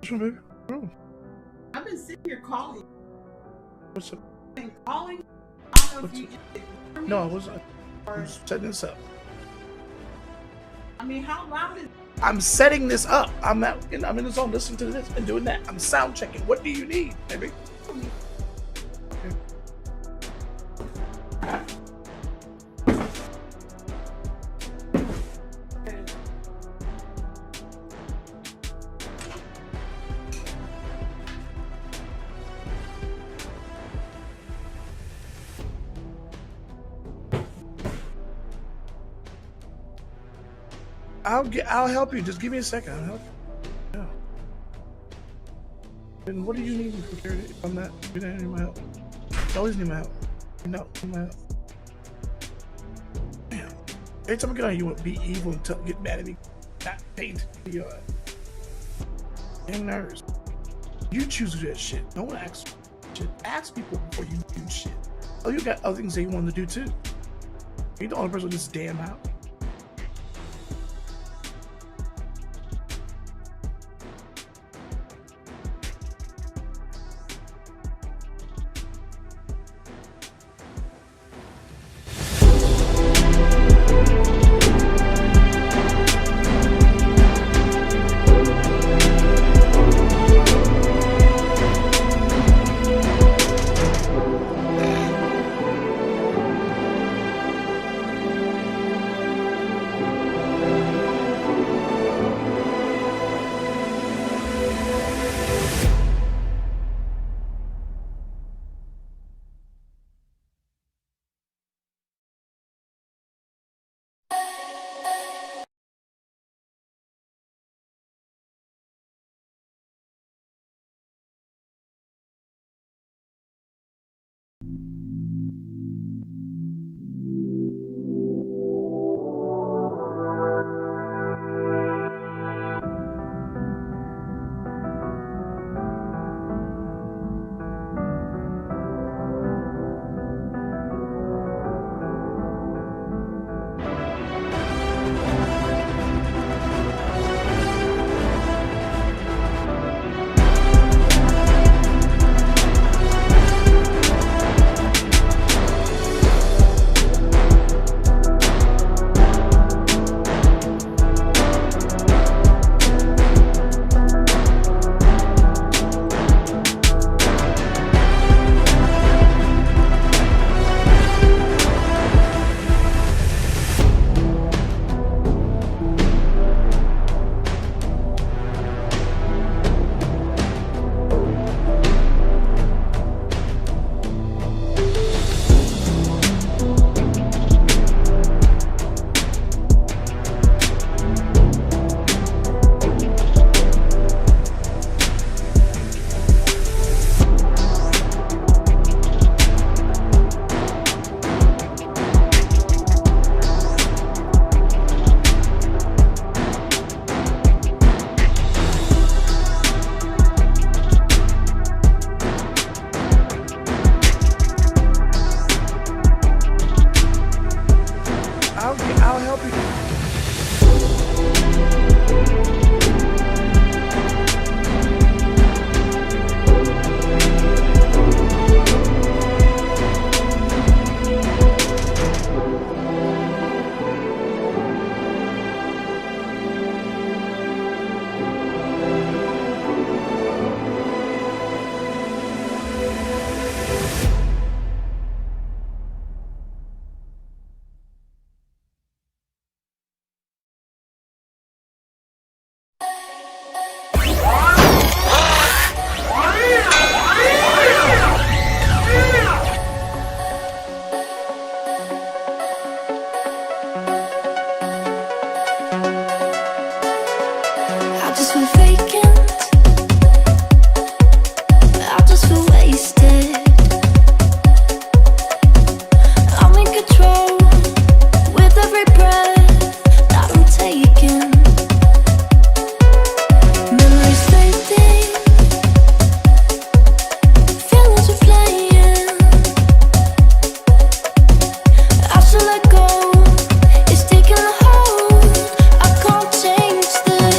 What's up, baby? Oh. I've been sitting here calling. What's up? Been calling. I don't know if you just No, I wasn't. I'm setting this up. I mean, how loud is? I'm setting this up. I'm in the zone listening to this and doing that. I'm sound checking. What do you need, baby? Okay. I'll help you. Just give me a second. I'll help you. Yeah. And what do you need for charity? If I'm not, you don't need my help. You always need my help. No, need my help. Damn. Every time I get on, you want to be evil and get mad at me. Not paying to your dang nerves. You choose to do that shit. No one asks shit. Ask people before you do shit. Oh, you got other things that you want to do too. You're the only person in this damn house. I'll help you. It's taking a hold. I can't change the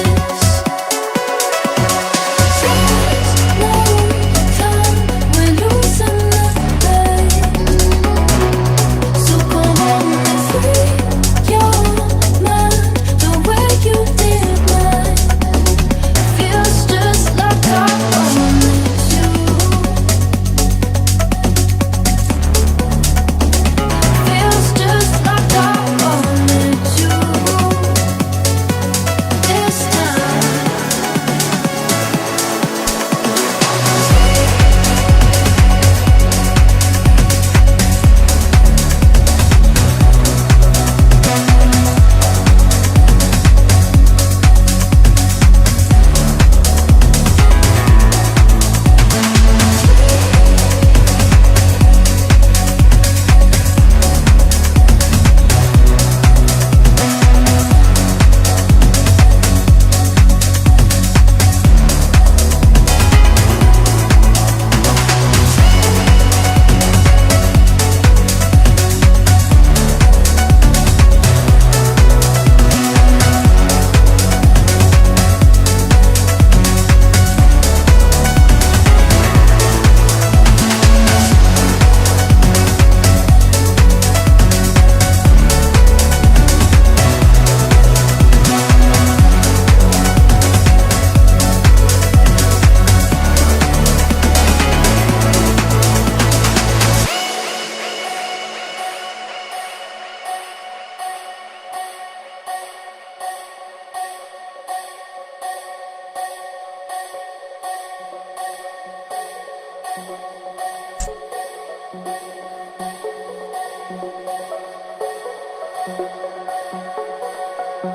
So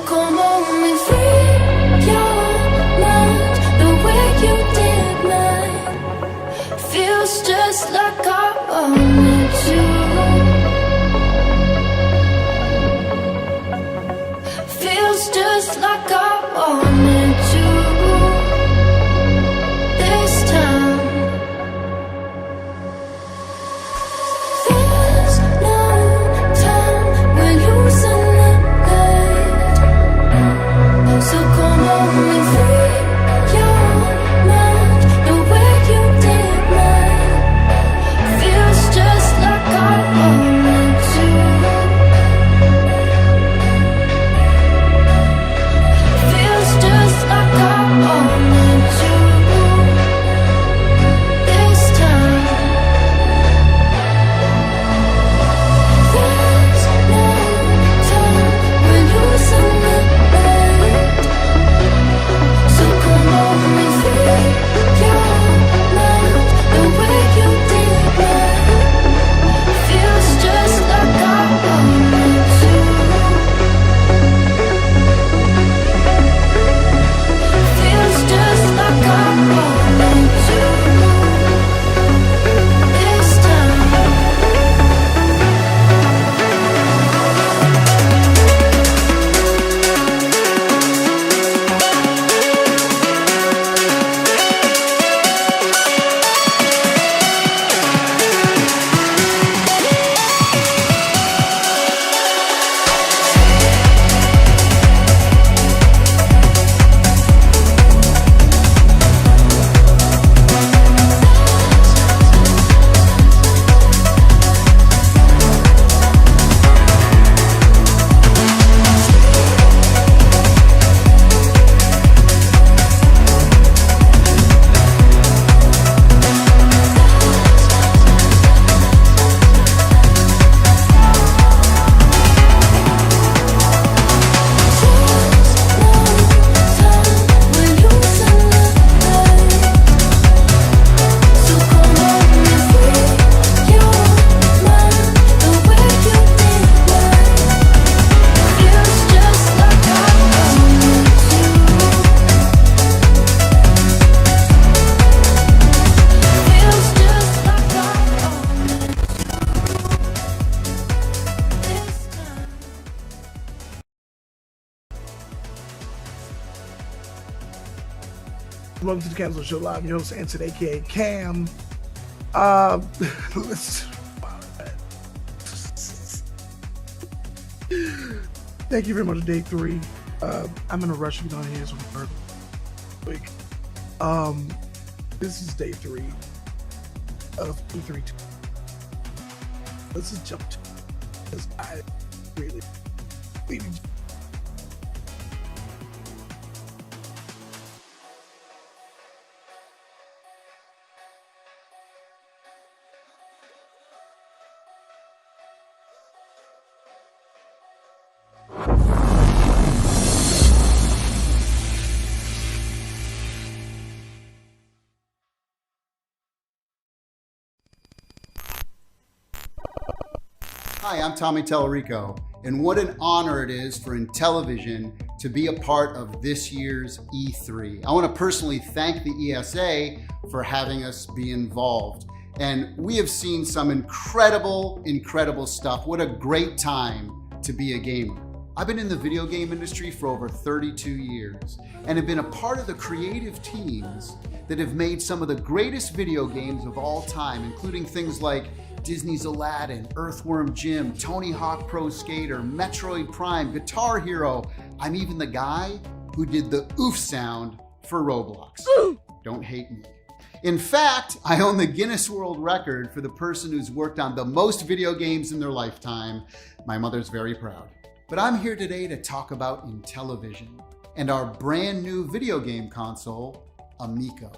come on and free your mind the way you did mine. Feels just like I wanted to. Feels just like I wanted to. This time there's no time when losing the light. So come on and free your mind the way you did mine. Feels just like I wanted to. Feels just like I wanted to. This time there's no time when losing the light. So come on and free your mind the way you did mine. Feels just like I wanted to. Feels just like I wanted to. This time Welcome to the Cancel Show Live. Your host, Anson, aka Cam. Let's. Thank you very much. Day 3. I'm in a rush to be on here so quick. This is day 3 of 232. Let's just jump to it, because I really. Hi, I'm Tommy Tellerico, and what an honor it is for Intellivision to be a part of this year's E3. I want to personally thank the ESA for having us be involved. And we have seen some incredible stuff. What a great time to be a gamer. I've been in the video game industry for over 32 years and have been a part of the creative teams that have made some of the greatest video games of all time, including things like Disney's Aladdin, Earthworm Jim, Tony Hawk Pro Skater, Metroid Prime, Guitar Hero. I'm even the guy who did the oof sound for Roblox. Don't hate me. In fact, I own the Guinness World Record for the person who's worked on the most video games in their lifetime. My mother's very proud. But I'm here today to talk about Intellivision and our brand new video game console, Amico.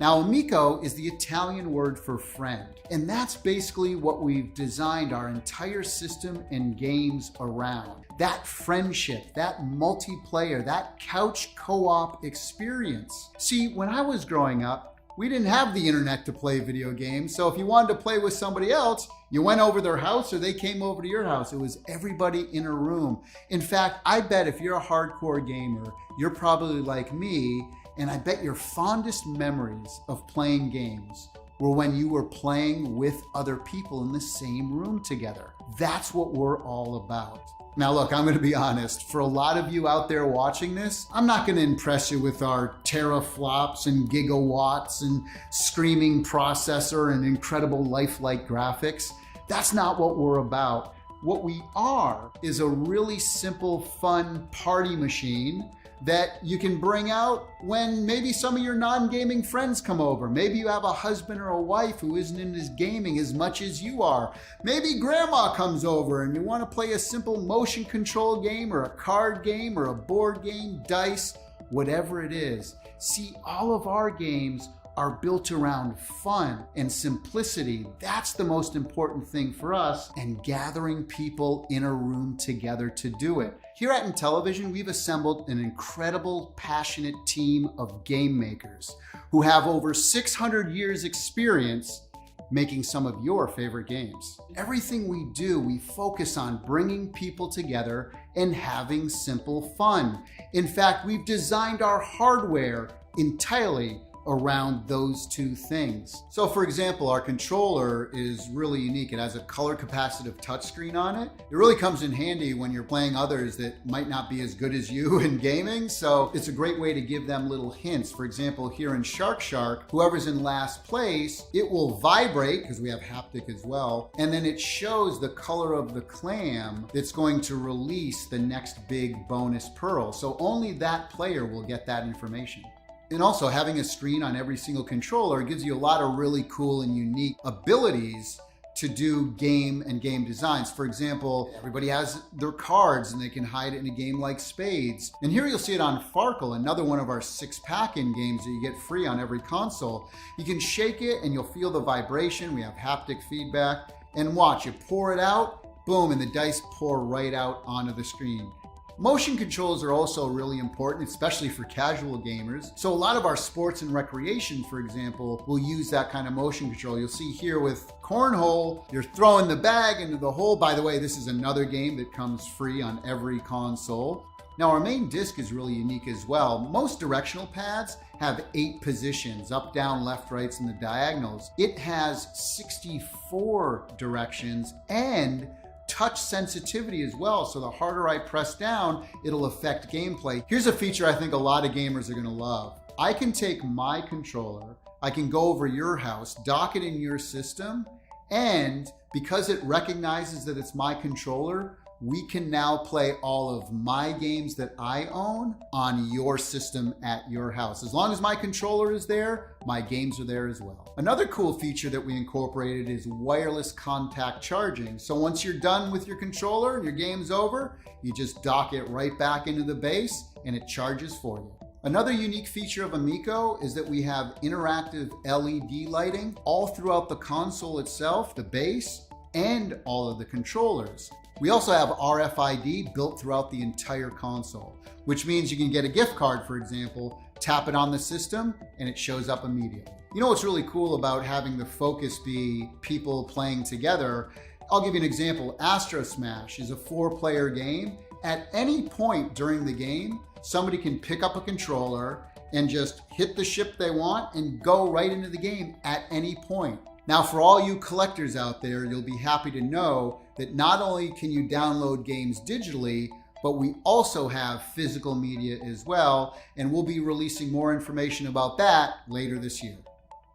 Now, amico is the Italian word for friend, and that's basically what we've designed our entire system and games around. That friendship, that multiplayer, that couch co-op experience. See, when I was growing up, we didn't have the internet to play video games, so if you wanted to play with somebody else, you went over their house or they came over to your house. It was everybody in a room. In fact, I bet if you're a hardcore gamer, you're probably like me, and I bet your fondest memories of playing games were when you were playing with other people in the same room together. That's what we're all about. Now look, I'm gonna be honest, for a lot of you out there watching this, I'm not gonna impress you with our teraflops and gigawatts and screaming processor and incredible lifelike graphics. That's not what we're about. What we are is a really simple, fun party machine that you can bring out when maybe some of your non-gaming friends come over. Maybe you have a husband or a wife who isn't into gaming as much as you are. Maybe grandma comes over and you want to play a simple motion control game or a card game or a board game, dice, whatever it is. See, all of our games are built around fun and simplicity. That's the most important thing for us, and gathering people in a room together to do it. Here at Intellivision, we've assembled an incredible, passionate team of game makers who have over 600 years experience making some of your favorite games. Everything we do, we focus on bringing people together and having simple fun. In fact, we've designed our hardware entirely around those two things. So for example, our controller is really unique. It has a color capacitive touchscreen on it. It really comes in handy when you're playing others that might not be as good as you in gaming. So it's a great way to give them little hints. For example, here in Shark, whoever's in last place, it will vibrate because we have haptic as well. And then it shows the color of the clam that's going to release the next big bonus pearl. So only that player will get that information. And also, having a screen on every single controller gives you a lot of really cool and unique abilities to do game and game designs. For example, everybody has their cards and they can hide it in a game like Spades. And here you'll see it on Farkle, another one of our 6-pack-in games that you get free on every console. You can shake it and you'll feel the vibration. We have haptic feedback. And watch, you pour it out, boom, and the dice pour right out onto the screen. Motion controls are also really important, especially for casual gamers. So a lot of our sports and recreation, for example, will use that kind of motion control. You'll see here with Cornhole, you're throwing the bag into the hole. By the way, this is another game that comes free on every console. Now our main disc is really unique as well. Most directional pads have 8 positions, up, down, left, rights, and the diagonals. It has 64 directions and touch sensitivity as well, so the harder I press down, it'll affect gameplay. Here's a feature I think a lot of gamers are gonna love. I can take my controller, I can go over your house, dock it in your system, and because it recognizes that it's my controller, we can now play all of my games that I own on your system at your house. As long as my controller is there, my games are there as well. Another cool feature that we incorporated is wireless contact charging. So once you're done with your controller and your game's over, you just dock it right back into the base and it charges for you. Another unique feature of Amico is that we have interactive LED lighting all throughout the console itself, the base, and all of the controllers. We also have RFID built throughout the entire console, which means you can get a gift card, for example, tap it on the system, and it shows up immediately. You know what's really cool about having the focus be people playing together? I'll give you an example. Astro Smash is a 4-player game. At any point during the game, somebody can pick up a controller and just hit the ship they want and go right into the game at any point. Now, for all you collectors out there, you'll be happy to know that not only can you download games digitally, but we also have physical media as well, and we'll be releasing more information about that later this year.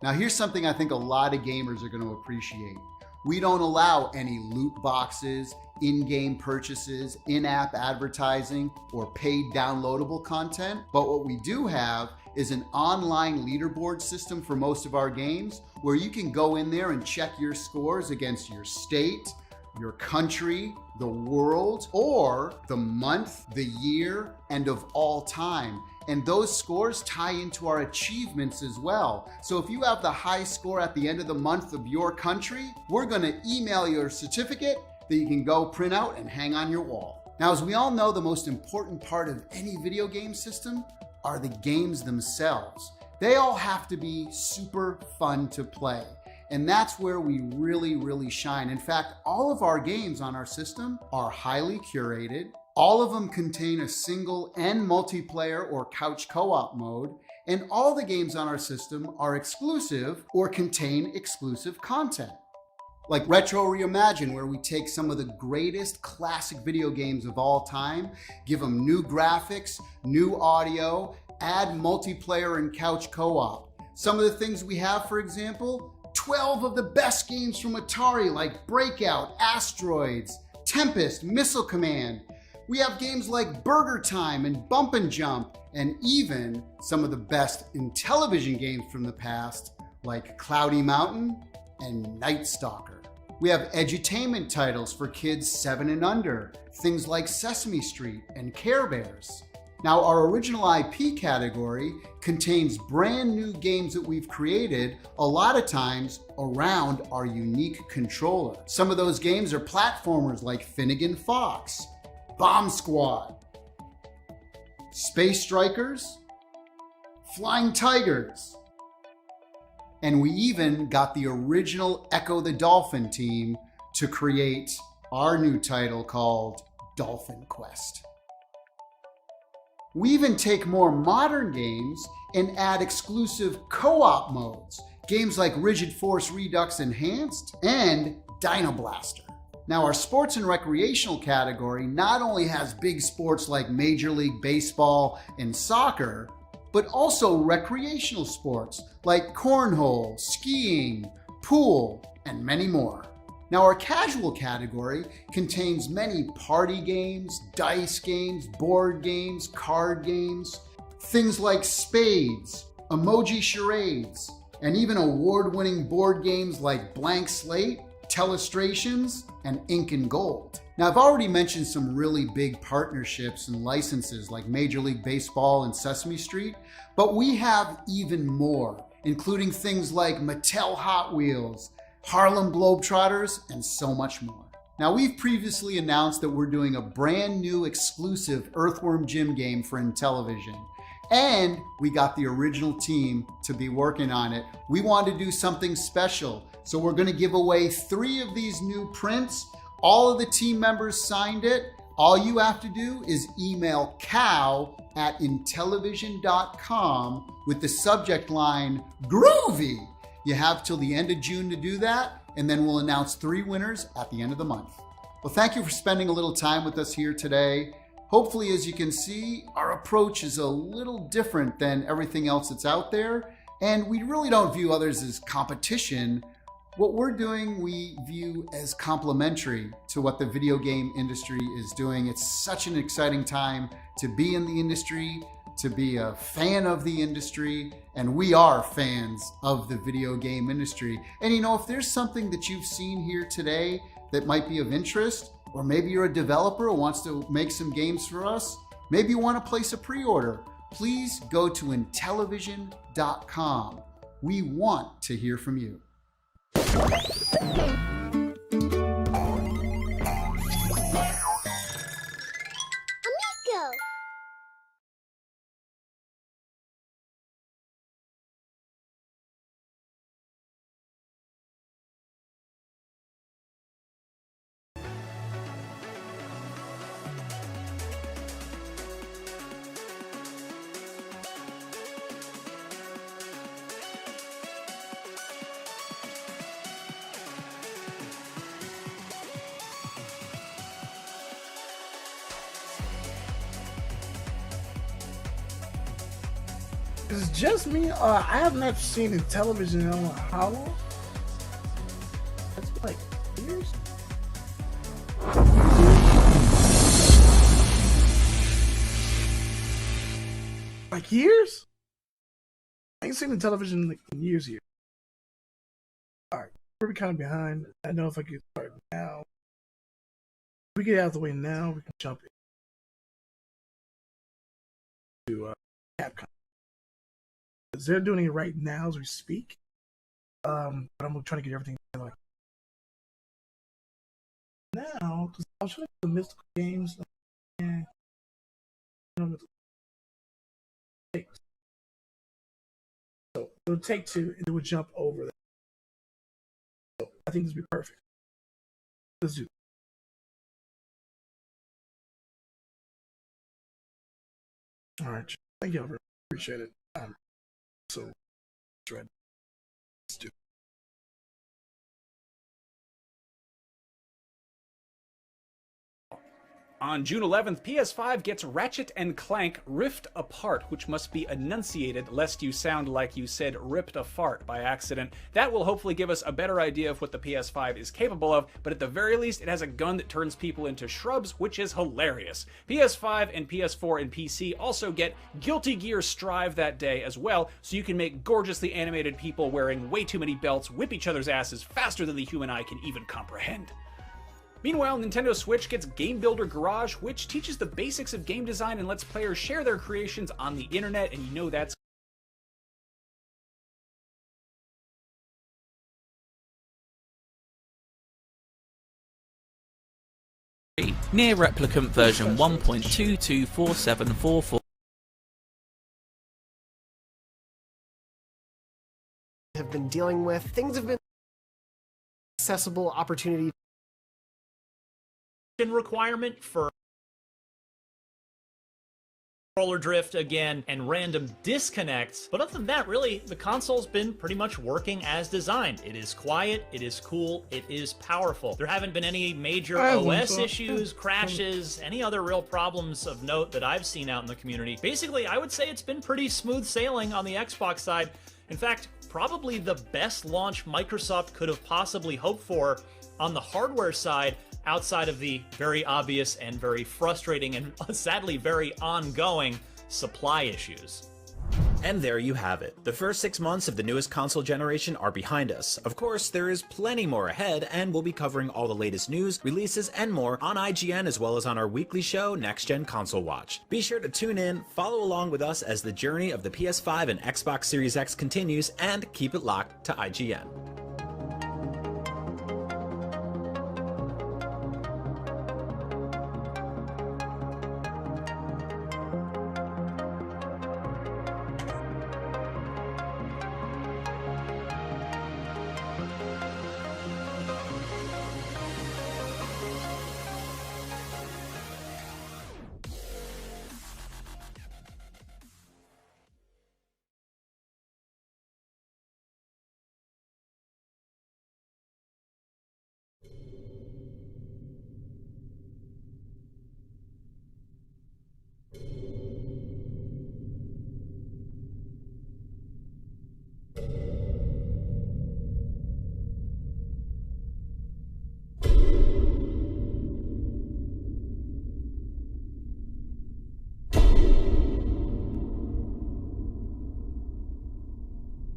Now, here's something I think a lot of gamers are going to appreciate. We don't allow any loot boxes, in-game purchases, in-app advertising, or paid downloadable content. But what we do have is an online leaderboard system for most of our games where you can go in there and check your scores against your state, your country, the world, or the month, the year, and of all time. And those scores tie into our achievements as well. So if you have the high score at the end of the month of your country, we're gonna email you a certificate that you can go print out and hang on your wall. Now, as we all know, the most important part of any video game system are the games themselves. They all have to be super fun to play. And that's where we really shine. In fact, all of our games on our system are highly curated. All of them contain a single and multiplayer or couch co-op mode. And all the games on our system are exclusive or contain exclusive content. Like Retro Reimagine, where we take some of the greatest classic video games of all time, give them new graphics, new audio, add multiplayer and couch co-op. Some of the things we have, for example, 12 of the best games from Atari like Breakout, Asteroids, Tempest, Missile Command. We have games like Burger Time and Bump and Jump, and even some of the best Intellivision games from the past like Cloudy Mountain and Night Stalker. We have edutainment titles for kids 7 and under, things like Sesame Street and Care Bears. Now, our original IP category contains brand new games that we've created, a lot of times around our unique controller. Some of those games are platformers like Finnegan Fox, Bomb Squad, Space Strikers, Flying Tigers, and we even got the original Echo the Dolphin team to create our new title called Dolphin Quest. We even take more modern games and add exclusive co-op modes, games like Rigid Force Redux Enhanced and Dino Blaster. Now, our sports and recreational category not only has big sports like Major League Baseball and soccer, but also recreational sports like cornhole, skiing, pool, and many more. Now, our casual category contains many party games, dice games, board games, card games, things like spades, emoji charades, and even award-winning board games like Blank Slate, Telestrations, and Ink and Gold. Now, I've already mentioned some really big partnerships and licenses like Major League Baseball and Sesame Street, but we have even more, including things like Mattel Hot Wheels, Harlem Globetrotters, and so much more. Now, we've previously announced that we're doing a brand new exclusive Earthworm Jim game for Intellivision, and we got the original team to be working on it. We wanted to do something special, so we're going to give away 3 of these new prints. All of the team members signed it. All you have to do is email cow@intellivision.com with the subject line groovy. You have till the end of June to do that, and then we'll announce 3 winners at the end of the month. Well, thank you for spending a little time with us here today. Hopefully, as you can see, our approach is a little different than everything else that's out there, and we really don't view others as competition. What we're doing, we view as complementary to what the video game industry is doing. It's such an exciting time to be in the industry, to be a fan of the industry, and we are fans of the video game industry. And you know, if there's something that you've seen here today that might be of interest, or maybe you're a developer who wants to make some games for us, maybe you want to place a pre-order, please go to Intellivision.com. We want to hear from you. Amigo! Is it just me? I have not seen in television in how long? That's like years. Like years? I ain't seen the television like in years here. Alright, we're kind of behind. I know if I get started now. If we get out of the way now, we can jump into CAPCOM. Because they're doing it right now as we speak. But I'm trying to get everything like now, because I was trying to do the mystical games. And, so it would take two, and it would jump over that. So I think this would be perfect. Let's do it. All right. Thank you, Albert. Appreciate it. So, let's do it. On June 11th, PS5 gets Ratchet & Clank Rift Apart, which must be enunciated lest you sound like you said ripped a fart by accident. That will hopefully give us a better idea of what the PS5 is capable of, but at the very least, it has a gun that turns people into shrubs, which is hilarious. PS5 and PS4 and PC also get Guilty Gear Strive that day as well, so you can make gorgeously animated people wearing way too many belts whip each other's asses faster than the human eye can even comprehend. Meanwhile, Nintendo Switch gets Game Builder Garage, which teaches the basics of game design and lets players share their creations on the internet, and you know that's Near Replicant version 1.224744 have been dealing with. Things have been accessible opportunity requirement for controller drift again and random disconnects, but other than that, really, the console's been pretty much working as designed. It is quiet, it is cool, it is powerful. There haven't been any major OS issues, crashes, any other real problems of note that I've seen out in the community. Basically, I would say it's been pretty smooth sailing on the Xbox side. In fact, probably the best launch Microsoft could have possibly hoped for on the hardware side, outside of the very obvious and very frustrating and sadly very ongoing supply issues. And there you have it. The first 6 months of the newest console generation are behind us. Of course, there is plenty more ahead, and we'll be covering all the latest news, releases, and more on IGN as well as on our weekly show, Next Gen Console Watch. Be sure to tune in, follow along with us as the journey of the PS5 and Xbox Series X continues, and keep it locked to IGN.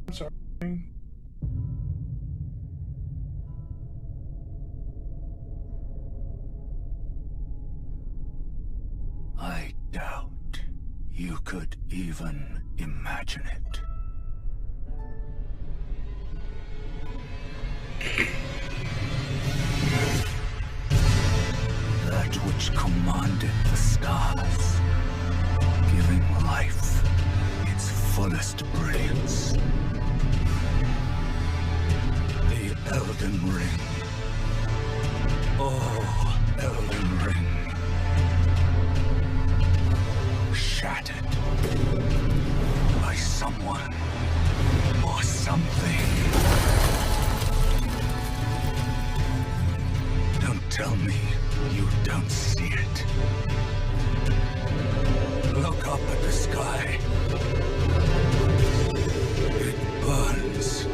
I'm sorry. I doubt you could even imagine it. That which commanded the stars, giving life its fullest brilliance. The Elden Ring. Oh, Elden Ring. Shattered by someone or something. Don't tell me you don't see it. Look up at the sky. It burns.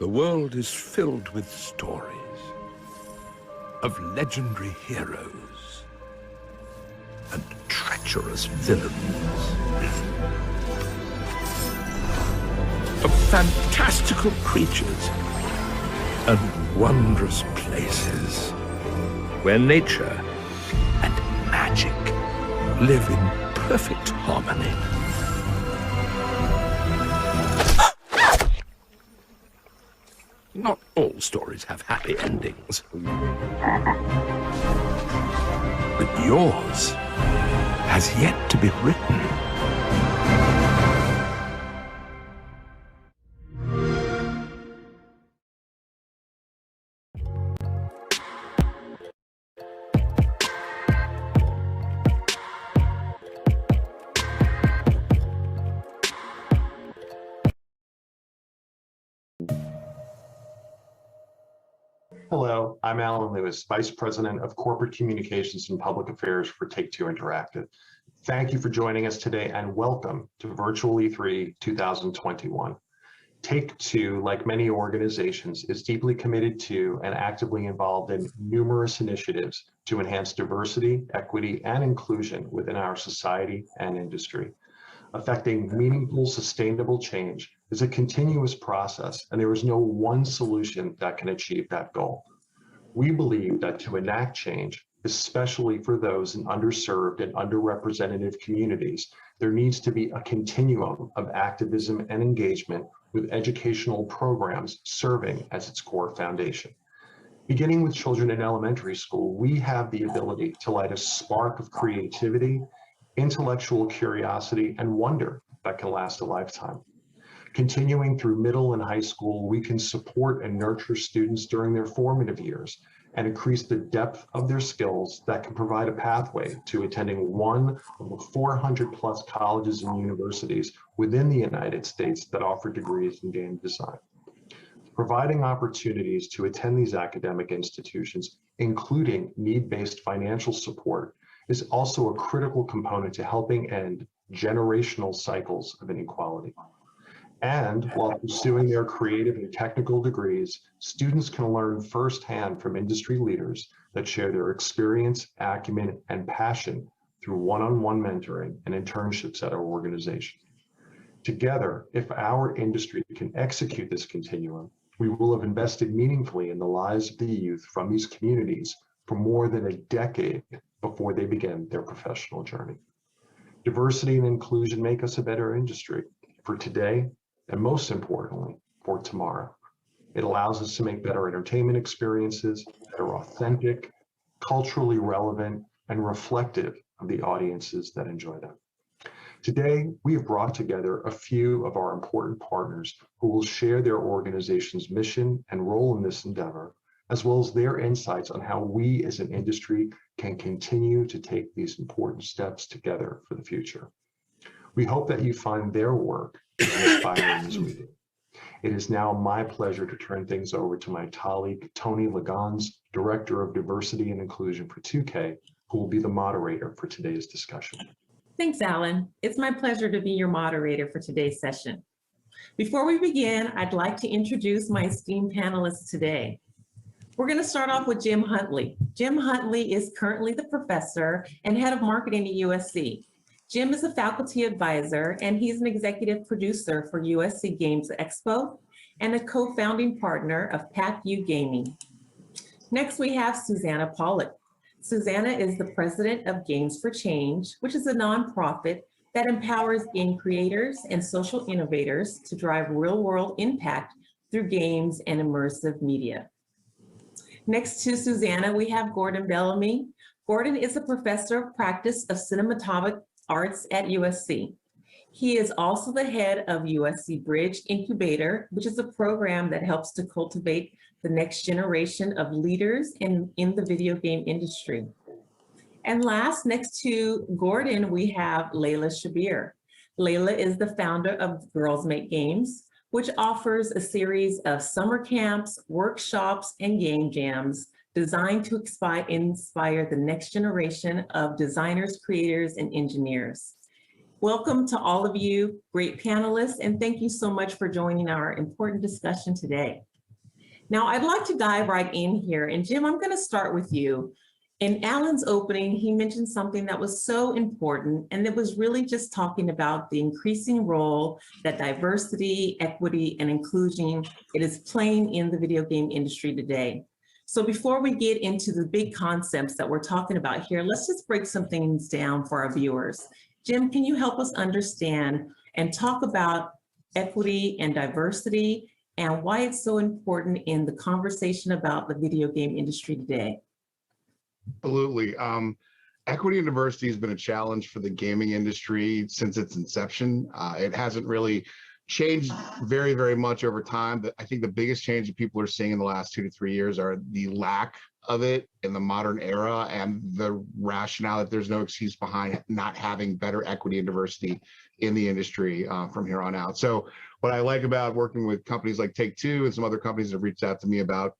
The world is filled with stories of legendary heroes and treacherous villains, of fantastical creatures and wondrous places where nature and magic live in perfect harmony. Not all stories have happy endings. But yours has yet to be written. Hello, I'm Alan Lewis, Vice President of Corporate Communications and Public Affairs for Take-Two Interactive. Thank you for joining us today and welcome to Virtual E3 2021. Take-Two, like many organizations, is deeply committed to and actively involved in numerous initiatives to enhance diversity, equity, and inclusion within our society and industry. Affecting meaningful, sustainable change is a continuous process, and there is no one solution that can achieve that goal. We believe that to enact change, especially for those in underserved and underrepresented communities, there needs to be a continuum of activism and engagement with educational programs serving as its core foundation. Beginning with children in elementary school, we have the ability to light a spark of creativity, intellectual curiosity, and wonder that can last a lifetime. Continuing through middle and high school, we can support and nurture students during their formative years and increase the depth of their skills that can provide a pathway to attending one of the 400 plus colleges and universities within the United States that offer degrees in game design. Providing opportunities to attend these academic institutions, including need-based financial support, is also a critical component to helping end generational cycles of inequality. And while pursuing their creative and technical degrees, students can learn firsthand from industry leaders that share their experience, acumen, and passion through one-on-one mentoring and internships at our organization. Together, if our industry can execute this continuum, we will have invested meaningfully in the lives of the youth from these communities for more than a decade before they begin their professional journey. Diversity and inclusion make us a better industry for today, and most importantly, for tomorrow. It allows us to make better entertainment experiences that are authentic, culturally relevant, and reflective of the audiences that enjoy them. Today, we have brought together a few of our important partners who will share their organization's mission and role in this endeavor, as well as their insights on how we as an industry can continue to take these important steps together for the future. We hope that you find their work as inspiring as we do. It is now my pleasure to turn things over to my colleague, Tony Lagans, Director of Diversity and Inclusion for 2K, who will be the moderator for today's discussion. Thanks, Alan. It's my pleasure to be your moderator for today's session. Before we begin, I'd like to introduce my esteemed panelists today. We're going to start off with Jim Huntley. Jim Huntley is currently the professor and head of marketing at USC. Jim is a faculty advisor, and he's an executive producer for USC Games Expo and a co-founding partner of PACU Gaming. Next, we have Susanna Pollock. Susanna is the president of Games for Change, which is a nonprofit that empowers game creators and social innovators to drive real-world impact through games and immersive media. Next to Susanna, we have Gordon Bellamy. Gordon is a professor of practice of cinematographic arts at USC. He is also the head of USC Bridge Incubator, which is a program that helps to cultivate the next generation of leaders in the video game industry. And last, next to Gordon, we have Layla Shabir. Layla is the founder of Girls Make Games, which offers a series of summer camps, workshops, and game jams designed to inspire the next generation of designers, creators, and engineers. Welcome to all of you, great panelists, and thank you so much for joining our important discussion today. Now, I'd like to dive right in here. And Jim, I'm going to start with you. In Alan's opening, he mentioned something that was so important, and it was really just talking about the increasing role that diversity, equity, and inclusion it is playing in the video game industry today. So before we get into the big concepts that we're talking about here, let's just break some things down for our viewers. Jim, can you help us understand and talk about equity and diversity and why it's so important in the conversation about the video game industry today? Absolutely. Equity and diversity has been a challenge for the gaming industry since its inception. It hasn't really changed very, very much over time. But I think the biggest change that people are seeing in the last 2 to 3 years are the lack of it in the modern era and the rationale that there's no excuse behind not having better equity and diversity in the industry from here on out. So what I like about working with companies like Take-Two and some other companies that have reached out to me about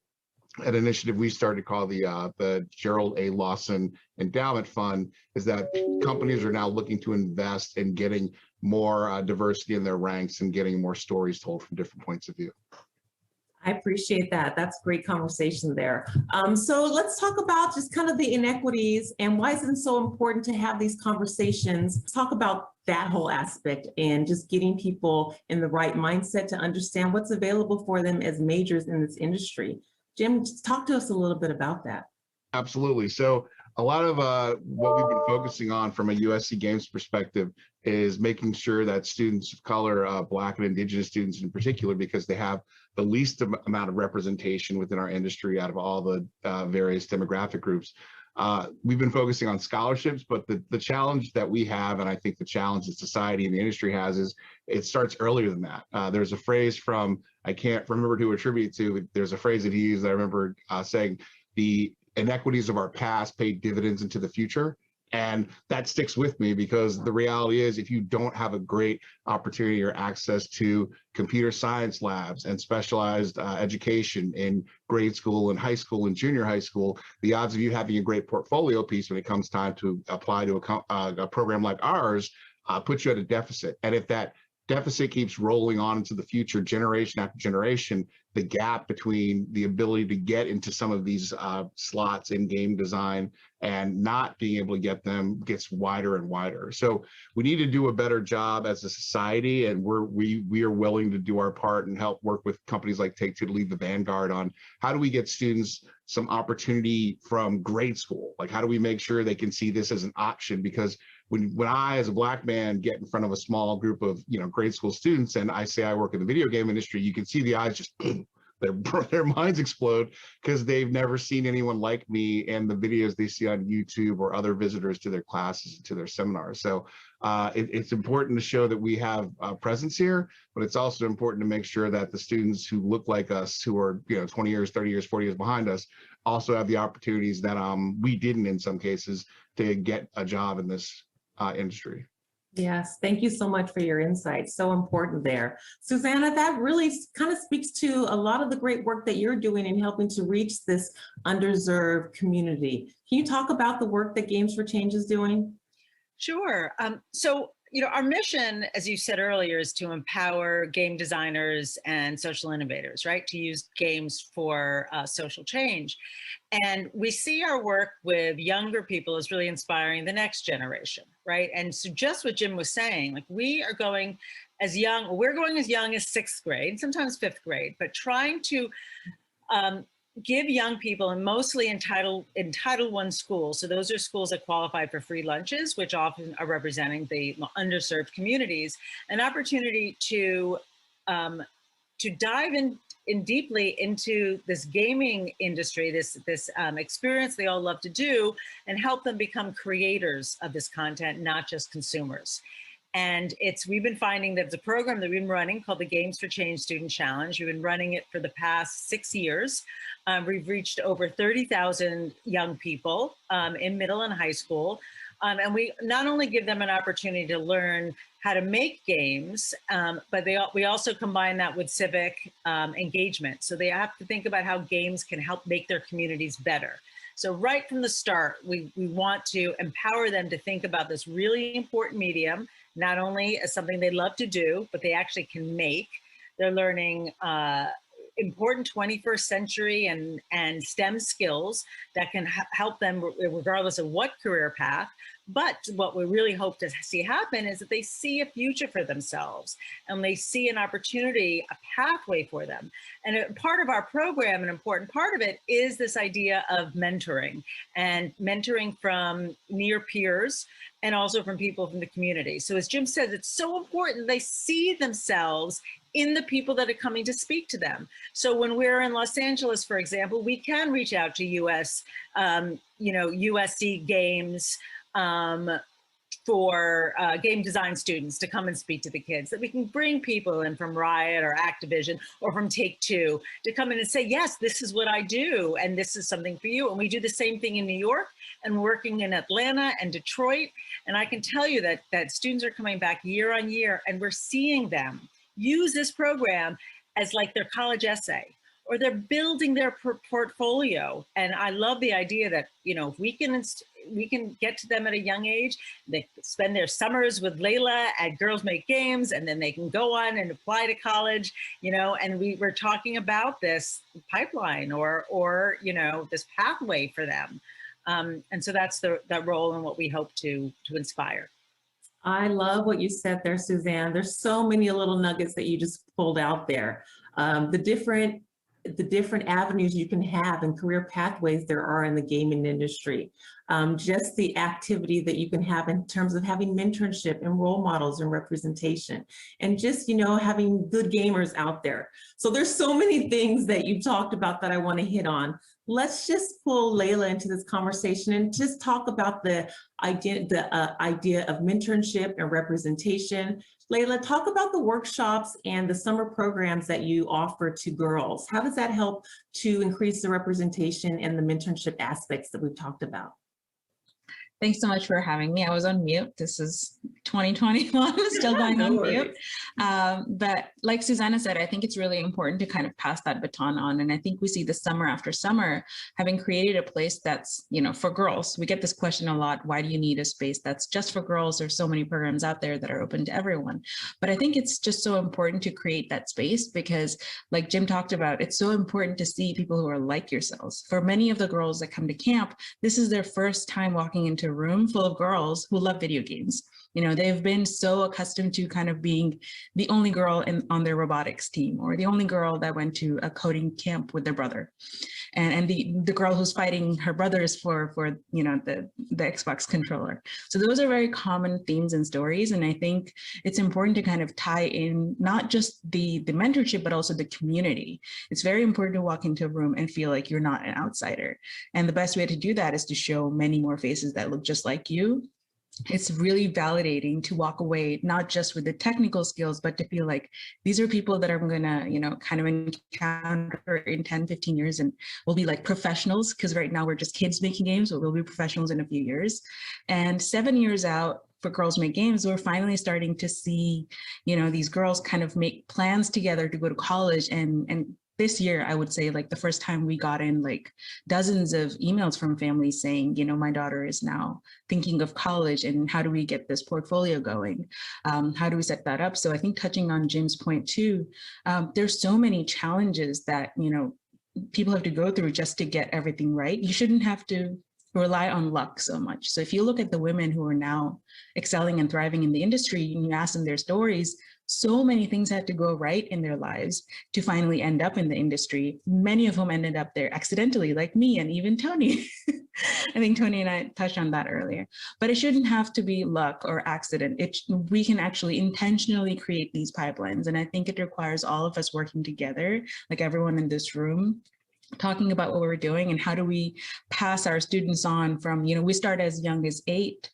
an initiative we started to call the Gerald A. Lawson Endowment Fund is that companies are now looking to invest in getting more diversity in their ranks and getting more stories told from different points of view. I appreciate that. That's great conversation there. So let's talk about just kind of the inequities and why is it so important to have these conversations, talk about that whole aspect and just getting people in the right mindset to understand what's available for them as majors in this industry. Jim, just talk to us a little bit about that. Absolutely. So a lot of what we've been focusing on from a USC Games perspective is making sure that students of color, Black and Indigenous students in particular, because they have the least amount of representation within our industry out of all the various demographic groups. We've been focusing on scholarships, but the challenge that we have, and I think the challenge that society and the industry has, is it starts earlier than that. There's a phrase from, I can't remember who to attribute it to, there's a phrase that he used that I remember saying, the inequities of our past pay dividends into the future. And that sticks with me because the reality is if you don't have a great opportunity or access to computer science labs and specialized education in grade school and high school and junior high school, the odds of you having a great portfolio piece when it comes time to apply to a program like ours puts you at a deficit. And if that deficit keeps rolling on into the future, generation after generation, the gap between the ability to get into some of these slots in game design and not being able to get them gets wider and wider. So we need to do a better job as a society, and we are willing to do our part and help work with companies like Take-Two to lead the vanguard on how do we get students some opportunity from grade school? Like how do we make sure they can see this as an option? Because when I, as a Black man, get in front of a small group of grade school students, and I say I work in the video game industry, you can see the eyes just their minds explode because they've never seen anyone like me and the videos they see on YouTube or other visitors to their classes and to their seminars. So it's important to show that we have a presence here, but it's also important to make sure that the students who look like us, who are 20 years, 30 years, 40 years behind us, also have the opportunities that we didn't in some cases to get a job in this industry. Yes, thank you so much for your insights. So important there. Susanna, that really kind of speaks to a lot of the great work that you're doing in helping to reach this underserved community. Can you talk about the work that Games for Change is doing? Sure. Our mission, as you said earlier, is to empower game designers and social innovators, right? To use games for social change. And we see our work with younger people as really inspiring the next generation, right? And so just what Jim was saying, like we're going as young as sixth grade, sometimes fifth grade, but trying to give young people, and mostly in Title I schools, so those are schools that qualify for free lunches, which often are representing the underserved communities, an opportunity to dive in deeply into this gaming industry, this experience they all love to do, and help them become creators of this content, not just consumers. And we've been finding that it's a program that we've been running called the Games for Change Student Challenge. We've been running it for the past 6 years. We've reached over 30,000 young people in middle and high school. And we not only give them an opportunity to learn how to make games, but we also combine that with civic engagement. So they have to think about how games can help make their communities better. So right from the start, we want to empower them to think about this really important medium, not only as something they love to do, but they actually can make. They're learning important 21st century and STEM skills that can help them regardless of what career path. But what we really hope to see happen is that they see a future for themselves and they see an opportunity, a pathway for them. And a part of our program, an important part of it, is this idea of mentoring, and mentoring from near peers and also from people from the community. So as Jim says, it's so important they see themselves in the people that are coming to speak to them. So when we're in Los Angeles, for example, we can reach out to USC Games, for game design students to come and speak to the kids, that we can bring people in from Riot or Activision or from Take-Two to come in and say, yes, this is what I do, and this is something for you. And we do the same thing in New York and working in Atlanta and Detroit. And I can tell you that students are coming back year on year, and we're seeing them use this program as like their college essay, or they're building their portfolio. And I love the idea that, if we can get to them at a young age, they spend their summers with Layla at Girls Make Games, and then they can go on and apply to college, and we're talking about this pipeline or this pathway for them. And so that's that role and what we hope to inspire. I love what you said there, Suzanne. There's so many little nuggets that you just pulled out there. The different avenues you can have and career pathways there are in the gaming industry. Just the activity that you can have in terms of having mentorship and role models and representation, and just, having good gamers out there. So there's so many things that you talked about that I want to hit on. Let's just pull Layla into this conversation and just talk about the idea of mentorship and representation. Layla, talk about the workshops and the summer programs that you offer to girls. How does that help to increase the representation and the mentorship aspects that we've talked about? Thanks so much for having me. I was on mute. This is 2021, still going on mute. But like Susanna said, I think it's really important to kind of pass that baton on. And I think we see the summer after summer, having created a place that's, for girls. We get this question a lot. Why do you need a space that's just for girls? There's so many programs out there that are open to everyone. But I think it's just so important to create that space because, like Jim talked about, it's so important to see people who are like yourselves. For many of the girls that come to camp, this is their first time walking into a room full of girls who love video games. They've been so accustomed to kind of being the only girl on their robotics team, or the only girl that went to a coding camp with their brother, and the girl who's fighting her brothers for the Xbox controller. So those are very common themes and stories, and I think it's important to kind of tie in not just the mentorship, but also the community. It's very important to walk into a room and feel like you're not an outsider, and the best way to do that is to show many more faces that look just like you. It's really validating to walk away, not just with the technical skills, but to feel like these are people that I'm going to, kind of encounter in 10, 15 years and we'll be like professionals, because right now we're just kids making games, but we'll be professionals in a few years. And 7 years out for Girls Make Games, we're finally starting to see, these girls kind of make plans together to go to college. And this year, I would say, like, the first time we got in like dozens of emails from families saying, my daughter is now thinking of college, and how do we get this portfolio going? How do we set that up? So I think, touching on Jim's point too, there's so many challenges that, people have to go through just to get everything right. You shouldn't have to rely on luck so much. So if you look at the women who are now excelling and thriving in the industry, and you ask them their stories, so many things had to go right in their lives to finally end up in the industry. Many of whom ended up there accidentally, like me and even Tony. I think Tony and I touched on that earlier. But it shouldn't have to be luck or accident. We can actually intentionally create these pipelines. And I think it requires all of us working together, like everyone in this room, talking about what we're doing and how do we pass our students on from, we start as young as 8,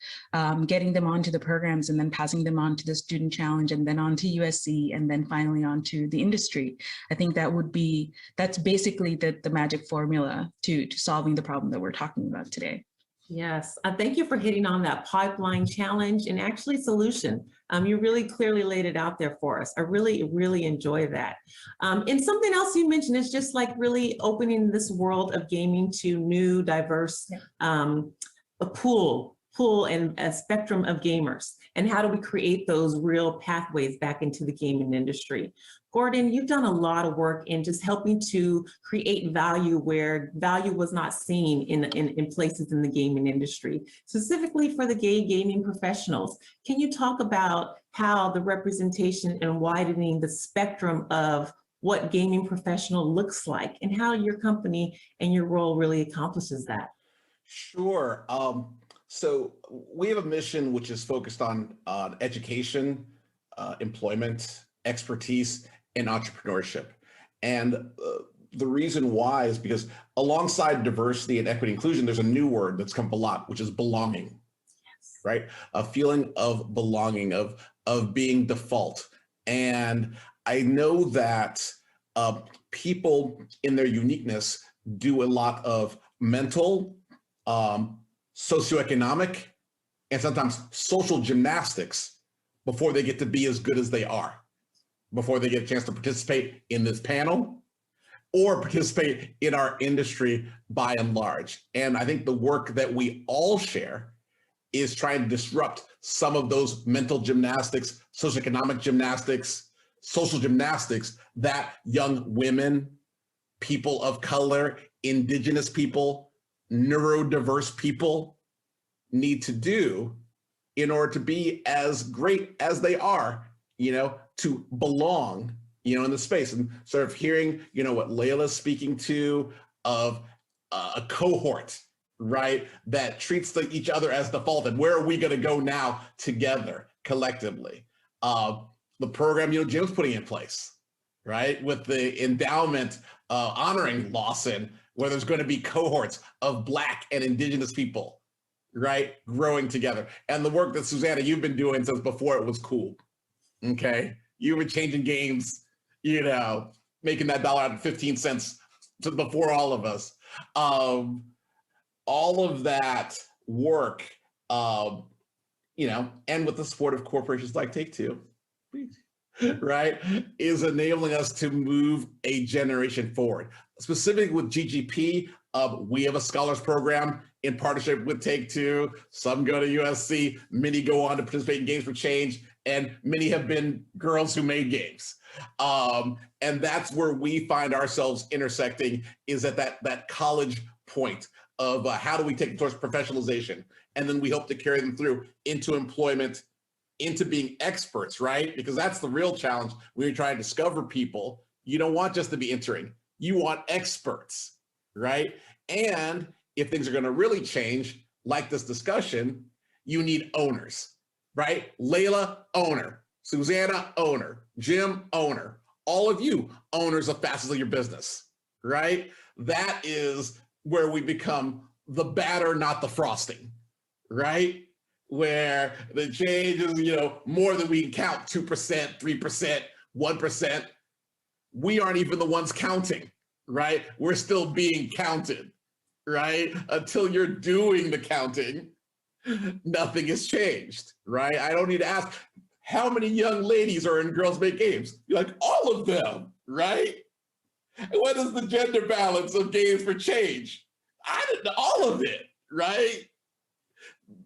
getting them onto the programs and then passing them on to the student challenge and then on to USC and then finally on to the industry. I think that's basically the magic formula to solving the problem that we're talking about today. Yes, thank you for hitting on that pipeline challenge and actually solution. You really clearly laid it out there for us. I really, really enjoy that. And something else you mentioned is just like really opening this world of gaming to new, diverse, a pool pool and a spectrum of gamers? And how do we create those real pathways back into the gaming industry? Gordon, you've done a lot of work in just helping to create value where value was not seen in places in the gaming industry, specifically for the gay gaming professionals. Can you talk about how the representation and widening the spectrum of what gaming professional looks like and how your company and your role really accomplishes that? Sure. So we have a mission which is focused on education, employment, expertise, and entrepreneurship. And the reason why is because alongside diversity and equity inclusion, there's a new word that's come up a lot, which is belonging. Yes. Right? A feeling of belonging, of being default. And I know that people in their uniqueness do a lot of mental, socioeconomic, and sometimes social gymnastics before they get to be as good as they are, before they get a chance to participate in this panel or participate in our industry by and large. And I think the work that we all share is trying to disrupt some of those mental gymnastics, socioeconomic gymnastics, social gymnastics that young women, people of color, indigenous people, neurodiverse people need to do in order to be as great as they are, to belong, in the space. And sort of hearing, what Layla's speaking to of a cohort, right, that treats each other as default, and where are we going to go now together collectively? The program, Jim's putting in place, right, with the endowment honoring Lawson, where there's going to be cohorts of Black and Indigenous people, right, growing together. And the work that Susanna, you've been doing since before it was cool, okay? You were changing games, making that dollar out of 15 cents to before all of us. All of that work, and with the support of corporations like Take-Two, right, is enabling us to move a generation forward. Specifically with GGP, we have a scholars program in partnership with Take-Two. Some go to USC, many go on to participate in Games for Change, and many have been girls who made games. And that's where we find ourselves intersecting, is at that college point of how do we take them towards professionalization? And then we hope to carry them through into employment, into being experts, right? Because that's the real challenge when you're trying to discover people. You don't want just to be entering, you want experts, right? And if things are gonna really change, like this discussion, you need owners, right? Layla, owner. Susanna, owner. Jim, owner. All of you, owners of facets of your business, right? That is where we become the batter, not the frosting, right? Where the change is, more than we can count, 2%, 3%, 1%. We aren't even the ones counting, right? We're still being counted, right? Until you're doing the counting, nothing has changed, right? I don't need to ask, how many young ladies are in Girls Make Games? You're like, all of them, right? And what is the gender balance of Games for Change? I didn't know, all of it, right?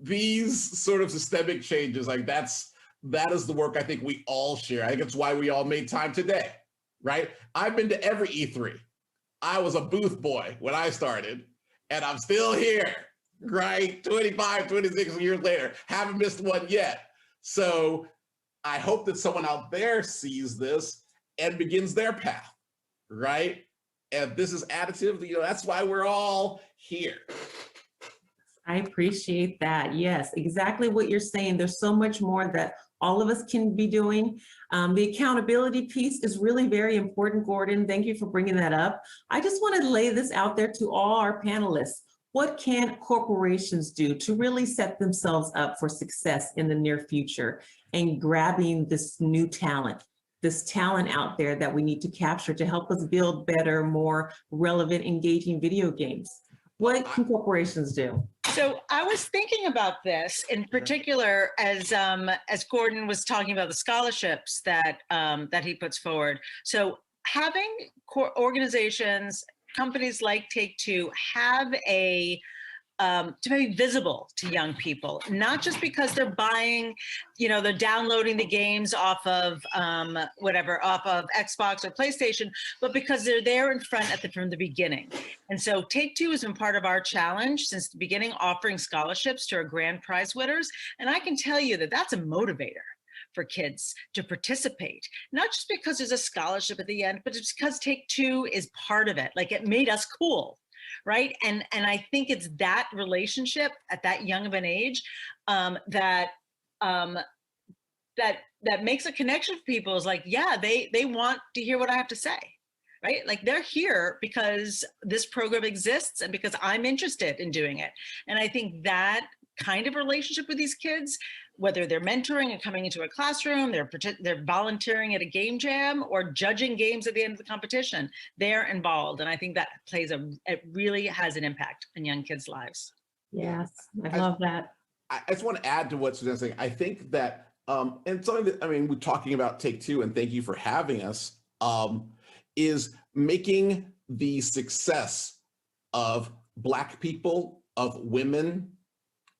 These sort of systemic changes, that is the work I think we all share. I think it's why we all made time today, right? I've been to every E3. I was a booth boy when I started, and I'm still here, right? 25, 26 years later, haven't missed one yet. So I hope that someone out there sees this and begins their path, right? And this is additive, that's why we're all here. I appreciate that. Yes, exactly what you're saying. There's so much more that all of us can be doing. The accountability piece is really very important, Gordon. Thank you for bringing that up. I just want to lay this out there to all our panelists. What can corporations do to really set themselves up for success in the near future and grabbing this new talent, this talent out there that we need to capture to help us build better, more relevant, engaging video games? What can corporations do? So I was thinking about this in particular as Gordon was talking about the scholarships that he puts forward. So having organizations, companies like Take-Two have a to be visible to young people, not just because they're buying, they're downloading the games off of off of Xbox or PlayStation, but because they're there in front from the beginning. And so Take-Two has been part of our challenge since the beginning, offering scholarships to our grand prize winners. And I can tell you that that's a motivator for kids to participate, not just because there's a scholarship at the end, but it's because Take-Two is part of it. Like, it made us cool, right? And I think it's that relationship at that young of an age that makes a connection for people. Is like, yeah, they want to hear what I have to say, right? Like, they're here because this program exists and because I'm interested in doing it. And I think that kind of relationship with these kids, whether they're mentoring and coming into a classroom, they're volunteering at a game jam or judging games at the end of the competition, they're involved. And I think that it really has an impact on young kids' lives. Yes, I love that. I just want to add to what Suzanne's saying. I think that, and something that, we're talking about Take-Two, and thank you for having us, is making the success of Black people, of women,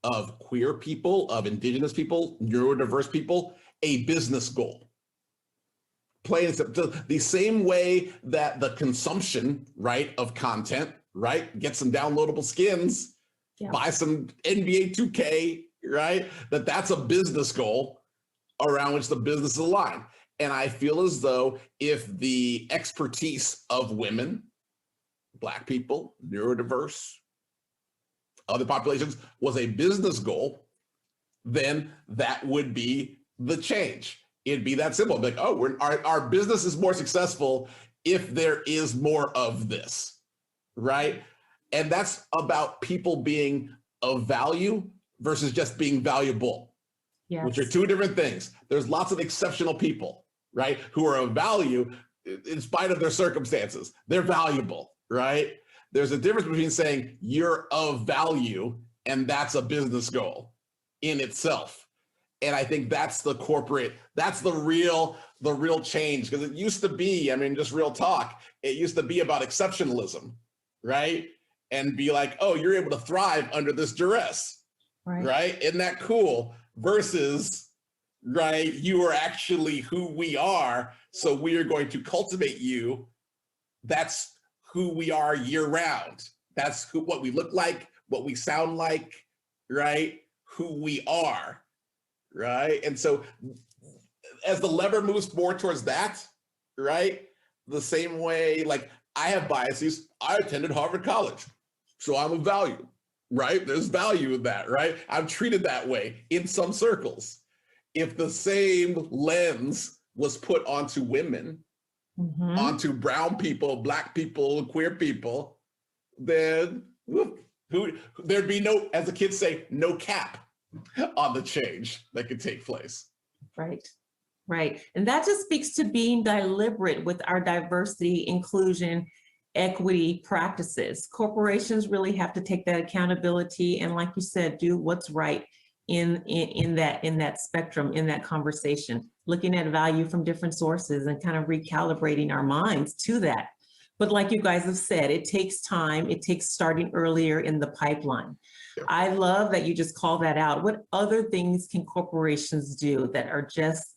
of queer people, of Indigenous people, neurodiverse people, a business goal. Plain and simple. The same way that the consumption, right, of content, right, get some downloadable skins, buy some NBA 2K, right, that's a business goal around which the business is aligned. And I feel as though if the expertise of women, Black people, neurodiverse, other populations was a business goal, then that would be the change. It'd be that simple. Like, oh, our business is more successful if there is more of this, right? And that's about people being of value versus just being valuable, which are two different things. There's lots of exceptional people, right, who are of value in spite of their circumstances. They're valuable, right? There's a difference between saying you're of value and that's a business goal in itself. And I think that's the real change, because it used to be, just real talk, it used to be about exceptionalism, right? And be like, oh, you're able to thrive under this duress, right? Isn't that cool? Versus, right, you are actually who we are, so we are going to cultivate you. That's who we are year round. That's what we look like, what we sound like, right? Who we are, right? And so as the lever moves more towards that, right? The same way, like, I have biases. I attended Harvard College, so I'm of value, right? There's value in that, right? I'm treated that way in some circles. If the same lens was put onto women, onto brown people, Black people, queer people, then there'd be no, as the kids say, no cap on the change that could take place. Right. And that just speaks to being deliberate with our diversity, inclusion, equity practices. Corporations really have to take that accountability and, like you said, do what's right in that spectrum, in that conversation, looking at value from different sources and kind of recalibrating our minds to that. But like you guys have said, it takes time. It takes starting earlier in the pipeline. I love that you just call that out. What other things can corporations do that are just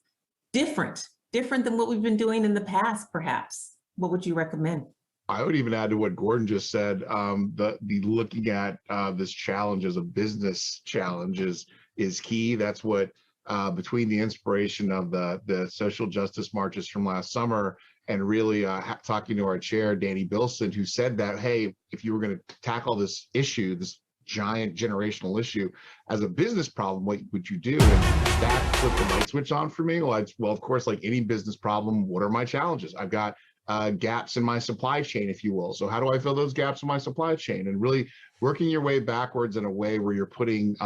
different than what we've been doing in the past, perhaps? What would you recommend? I would even add to what Gordon just said, the looking at this challenge as a business challenge is key. That's what, between the inspiration of the social justice marches from last summer and really talking to our chair, Danny Bilson, who said that, hey, if you were going to tackle this issue, this giant generational issue as a business problem, what would you do? And that flipped the light switch on for me. Well, of course, like any business problem, what are my challenges? I've got gaps in my supply chain, if you will. So how do I fill those gaps in my supply chain? And really working your way backwards in a way where you're putting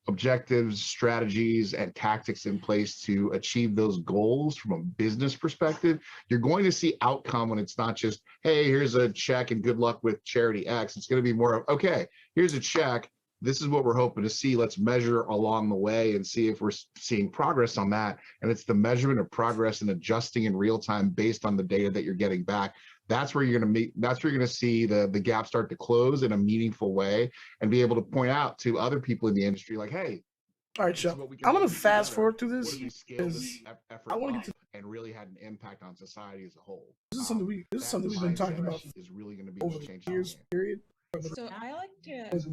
objectives, strategies, and tactics in place to achieve those goals from a business perspective. You're going to see outcome when it's not just, hey, here's a check and good luck with charity X. It's going to be more of, okay, here's a check. This is what we're hoping to see. Let's measure along the way and see if we're seeing progress on that. And it's the measurement of progress and adjusting in real time based on the data that you're getting back That's where you're going to see the gap start to close in a meaningful way, and be able to point out to other people in the industry, like, hey, all right, Chuck, I'm going to fast forward through this because I want to get to, and really had an impact on society as a whole. this is something we've been talking about is really going to be over the years period. So I like to So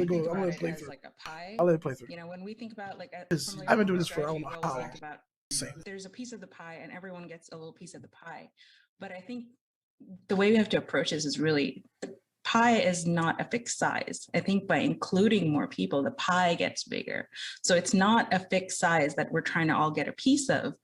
think I'm about gonna it play as through. like a pie. I'll let it play through. You know, when we think about like, from like I've a been doing this for I strategy, don't know we always how think long. about there's a piece of the pie and everyone gets a little piece of the pie. But I think the way we have to approach this is really, the pie is not a fixed size. I think by including more people, the pie gets bigger. So it's not a fixed size that we're trying to all get a piece of,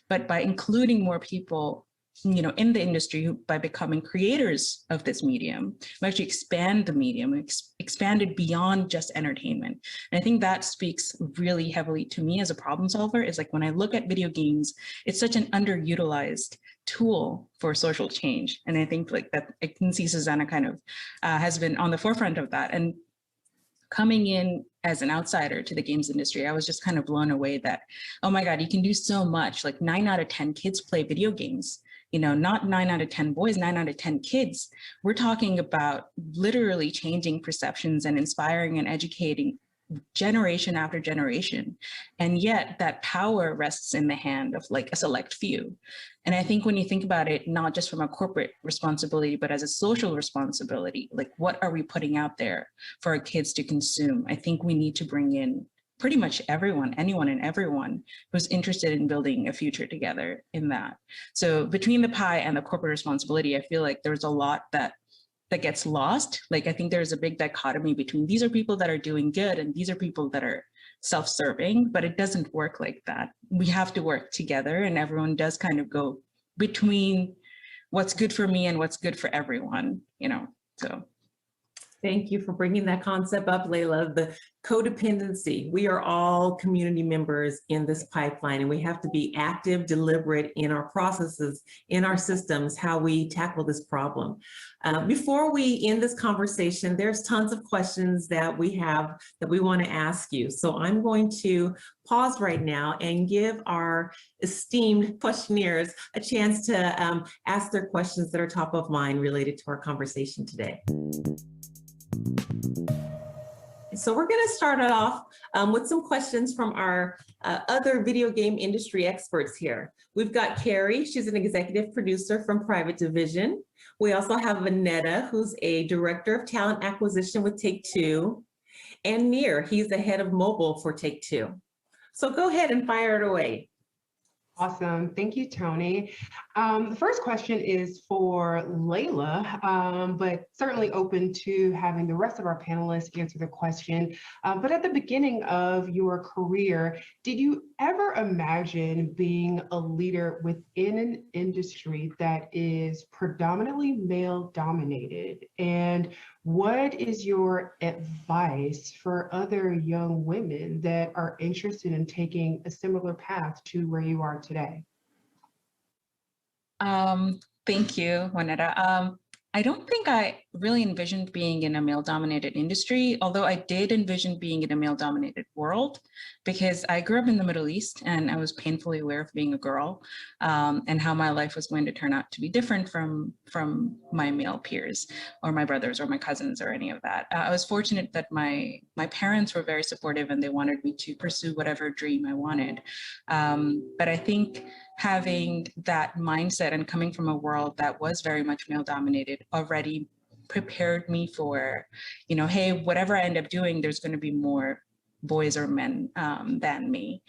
but by including more people, you know, in the industry, by becoming creators of this medium, we actually expand the medium, expand it beyond just entertainment. And I think that speaks really heavily to me as a problem solver. Is like, when I look at video games, it's such an underutilized tool for social change. And I think like that, I can see Susanna kind of has been on the forefront of that. And coming in as an outsider to the games industry, I was just kind of blown away that, oh my God, you can do so much. Like 9 out of 10 kids play video games. You know, not 9 out of 10 boys, 9 out of 10 kids. We're talking about literally changing perceptions and inspiring and educating generation after generation. And yet that power rests in the hand of like a select few. And I think when you think about it, not just from a corporate responsibility, but as a social responsibility, like what are we putting out there for our kids to consume? I think we need to bring in pretty much everyone, anyone and everyone who's interested in building a future together in that. So between the pie and the corporate responsibility, I feel like there's a lot that gets lost. Like, I think there's a big dichotomy between these are people that are doing good and these are people that are self-serving, but it doesn't work like that. We have to work together, and everyone does kind of go between what's good for me and what's good for everyone, you know, so. Thank you for bringing that concept up, Layla. The codependency. We are all community members in this pipeline, and we have to be active, deliberate in our processes, in our systems, how we tackle this problem. Before we end this conversation, there's tons of questions that we have that we want to ask you. So I'm going to pause right now and give our esteemed questionnaires a chance to ask their questions that are top of mind related to our conversation today. So we're going to start it off with some questions from our other video game industry experts here. We've got Carrie, she's an executive producer from Private Division. We also have Vanetta, who's a director of talent acquisition with Take-Two, and Nir, he's the head of mobile for Take-Two. So go ahead and fire it away. Awesome. Thank you, Tony. The first question is for Layla, but certainly open to having the rest of our panelists answer the question. But at the beginning of your career, did you ever imagine being a leader within an industry that is predominantly male-dominated? And what is your advice for other young women that are interested in taking a similar path to where you are today? Thank you, Juanetta. I don't think I really envisioned being in a male-dominated industry, although I did envision being in a male-dominated world, because I grew up in the Middle East and I was painfully aware of being a girl and how my life was going to turn out to be different from my male peers or my brothers or my cousins or any of that. I was fortunate that my parents were very supportive and they wanted me to pursue whatever dream I wanted. But I think having that mindset and coming from a world that was very much male dominated already prepared me for, you know, hey, whatever I end up doing, there's going to be more boys or men than me.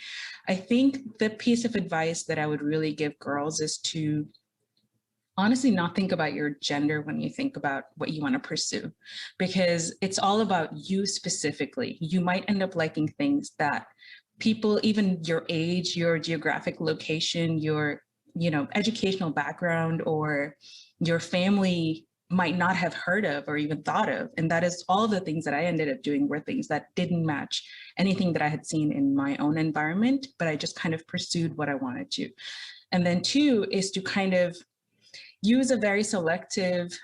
I think the piece of advice that I would really give girls is to honestly not think about your gender when you think about what you want to pursue, because it's all about you specifically. You might end up liking things that people, even your age, your geographic location, your, you know, educational background, or your family might not have heard of or even thought of. And that is all the things that I ended up doing were things that didn't match anything that I had seen in my own environment, but I just kind of pursued what I wanted to. And then 2 is to kind of use a very selective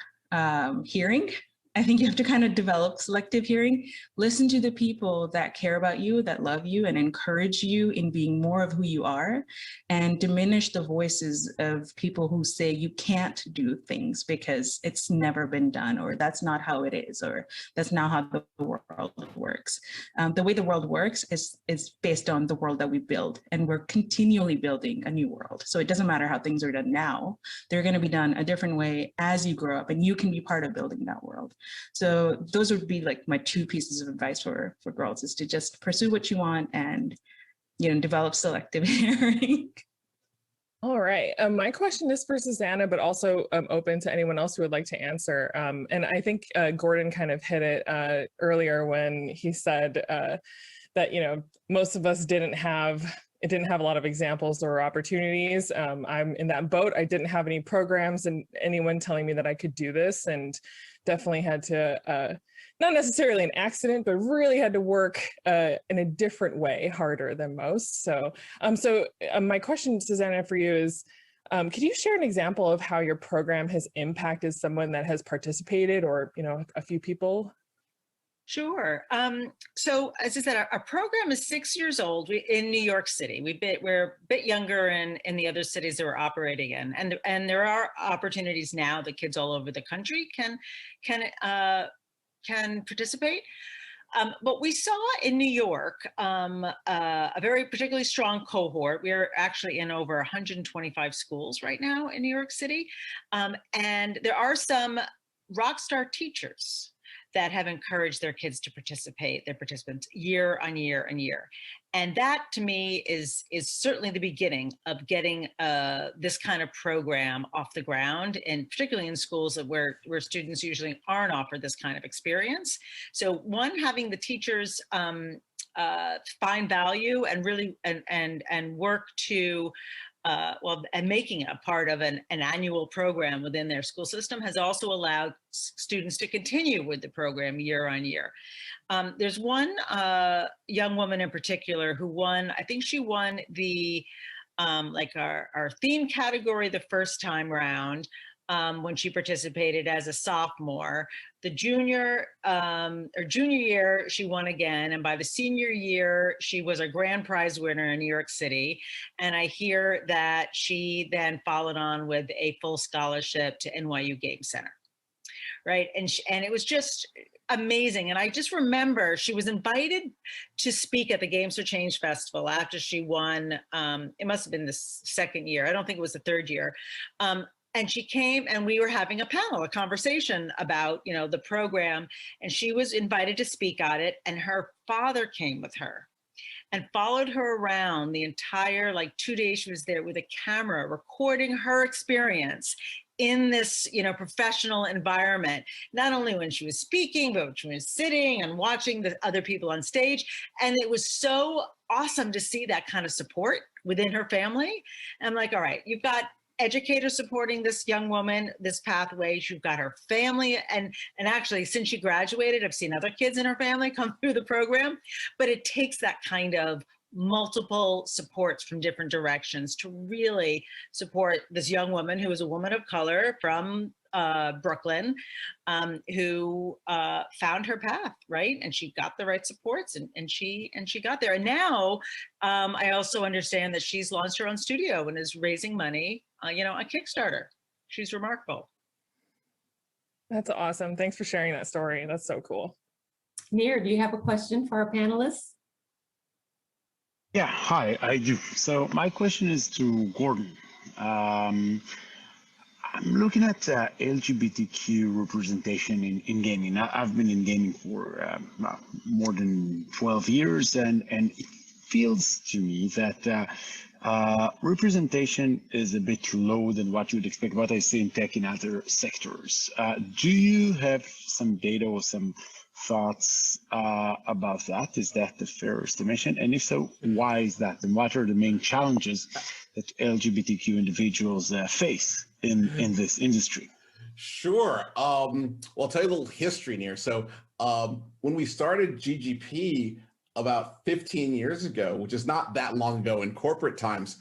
hearing I think you have to kind of develop selective hearing. Listen to the people that care about you, that love you, and encourage you in being more of who you are, and diminish the voices of people who say you can't do things because it's never been done, or that's not how it is, or that's not how the world works. The way the world works is based on the world that we build, and we're continually building a new world. So it doesn't matter how things are done now, they're going to be done a different way as you grow up, and you can be part of building that world. So those would be like my two pieces of advice for girls, is to just pursue what you want and, you know, develop selective hearing. All right. My question is for Susanna, but also open to anyone else who would like to answer. And I think Gordon kind of hit it earlier when he said that, you know, most of us didn't have a lot of examples or opportunities. I'm in that boat. I didn't have any programs and anyone telling me that I could do this, and definitely had to, not necessarily an accident, but really had to work in a different way, harder than most. So, my question, Susanna, for you is, could you share an example of how your program has impacted someone that has participated, or, you know, a few people? Sure. So as I said, our program is 6 years old in New York City. We're a bit younger in the other cities that we're operating in, and there are opportunities now that kids all over the country can participate. But we saw in New York a very particularly strong cohort. We're actually in over 125 schools right now in New York City, and there are some rock star teachers that have encouraged their kids to participate, their participants, year on year and year. And that, to me, is certainly the beginning of getting this kind of program off the ground, and particularly in schools where students usually aren't offered this kind of experience. So one, having the teachers find value and really and work to and making it a part of an annual program within their school system has also allowed students to continue with the program year on year. There's one young woman in particular who won, I think she won the, like our theme category the first time round. When she participated as a sophomore. The junior year, she won again. And by the senior year, she was a grand prize winner in New York City. And I hear that she then followed on with a full scholarship to NYU Game Center. Right. And it was just amazing. And I just remember she was invited to speak at the Games for Change Festival after she won. It must have been the second year. I don't think it was the third year. And she came, and we were having a conversation about, you know, the program, and she was invited to speak on it. And her father came with her and followed her around the entire, like, 2 days she was there with a camera recording her experience in this, you know, professional environment, not only when she was speaking, but when she was sitting and watching the other people on stage. And it was so awesome to see that kind of support within her family. And I'm like, all right, you've got educators supporting this young woman, this pathway. She's got her family, and actually, since she graduated, I've seen other kids in her family come through the program. But it takes that kind of multiple supports from different directions to really support this young woman who is a woman of color from Brooklyn, who found her path, right? And she got the right supports, and she got there. And now I also understand that she's launched her own studio and is raising money, you know, on Kickstarter. She's remarkable. That's awesome. Thanks for sharing that story. That's so cool. Nir, do you have a question for our panelists? Yeah, hi, I do. So my question is to Gordon. I'm looking at LGBTQ representation in gaming. I've been in gaming for more than 12 years, and it feels to me that representation is a bit low than what you would expect, what I see in tech in other sectors. Do you have some data or some thoughts about that? Is that the fair estimation? And if so, why is that? And what are the main challenges that LGBTQ individuals face in this industry? Sure. Well, I'll tell you a little history here. So when we started GGP about 15 years ago, which is not that long ago in corporate times,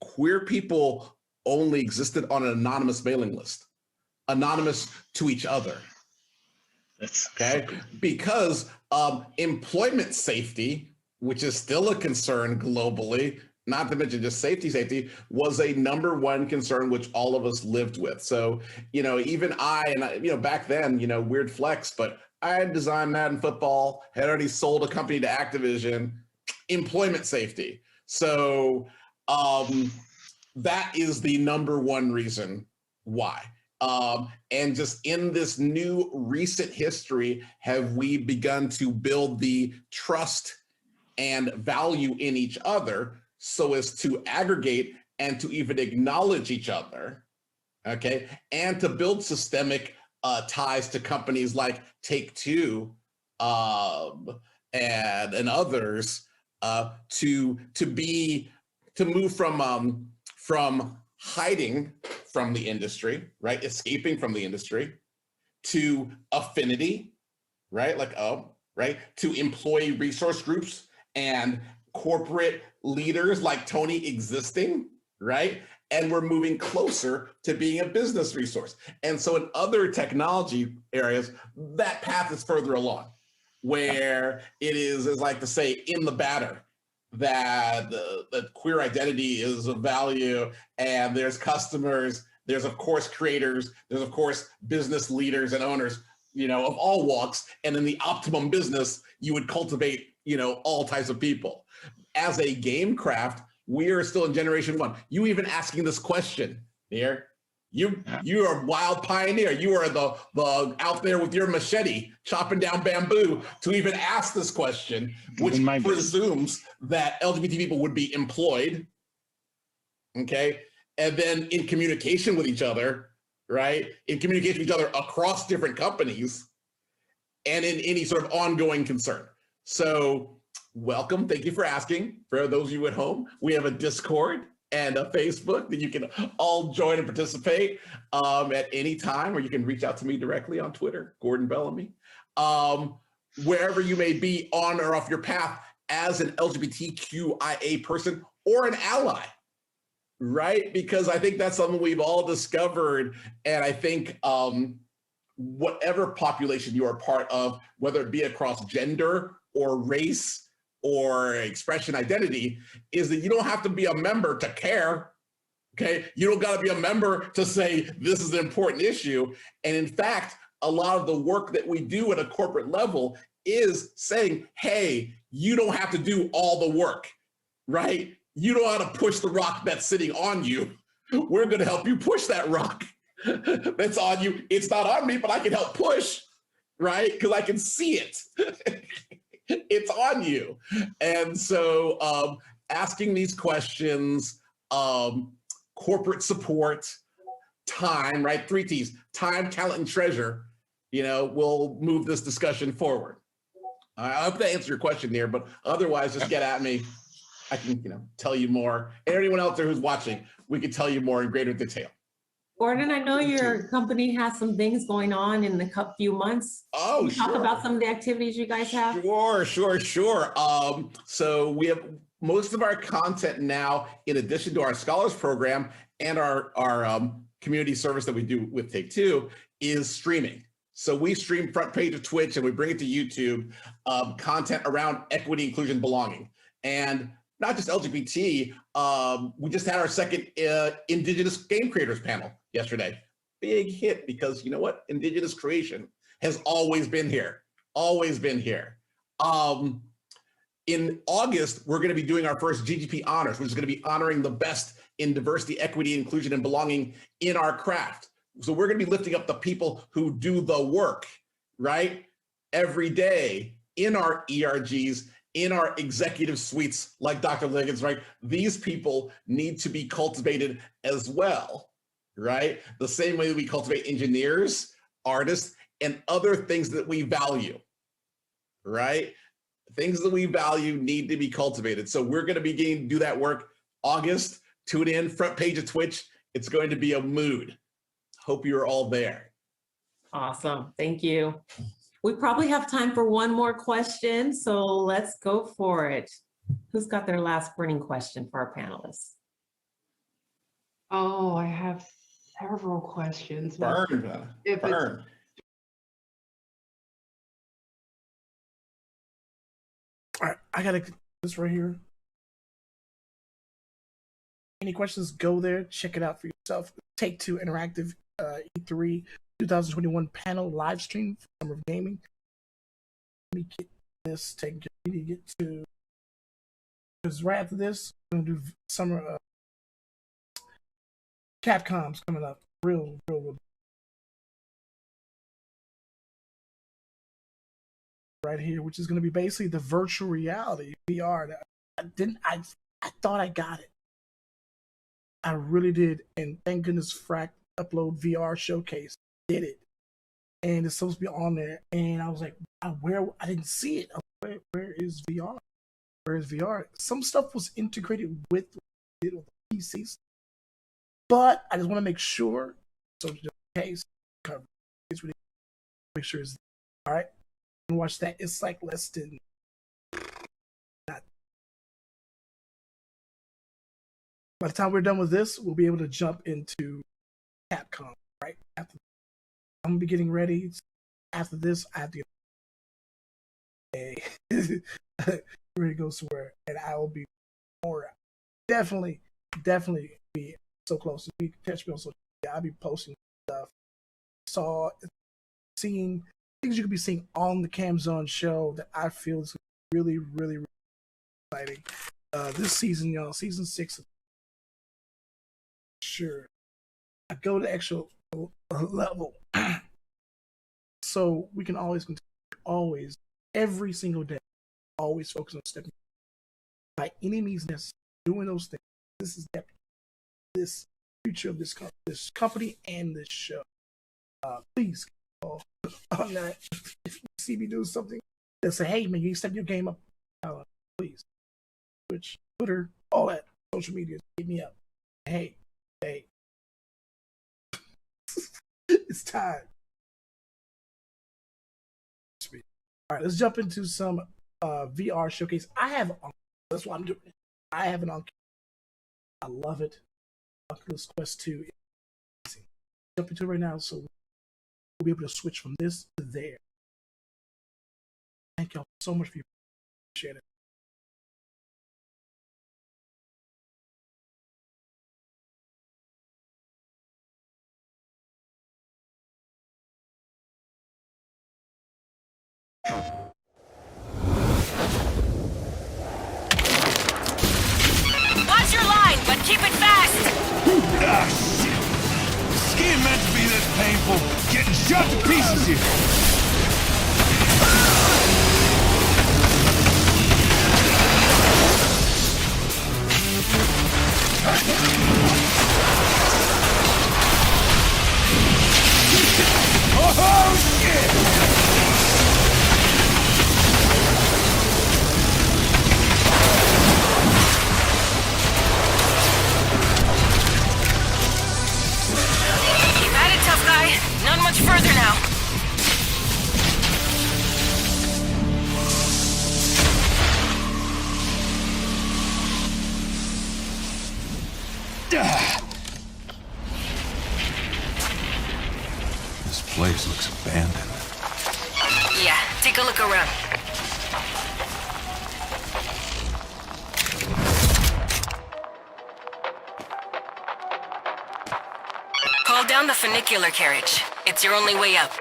queer people only existed on an anonymous mailing list, anonymous to each other. Okay, because employment safety, which is still a concern globally, not to mention just safety, was a #1 concern which all of us lived with. So, even back then, weird flex, but I had designed Madden Football, had already sold a company to Activision, employment safety. So that is the #1 reason why. And just in this new recent history, have we begun to build the trust and value in each other so as to aggregate and to even acknowledge each other, okay? And to build systemic ties to companies like Take-Two and others to move from hiding from the industry, right? Escaping from the industry, to affinity, right? To employee resource groups and corporate leaders like Tony existing, right? And we're moving closer to being a business resource. And so in other technology areas, that path is further along, where it is like to say, in the batter, that the queer identity is of value, and there's customers, there's of course creators, there's of course business leaders and owners, of all walks, and in the optimum business, you would cultivate, all types of people. As a game craft, we are still in generation 1. You even asking this question here, you are a wild pioneer. You are the out there with your machete chopping down bamboo to even ask this question, which presumes that LGBT people would be employed, okay, and then in communication with each other, right? In communication with each other across different companies, and in any sort of ongoing concern. So welcome. Thank you for asking. For those of you at home, we have a Discord and a Facebook that you can all join and participate at any time, or you can reach out to me directly on Twitter, Gordon Bellamy. Wherever you may be on or off your path as an LGBTQIA person or an ally, right? Because I think that's something we've all discovered. And I think whatever population you are part of, whether it be across gender or race or expression identity, is that you don't have to be a member to care, okay? You don't got to be a member to say this is an important issue. And in fact, a lot of the work that we do at a corporate level is saying, hey, you don't have to do all the work, right? You know how to push the rock that's sitting on you. We're going to help you push that rock that's on you. It's not on me, but I can help push, right? Because I can see it. It's on you. And so asking these questions, corporate support, time, right? 3 T's, time, talent, and treasure, will move this discussion forward. I hope that answers your question there, but otherwise just get at me. I can, tell you more. And anyone else there who's watching, we can tell you more in greater detail. Gordon, I know your company has some things going on in the few months. Oh, can you talk about some of the activities you guys have? Sure. So we have most of our content now, in addition to our Scholars Program and our community service that we do with Take-Two, is streaming. So we stream front page of Twitch and we bring it to YouTube, content around equity, inclusion, belonging. And not just LGBT, we just had our second Indigenous Game Creators panel yesterday. Big hit, because you know what? Indigenous creation has always been here. In August, we're going to be doing our first GGP Honors, which is going to be honoring the best in diversity, equity, inclusion, and belonging in our craft. So we're going to be lifting up the people who do the work, right? Every day in our ERGs, in our executive suites, like Dr. Liggins, right? These people need to be cultivated as well, right? The same way that we cultivate engineers, artists, and other things that we value, right? Things that we value need to be cultivated. So we're going to be getting to do that work August. Tune in, front page of Twitch. It's going to be a mood. Hope you're all there. Awesome. Thank you. We probably have time for one more question, so let's go for it. Who's got their last burning question for our panelists? Oh, I have several questions. Burn. I gotta this right here. Any questions? Go there, check it out for yourself. Take-Two Interactive E3 2021 panel live stream for Summer of Gaming. Let me get this taken care of. We need to get to, because right after this, we're gonna do summer. CAPCOM's coming up. Real. Right here, which is going to be basically the virtual reality VR. I thought I got it. I really did, and thank goodness Frack Upload VR Showcase did it, and it's supposed to be on there. And I was like, where? I didn't see it. Where is VR? Where is VR? Some stuff was integrated with the PCs, but I just want to make sure. So just in case, it's really make sure it's all right. Watch that. It's like less than not. By the time we're done with this, we'll be able to jump into CAPCOM. Right after, I'm gonna be getting ready. After this, I have to get ready to go somewhere, and I will be more definitely be so close. If you catch me on social media, I'll be posting stuff. Seeing things you could be seeing on the KAM Zone show that I feel is really exciting. This season, season 6. Sure, I go to the actual level, so we can always every single day, always focus on stepping by any means necessary, doing those things. This is this future of this company and this show. Please. On that, if you see me do something, they'll say, "Hey man, you step your game up." Please, Twitch, Twitter, all that social media, hit me up. Hey, it's time. Sweet. All right, let's jump into some VR showcase. I have that's what I'm doing. I have an on. I love it. Oculus Quest 2. Jump into it right now, so we'll be able to switch from this to there. Thank y'all so much for your appreciate it. Watch your line, but keep it fast! Ah, shit! Skiing meant to be this painful. Getting shot to pieces here. Oh, shit! You've had it, tough guy. Not much further now. This place looks abandoned. Yeah, take a look around. Call down the funicular carriage. It's your only way up.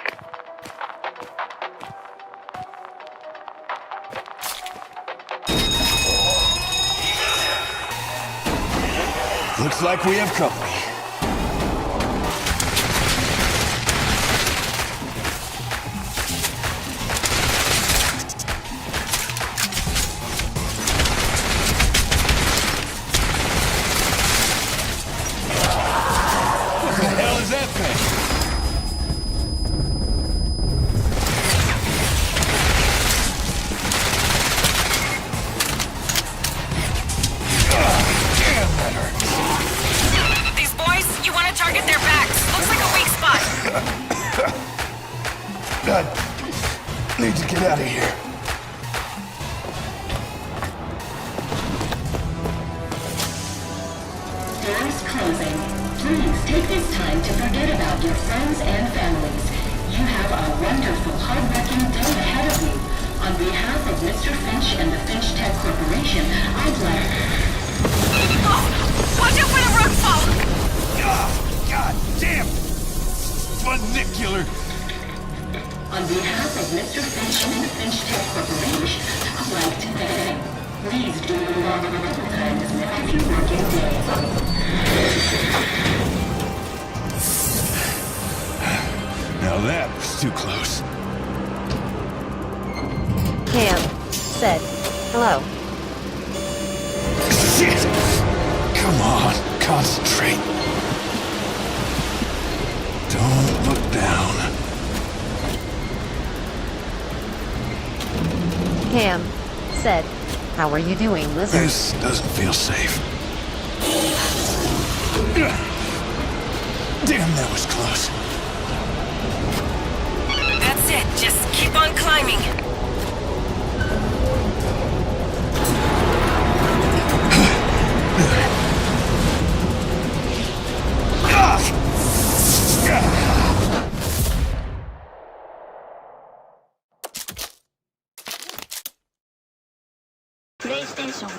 Looks like we have company. What the hell is that thing? Damn, that hurts. These boys, you want to target their backs. Looks like a weak spot. I need to get out of here. Doors closing. Please take this time to forget about your friends and families. You have a wonderful, hard-working day ahead of you. I On behalf of Mr. Finch and the Finch Tech Corporation, I'd like... Oh! Watch out for the rock fall! Oh, God damn! Funicular! On behalf of Mr. Finch and the Finch Tech Corporation, I'd like to thank... Please do log overtime as next few working days. Now that was too close. KAM said hello. Shit! Come on, concentrate. Don't look down. KAM said, how are you doing, Lizard? This doesn't feel safe. Damn, that was close. That's it. Just keep on climbing. PlayStation.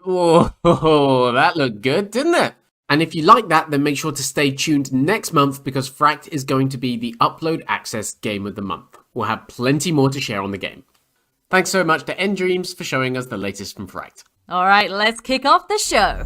Whoa, that looked good, didn't it? And if you like that, then make sure to stay tuned next month because Fract is going to be the Upload Access Game of the Month. We'll have plenty more to share on the game. Thanks so much to Endreams for showing us the latest from Fract. Alright, let's kick off the show.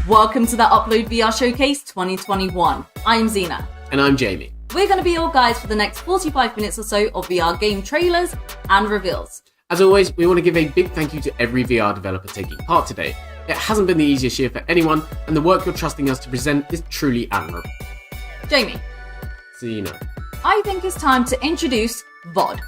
Welcome to the Upload VR Showcase 2021. I'm Zena. And I'm Jamie. We're going to be your guides for the next 45 minutes or so of VR game trailers and reveals. As always, we want to give a big thank you to every VR developer taking part today. It hasn't been the easiest year for anyone, and the work you're trusting us to present is truly admirable. Jamie. Zena. I think it's time to introduce VOD.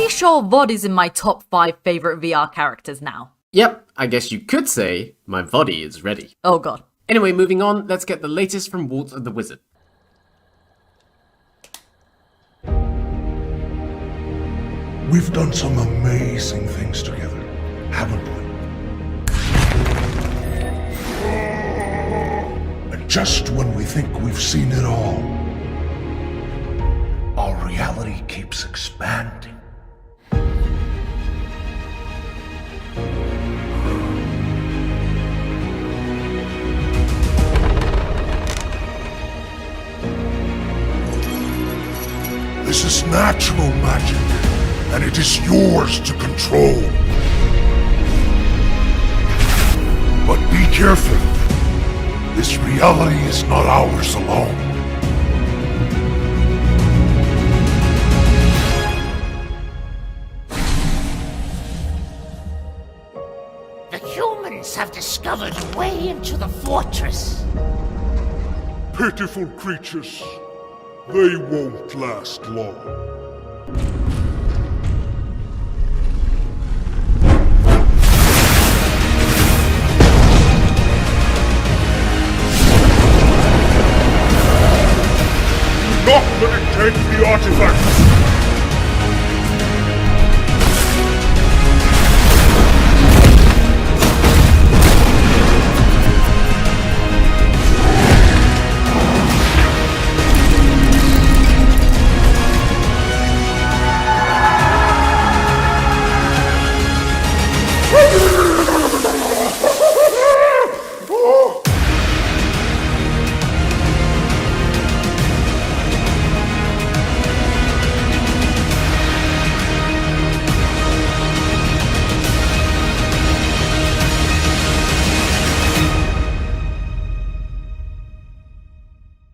Sure, VOD is in my top 5 favorite VR characters now. Yep, I guess you could say my body is ready. Oh god. Anyway, moving on, let's get the latest from Walt the Wizard. We've done some amazing things together, haven't we? And just when we think we've seen it all, our reality keeps expanding. This is natural magic, and it is yours to control. But be careful. This reality is not ours alone. The humans have discovered a way into the fortress. Pitiful creatures. They won't last long. Defend the artifact!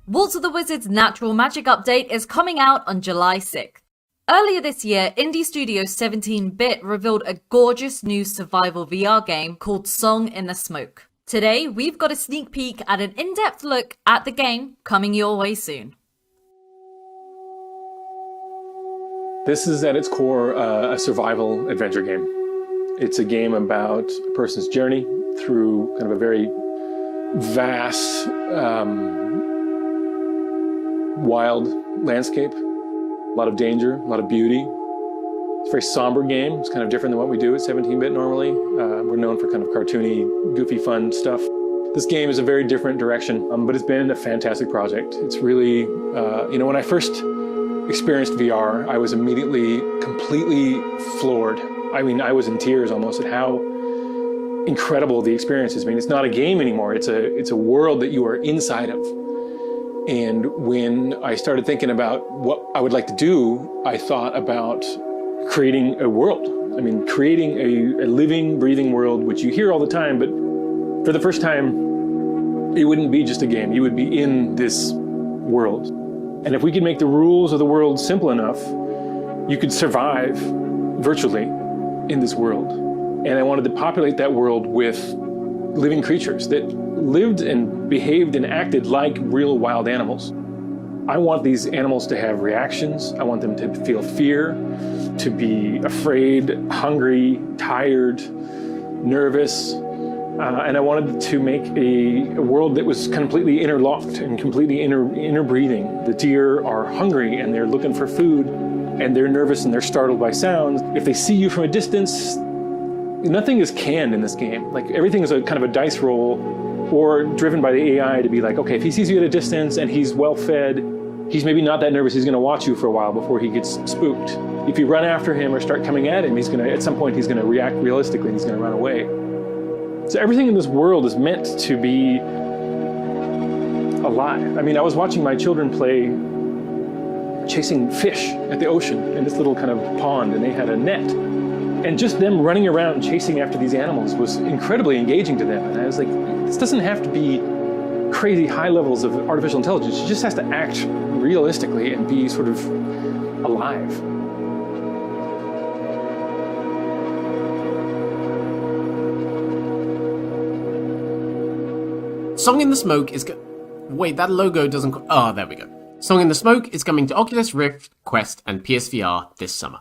Waltz of the Wizard's Natural Magic Update is coming out on July 6th. Earlier this year, indie studio 17-Bit revealed a gorgeous new survival VR game called Song in the Smoke. Today, we've got a sneak peek at an in-depth look at the game coming your way soon. This is at its core a survival adventure game. It's a game about a person's journey through kind of a very vast, wild landscape. A lot of danger, a lot of beauty. It's a very somber game. It's kind of different than what we do at 17-Bit normally. We're known for kind of cartoony, goofy, fun stuff. This game is a very different direction, but it's been a fantastic project. It's really, when I first experienced VR, I was immediately completely floored. I mean, I was in tears almost at how incredible the experience is. I mean, it's not a game anymore. It's a world that you are inside of. And when I started thinking about what I would like to do, I thought about creating a world. I mean, creating a living, breathing world, which you hear all the time, but for the first time, it wouldn't be just a game. You would be in this world. And if we could make the rules of the world simple enough, you could survive virtually in this world. And I wanted to populate that world with living creatures that lived and behaved and acted like real wild animals. I want these animals to have reactions. I want them to feel fear, to be afraid, hungry, tired, nervous. And I wanted to make a world that was completely interlocked and completely interbreathing. The deer are hungry and they're looking for food, and they're nervous and they're startled by sounds. If they see you from a distance, nothing is canned in this game. Like, everything is a kind of a dice roll or driven by the AI to be like, okay, if he sees you at a distance and he's well fed, he's maybe not that nervous, he's gonna watch you for a while before he gets spooked. If you run after him or start coming at him, at some point he's gonna react realistically and he's gonna run away. So everything in this world is meant to be alive. I mean, I was watching my children play chasing fish at the ocean in this little kind of pond, and they had a net. And just them running around chasing after these animals was incredibly engaging to them. And I was like, this doesn't have to be crazy high levels of artificial intelligence. It just has to act realistically and be sort of alive. Song in the Smoke is wait, that logo doesn't... Oh, there we go. Song in the Smoke is coming to Oculus Rift, Quest, and PSVR this summer.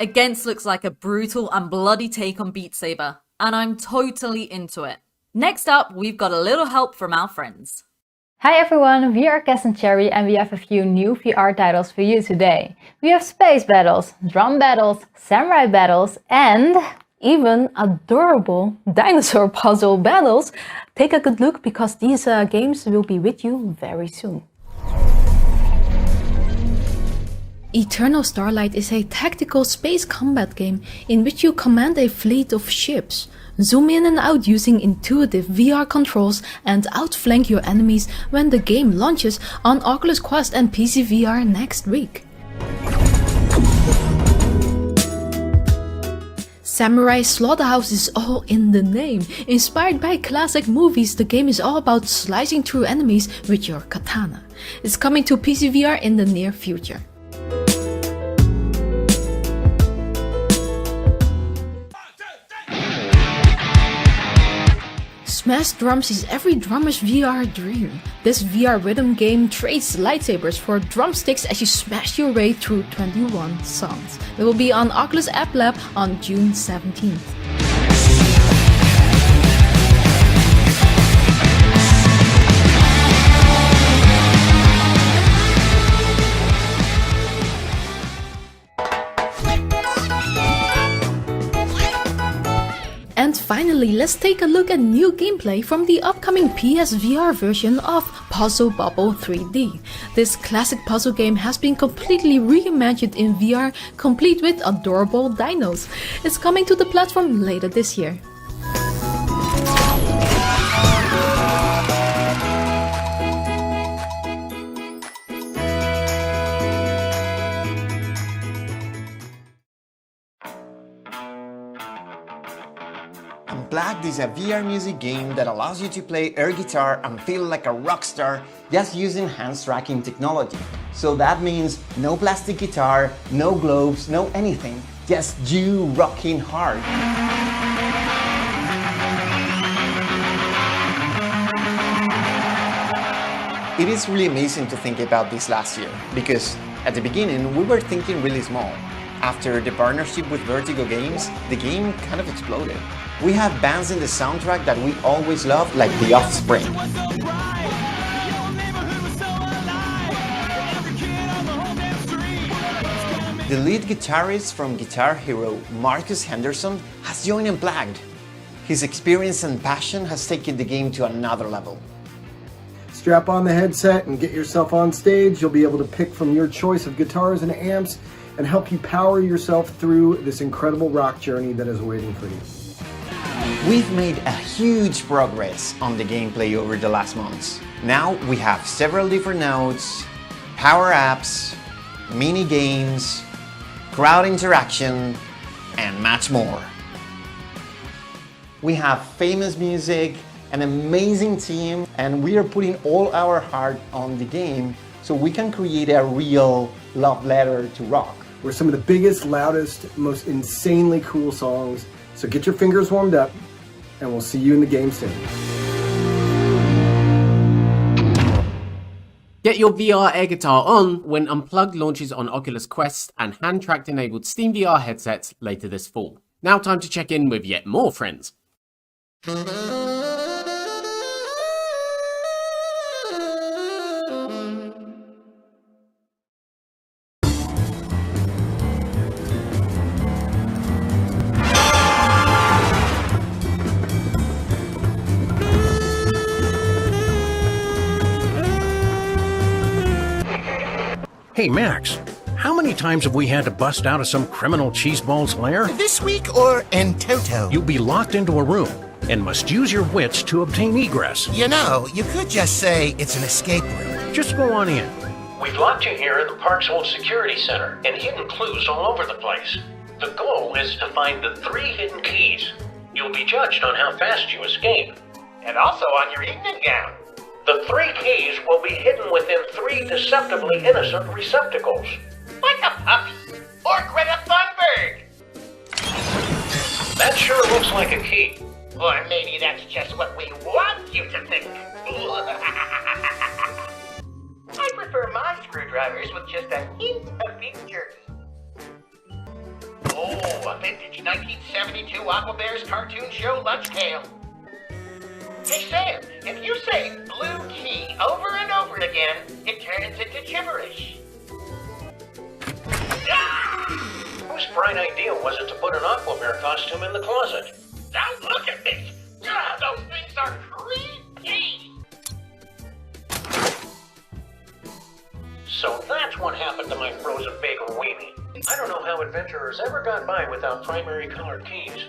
Against looks like a brutal and bloody take on Beat Saber, and I'm totally into it. Next up, we've got a little help from our friends. Hi everyone, we are Cass and Cherry and we have a few new VR titles for you today. We have space battles, drum battles, samurai battles, and even adorable dinosaur puzzle battles. Take a good look because these games will be with you very soon. Eternal Starlight is a tactical space combat game in which you command a fleet of ships, zoom in and out using intuitive VR controls, and outflank your enemies when the game launches on Oculus Quest and PC VR next week. Samurai Slaughterhouse is all in the name. Inspired by classic movies, the game is all about slicing through enemies with your katana. It's coming to PC VR in the near future. Smash Drums is every drummer's VR dream. This VR rhythm game trades lightsabers for drumsticks as you smash your way through 21 songs. It will be on Oculus App Lab on June 17th. And finally, let's take a look at new gameplay from the upcoming PSVR version of Puzzle Bobble 3D. This classic puzzle game has been completely reimagined in VR, complete with adorable dinos. It's coming to the platform later this year. Unplugged is a VR music game that allows you to play air guitar and feel like a rock star just using hands tracking technology. So that means no plastic guitar, no gloves, no anything, just you rocking hard. It is really amazing to think about this last year, because at the beginning we were thinking really small. After the partnership with Vertigo Games, the game kind of exploded. We have bands in the soundtrack that we always loved, like The Offspring. The lead guitarist from Guitar Hero, Marcus Henderson, has joined Unplugged. His experience and passion has taken the game to another level. Strap on the headset and get yourself on stage. You'll be able to pick from your choice of guitars and amps and help you power yourself through this incredible rock journey that is waiting for you. We've made a huge progress on the gameplay over the last months. Now we have several different nodes, power-ups, mini-games, crowd interaction, and much more. We have famous music, an amazing team, and we are putting all our heart on the game so we can create a real love letter to rock. We're some of the biggest, loudest, most insanely cool songs. So get your fingers warmed up, and we'll see you in the game soon. Get your VR air guitar on when Unplugged launches on Oculus Quest and hand-tracked enabled Steam VR headsets later this fall. Now time to check in with yet more friends. Hey, Max, how many times have we had to bust out of some criminal cheeseball's lair? This week or in toto? You'll be locked into a room and must use your wits to obtain egress. You know, you could just say it's an escape room. Just go on in. We've locked you here in the park's old security center and hidden clues all over the place. The goal is to find the 3 hidden keys. You'll be judged on how fast you escape. And also on your evening gown. The 3 keys will be hidden within 3 deceptively innocent receptacles. Like a puppy or Greta Thunberg. That sure looks like a key. Or maybe that's just what we want you to think. I prefer my screwdrivers with just a hint of beef jerky. Oh, a vintage 1972 Aqua Bears cartoon show lunch tale. Hey Sam, if you say blue key over and over again, it turns into gibberish. Whose bright idea was it to put an Aquabear costume in the closet? Don't look at me! Those things are creepy! So that's what happened to my frozen bagel weenie. I don't know how adventurers ever got by without primary colored keys.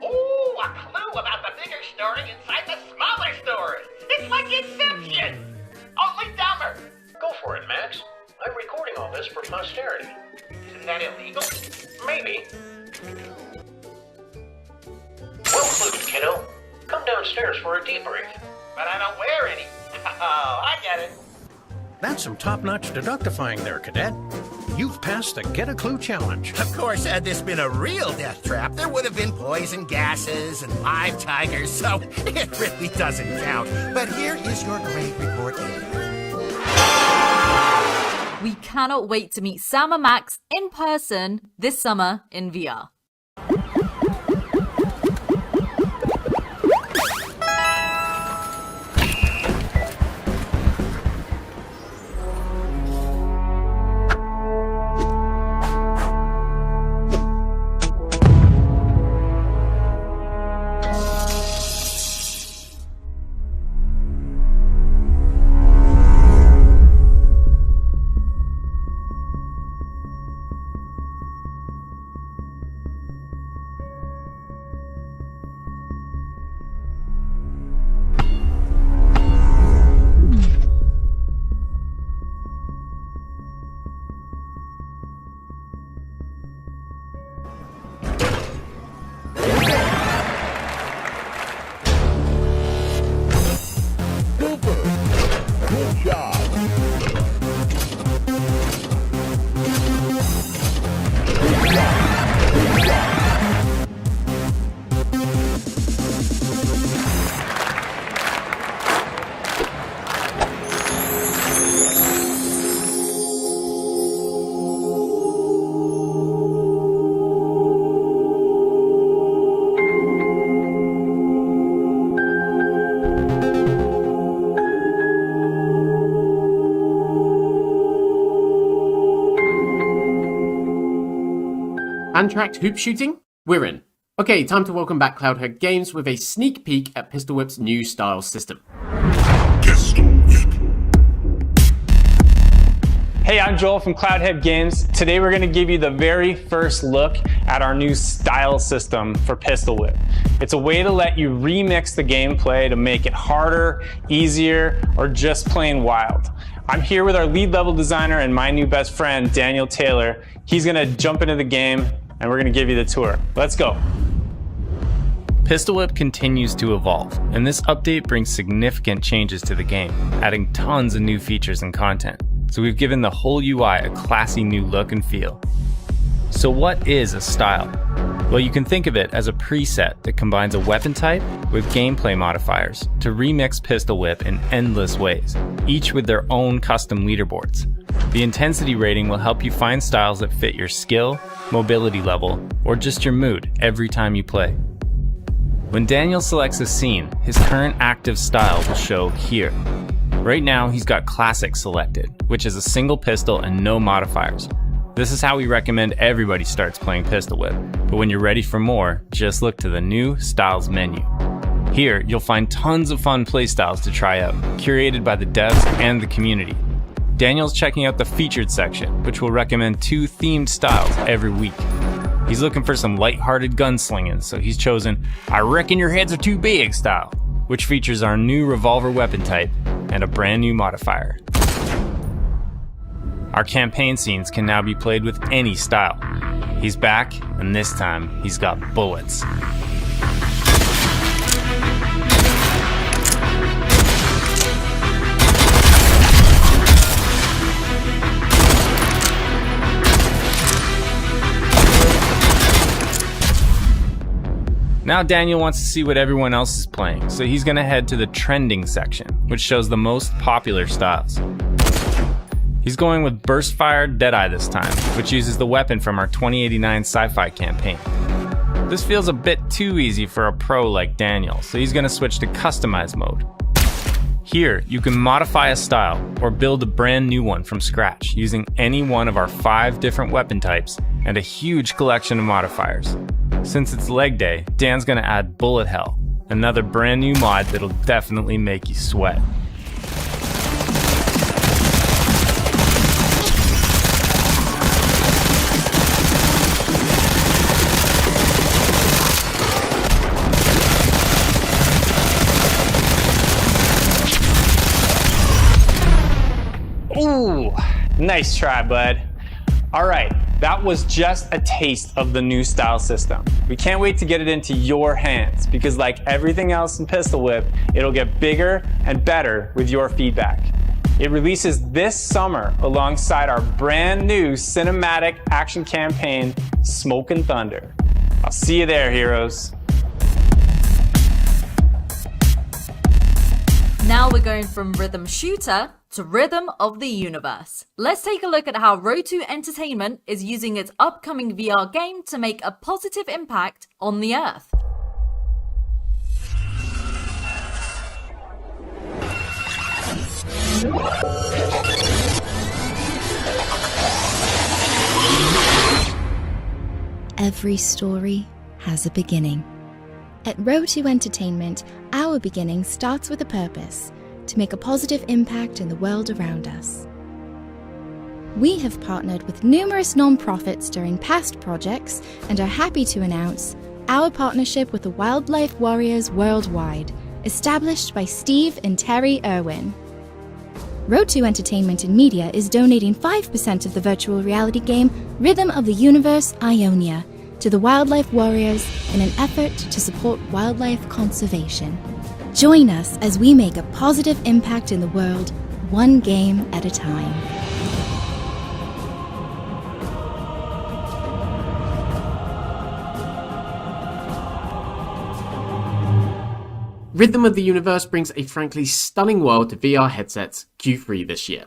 Ooh, a clue about the bigger story inside the smaller story. It's like Inception. Only dumber. Go for it, Max. I'm recording all this for posterity. Isn't that illegal? Maybe. Well clued, kiddo. Come downstairs for a debrief. But I don't wear any. Oh, I get it. That's some top-notch deductifying there, Cadet. You've passed the Get a Clue challenge. Of course, had this been a real death trap, there would have been poison gases and live tigers, so it really doesn't count. But here is your great report. We cannot wait to meet Sam and Max in person this summer in VR. Untracked hoop shooting? We're in. Okay, time to welcome back Cloudhead Games with a sneak peek at Pistol Whip's new style system. Hey, I'm Joel from Cloudhead Games. Today we're going to give you the very first look at our new style system for Pistol Whip. It's a way to let you remix the gameplay to make it harder, easier, or just plain wild. I'm here with our lead level designer and my new best friend, Daniel Taylor. He's going to jump into the game and we're going to give you the tour. Let's go. Pistol Whip continues to evolve, and this update brings significant changes to the game, adding tons of new features and content. So we've given the whole UI a classy new look and feel. So what is a style? Well, you can think of it as a preset that combines a weapon type with gameplay modifiers to remix Pistol Whip in endless ways, each with their own custom leaderboards. The intensity rating will help you find styles that fit your skill, mobility level, or just your mood every time you play. When Daniel selects a scene, his current active style will show here. Right now, he's got Classic selected, which is a single pistol and no modifiers. This is how we recommend everybody starts playing Pistol Whip, but when you're ready for more, just look to the new Styles menu. Here, you'll find tons of fun playstyles to try out, curated by the devs and the community. Daniel's checking out the featured section, which will recommend 2 themed styles every week. He's looking for some light-hearted gunslinging, so he's chosen I Reckon Your Heads Are Too Big style, which features our new revolver weapon type and a brand new modifier. Our campaign scenes can now be played with any style. He's back, and this time he's got bullets. Now Daniel wants to see what everyone else is playing, so he's going to head to the trending section, which shows the most popular styles. He's going with Burst Fire Deadeye this time, which uses the weapon from our 2089 sci-fi campaign. This feels a bit too easy for a pro like Daniel, so he's going to switch to Customize mode. Here, you can modify a style or build a brand new one from scratch using any one of our 5 different weapon types and a huge collection of modifiers. Since it's leg day, Dan's gonna add Bullet Hell, another brand new mod that'll definitely make you sweat. Nice try, bud. All right, that was just a taste of the new style system. We can't wait to get it into your hands because like everything else in Pistol Whip, it'll get bigger and better with your feedback. It releases this summer alongside our brand new cinematic action campaign, Smoke and Thunder. I'll see you there, heroes. Now we're going from rhythm shooter to rhythm of the universe. Let's take a look at how Road2 Entertainment is using its upcoming VR game to make a positive impact on the Earth. Every story has a beginning. At Road2 Entertainment, our beginning starts with a purpose: to make a positive impact in the world around us. We have partnered with numerous non-profits during past projects and are happy to announce our partnership with the Wildlife Warriors Worldwide, established by Steve and Terry Irwin. Road2 Entertainment and Media is donating 5% of the virtual reality game Rhythm of the Universe Ionia to the Wildlife Warriors in an effort to support wildlife conservation. Join us as we make a positive impact in the world, one game at a time. Rhythm of the Universe brings a frankly stunning world to VR headsets Q3 this year.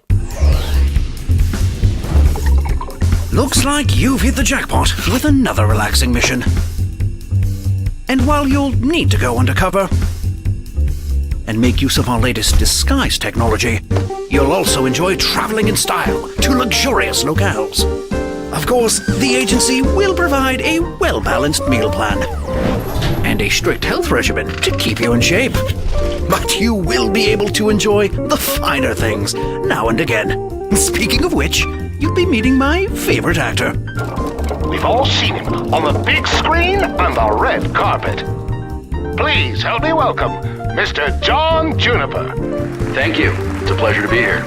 Looks like you've hit the jackpot with another relaxing mission. And while you'll need to go undercover and make use of our latest disguise technology, you'll also enjoy traveling in style to luxurious locales. Of course, the agency will provide a well-balanced meal plan and a strict health regimen to keep you in shape. But you will be able to enjoy the finer things now and again. Speaking of which, you'll be meeting my favorite actor. We've all seen him on the big screen on the red carpet. Please help me welcome Mr. John Juniper. Thank you. It's a pleasure to be here.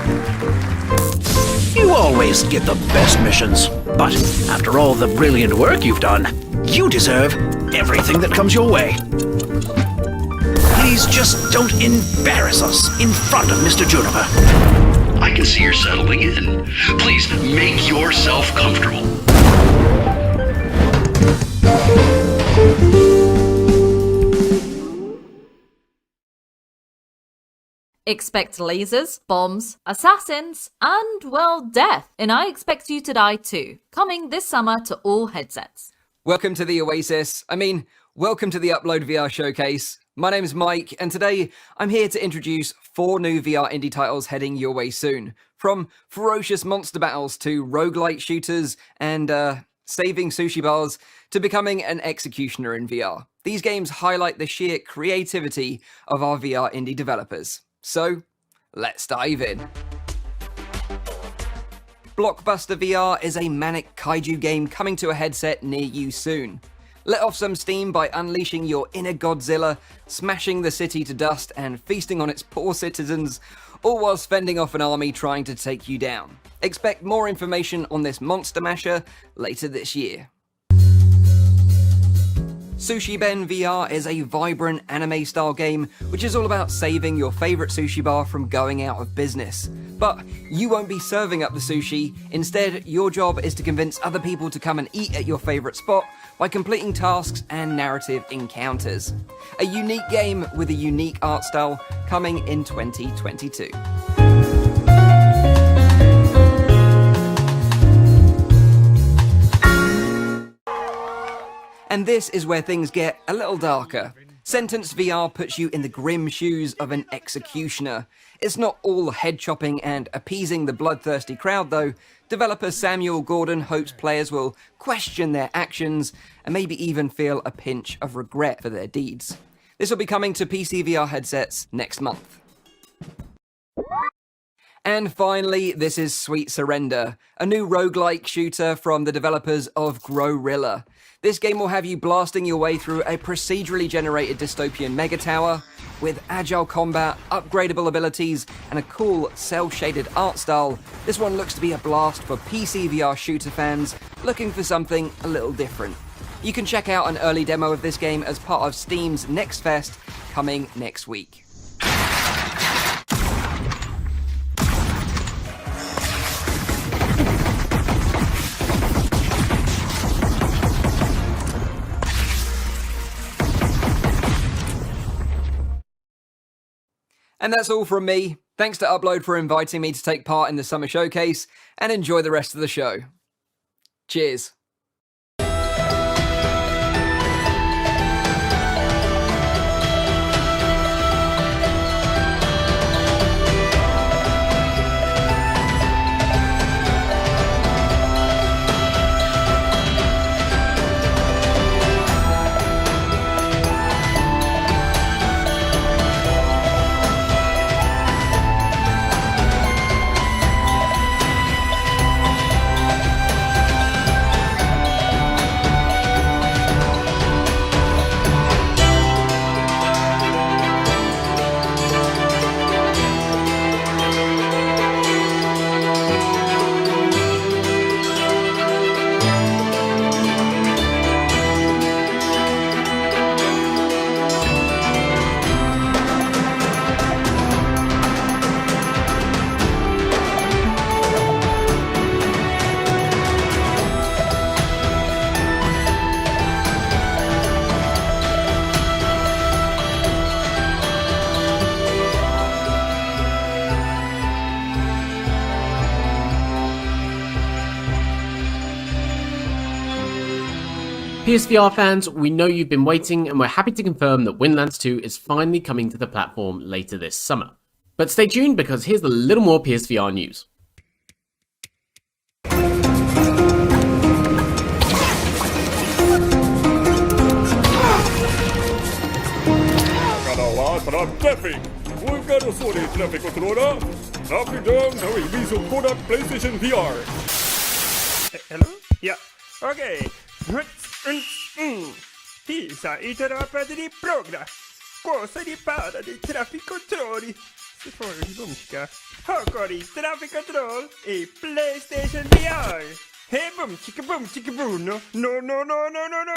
You always get the best missions, but after all the brilliant work you've done, you deserve everything that comes your way. Please just don't embarrass us in front of Mr. Juniper. I can see you're settling in. Please make yourself comfortable. Expect lasers, bombs, assassins, and, well, death in I Expect You to Die 2, coming this summer to all headsets. Welcome to the Oasis. Welcome to the Upload VR Showcase. My name is Mike, and today I'm here to introduce 4 new VR indie titles heading your way soon. From ferocious monster battles to roguelike shooters and saving sushi bars to becoming an executioner in VR. These games highlight the sheer creativity of our VR indie developers. So, let's dive in. Blockbuster VR is a manic kaiju game coming to a headset near you soon. Let off some steam by unleashing your inner Godzilla, smashing the city to dust and feasting on its poor citizens, all whilst fending off an army trying to take you down. Expect more information on this monster masher later this year. Sushi Ben VR is a vibrant anime-style game which is all about saving your favourite sushi bar from going out of business. But you won't be serving up the sushi. Instead, your job is to convince other people to come and eat at your favourite spot by completing tasks and narrative encounters. A unique game with a unique art style coming in 2022. And this is where things get a little darker. Sentence VR puts you in the grim shoes of an executioner. It's not all head chopping and appeasing the bloodthirsty crowd though. Developer Samuel Gordon hopes players will question their actions and maybe even feel a pinch of regret for their deeds. This will be coming to PC VR headsets next month. And finally, this is Sweet Surrender, a new roguelike shooter from the developers of Growrilla. This game will have you blasting your way through a procedurally generated dystopian mega tower with agile combat, upgradable abilities, and a cool cel-shaded art style. This one looks to be a blast for PC VR shooter fans looking for something a little different. You can check out an early demo of this game as part of Steam's Next Fest coming next week. And that's all from me. Thanks to Upload for inviting me to take part in the Summer Showcase, and enjoy the rest of the show. Cheers. PSVR fans, we know you've been waiting, and we're happy to confirm that Windlands 2 is finally coming to the platform later this summer. But stay tuned, because here's a little more PSVR news. Traffic! We've got a sorry traffic controller. Up and down, now we visual product PlayStation VR. Hello? Yeah. Okay. Ti sei interrompere di programma. Cosa di parla di traffic controlli? Se fuori di musica. Hokori, traffic control e PlayStation VR. Hey boom, chicka boom, no, no, no, no, no, no, no.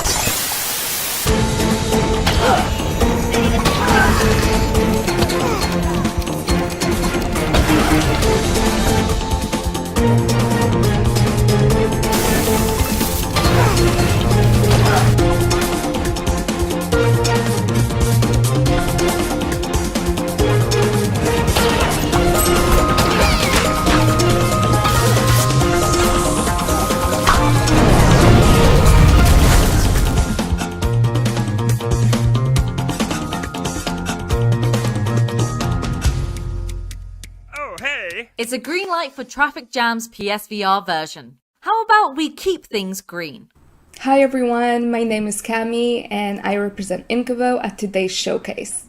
It's a green light for Traffic Jam's PSVR version. How about we keep things green? Hi everyone, my name is Cami and I represent Incubo at today's showcase.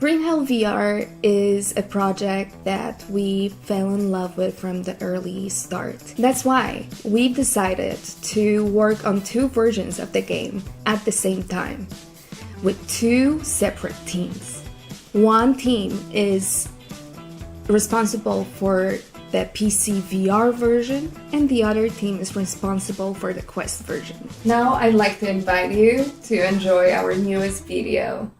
Green Hell VR is a project that we fell in love with from the early start. That's why we decided to work on two versions of the game at the same time, with two separate teams. One team is responsible for the PC VR version, and the other team is responsible for the Quest version. Now I'd like to invite you to enjoy our newest video.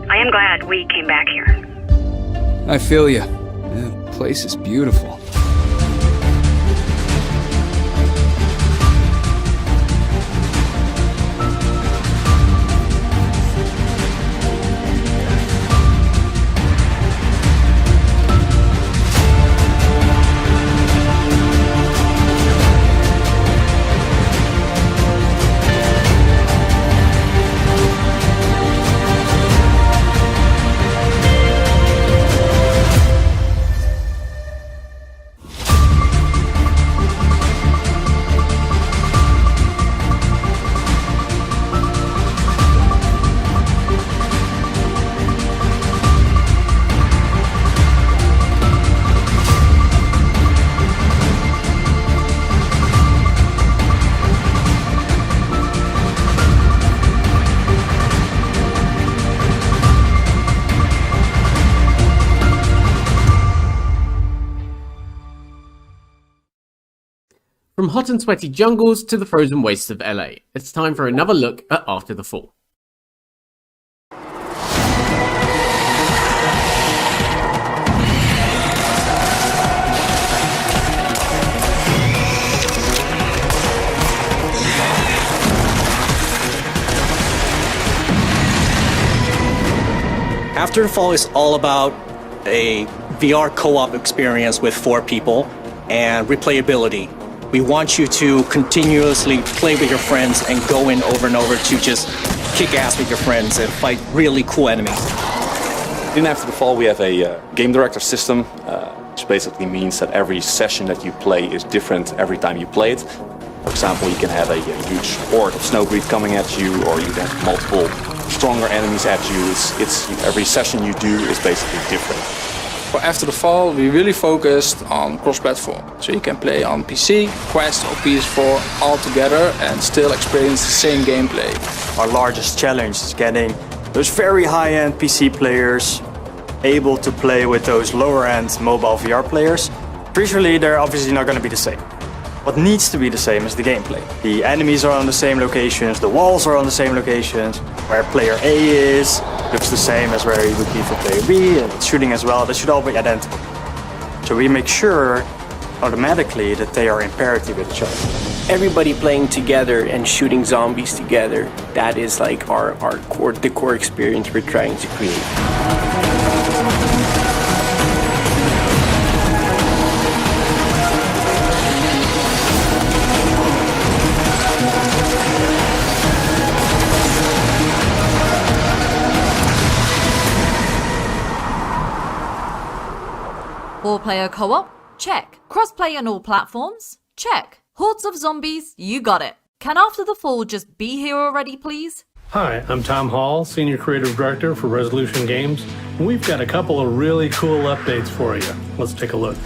I am glad we came back here. I feel you. The place is beautiful. From hot and sweaty jungles to the frozen wastes of LA, it's time for another look at After the Fall. After the Fall is all about a VR co-op experience with 4 people and replayability. We want you to continuously play with your friends and go in over and over to just kick ass with your friends and fight really cool enemies. In After the Fall we have a game director system, which basically means that every session that you play is different every time you play it. For example, you can have a huge horde of snowbreed coming at you, or you can have multiple stronger enemies at you. It's every session you do is basically different. For After the Fall, we really focused on cross-platform. So you can play on PC, Quest or PS4 all together and still experience the same gameplay. Our largest challenge is getting those very high-end PC players able to play with those lower-end mobile VR players. Visually, they're obviously not going to be the same. What needs to be the same is the gameplay. The enemies are on the same locations, the walls are on the same locations, where player A is looks the same as where it would be for player B, and shooting as well, they should all be identical. So we make sure automatically that they are in parity with each other. Everybody playing together and shooting zombies together, that is like the core experience we're trying to create. Four-player co-op? Check. Crossplay on all platforms? Check. Hordes of zombies? You got it. Can After the Fall just be here already, please? Hi, I'm Tom Hall, Senior Creative Director for Resolution Games. We've got a couple of really cool updates for you. Let's take a look.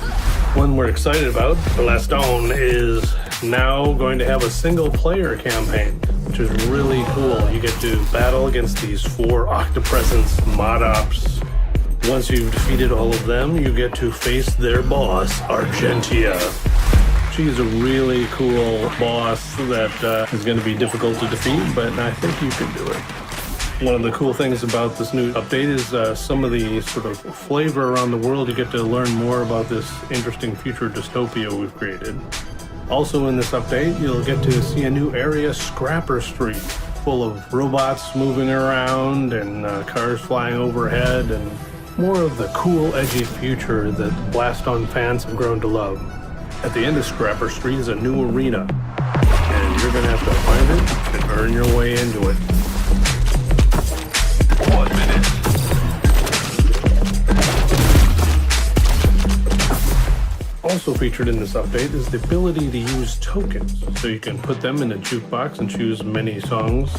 One we're excited about, The Last Dawn, is now going to have a single-player campaign, which is really cool. You get to battle against these 4 Octopresence mod ops. Once you've defeated all of them, you get to face their boss, Argentia. She's a really cool boss that is going to be difficult to defeat, but I think you can do it. One of the cool things about this new update is some of the sort of flavor around the world. You get to learn more about this interesting future dystopia we've created. Also in this update, you'll get to see a new area, Scrapper Street, full of robots moving around and cars flying overhead and more of the cool, edgy future that Blast On fans have grown to love. At the end of Scrapper Street is a new arena, and you're going to have to find it and earn your way into it. 1 minute. Also featured in this update is the ability to use tokens, so you can put them in a jukebox and choose many songs.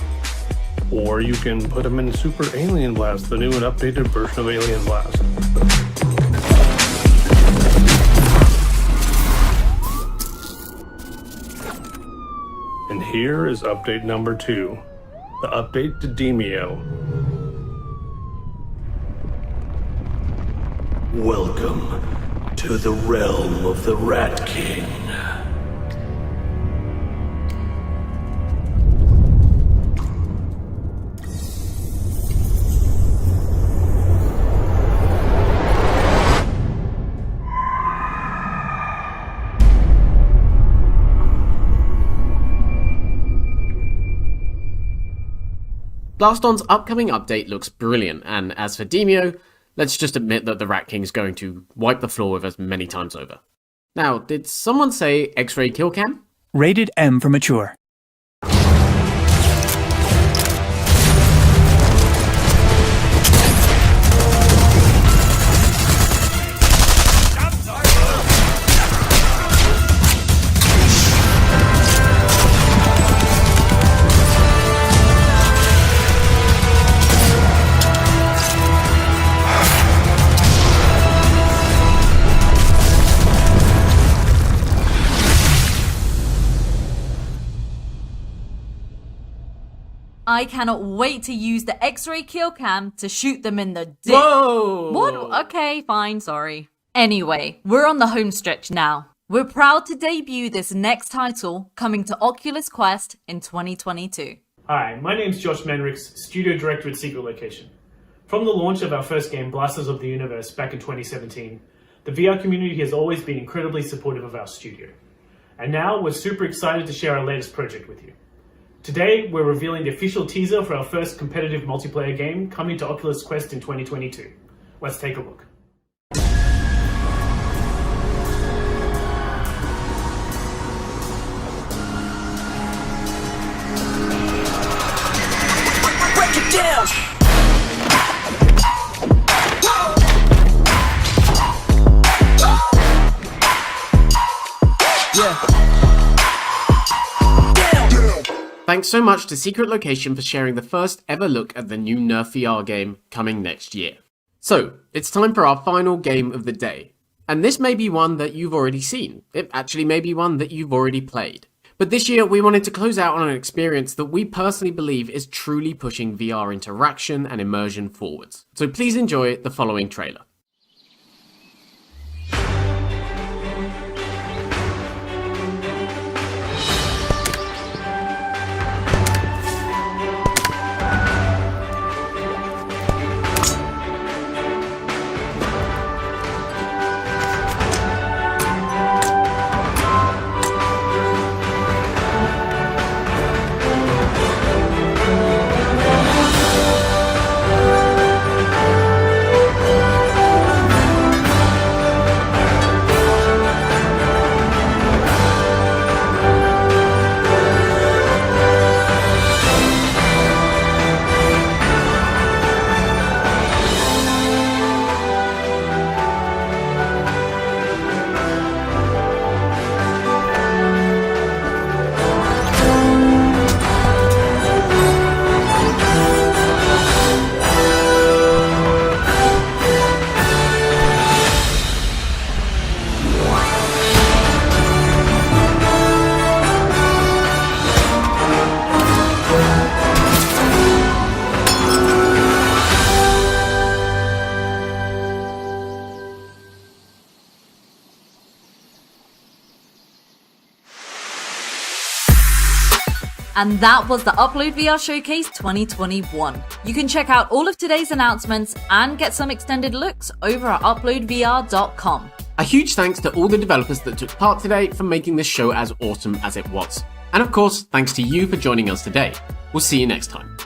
Or you can put them in Super Alien Blast, the new and updated version of Alien Blast. And here is update number 2, the update to Demio. Welcome to the realm of the Rat King. Blast On's upcoming update looks brilliant, and as for Demio, let's just admit that the Rat King's going to wipe the floor with us many times over. Now, did someone say X-Ray Kill Cam? Rated M for mature. I cannot wait to use the X-ray kill cam to shoot them in the dick. Whoa! What? Okay, fine, sorry. Anyway, we're on the home stretch now. We're proud to debut this next title coming to Oculus Quest in 2022. Hi, my name's Josh Menrichs, Studio Director at Secret Location. From the launch of our first game, Blasters of the Universe, back in 2017, the VR community has always been incredibly supportive of our studio. And now we're super excited to share our latest project with you. Today, we're revealing the official teaser for our first competitive multiplayer game coming to Oculus Quest in 2022. Let's take a look. Break it down! Thanks so much to Secret Location for sharing the first ever look at the new Nerf VR game coming next year. So, it's time for our final game of the day. And this may be one that you've already seen. It actually may be one that you've already played. But this year we wanted to close out on an experience that we personally believe is truly pushing VR interaction and immersion forwards. So please enjoy the following trailer. And that was the Upload VR Showcase 2021. You can check out all of today's announcements and get some extended looks over at uploadvr.com. A huge thanks to all the developers that took part today for making this show as awesome as it was. And of course, thanks to you for joining us today. We'll see you next time.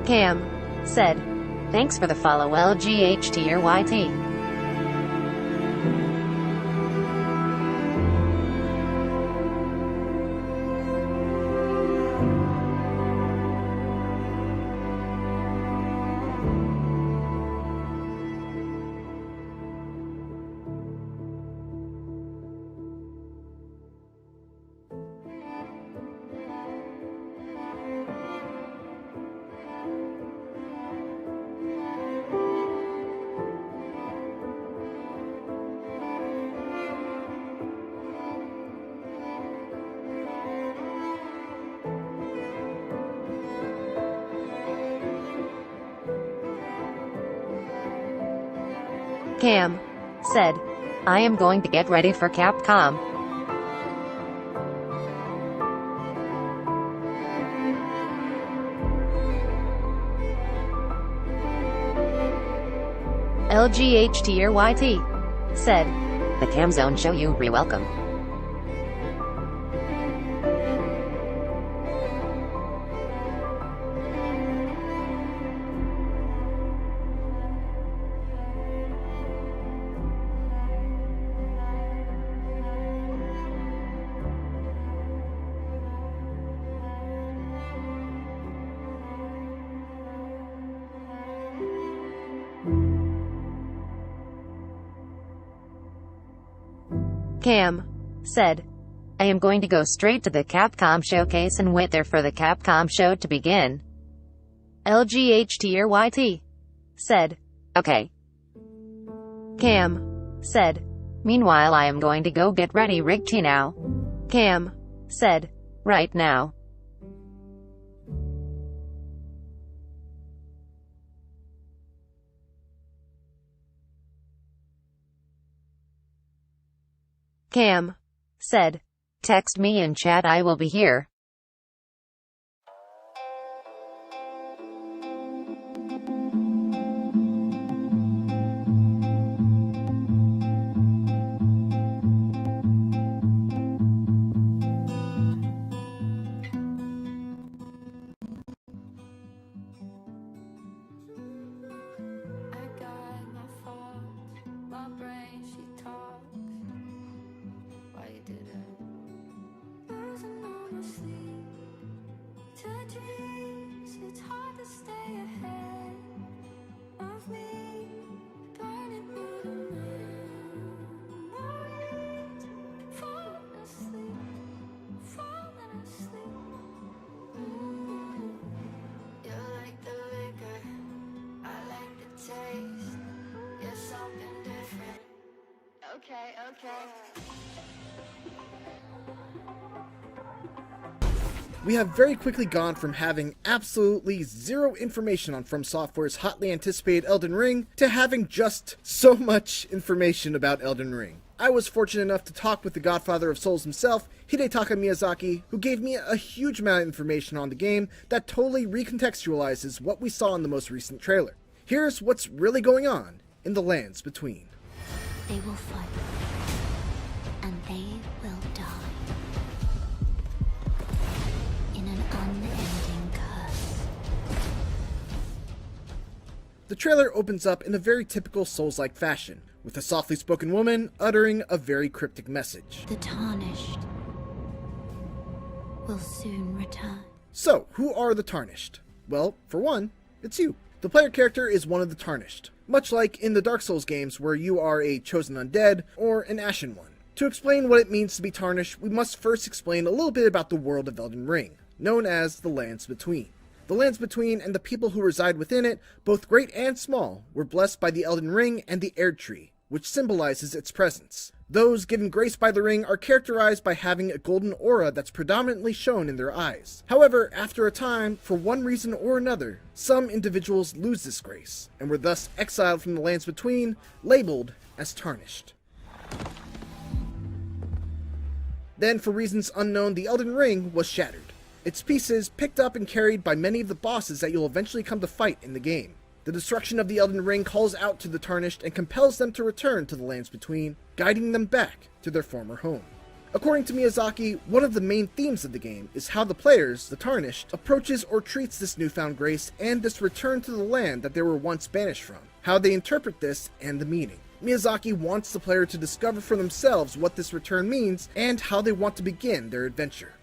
KAM said, "Thanks for the follow LGHT or YT." KAM said, "I am going to get ready for CAPCOM." LGHT or YT said, "The KAM Zone show you re-welcome." KAM said, "I am going to go straight to the Capcom showcase and wait there for the Capcom show to begin." LGHT or YT said, "Okay." KAM said, "Meanwhile I am going to go get ready Rigty now." KAM said, "Right now." KAM said, "Text me in chat, I will be here." There's an honestly We have very quickly gone from having absolutely zero information on From Software's hotly anticipated Elden Ring to having just so much information about Elden Ring. I was fortunate enough to talk with the godfather of Souls himself, Hidetaka Miyazaki, who gave me a huge amount of information on the game that totally recontextualizes what we saw in the most recent trailer. Here's what's really going on in the lands between. They will fight, and they will die. In an unending curse. The trailer opens up in a very typical Souls-like fashion, with a softly spoken woman uttering a very cryptic message. The Tarnished will soon return. So, who are the Tarnished? Well, for one, it's you. The player character is one of the Tarnished, much like in the Dark Souls games where you are a chosen undead or an ashen one. To explain what it means to be Tarnished, we must first explain a little bit about the world of Elden Ring, known as the Lands Between. The Lands Between and the people who reside within it, both great and small, were blessed by the Elden Ring and the Erd Tree, which symbolizes its presence. Those given grace by the ring are characterized by having a golden aura that's predominantly shown in their eyes. However, after a time, for one reason or another, some individuals lose this grace, and were thus exiled from the Lands Between, labeled as Tarnished. Then, for reasons unknown, the Elden Ring was shattered. Its pieces picked up and carried by many of the bosses that you'll eventually come to fight in the game. The destruction of the Elden Ring calls out to the Tarnished and compels them to return to the Lands Between, guiding them back to their former home. According to Miyazaki, one of the main themes of the game is how the players, the Tarnished, approaches or treats this newfound grace and this return to the land that they were once banished from, how they interpret this and the meaning. Miyazaki wants the player to discover for themselves what this return means and how they want to begin their adventure.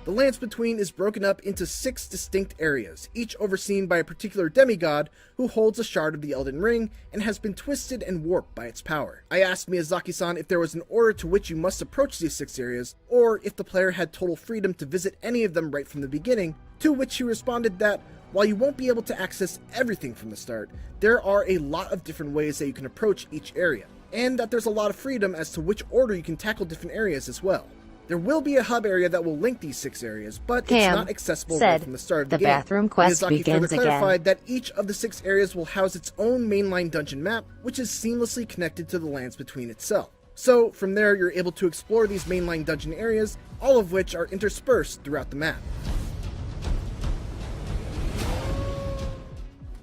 The Lands Between is broken up into 6 distinct areas, each overseen by a particular demigod who holds a shard of the Elden Ring and has been twisted and warped by its power. I asked Miyazaki-san if there was an order to which you must approach these 6 areas, or if the player had total freedom to visit any of them right from the beginning, to which he responded that, while you won't be able to access everything from the start, there are a lot of different ways that you can approach each area, and that there's a lot of freedom as to which order you can tackle different areas as well. There will be a hub area that will link these 6 areas, but it's not accessible right from the start of the game. Bathroom quest Miyazaki begins further clarified that each of the 6 areas will house its own mainline dungeon map, which is seamlessly connected to the Lands Between itself. So, from there you're able to explore these mainline dungeon areas, all of which are interspersed throughout the map.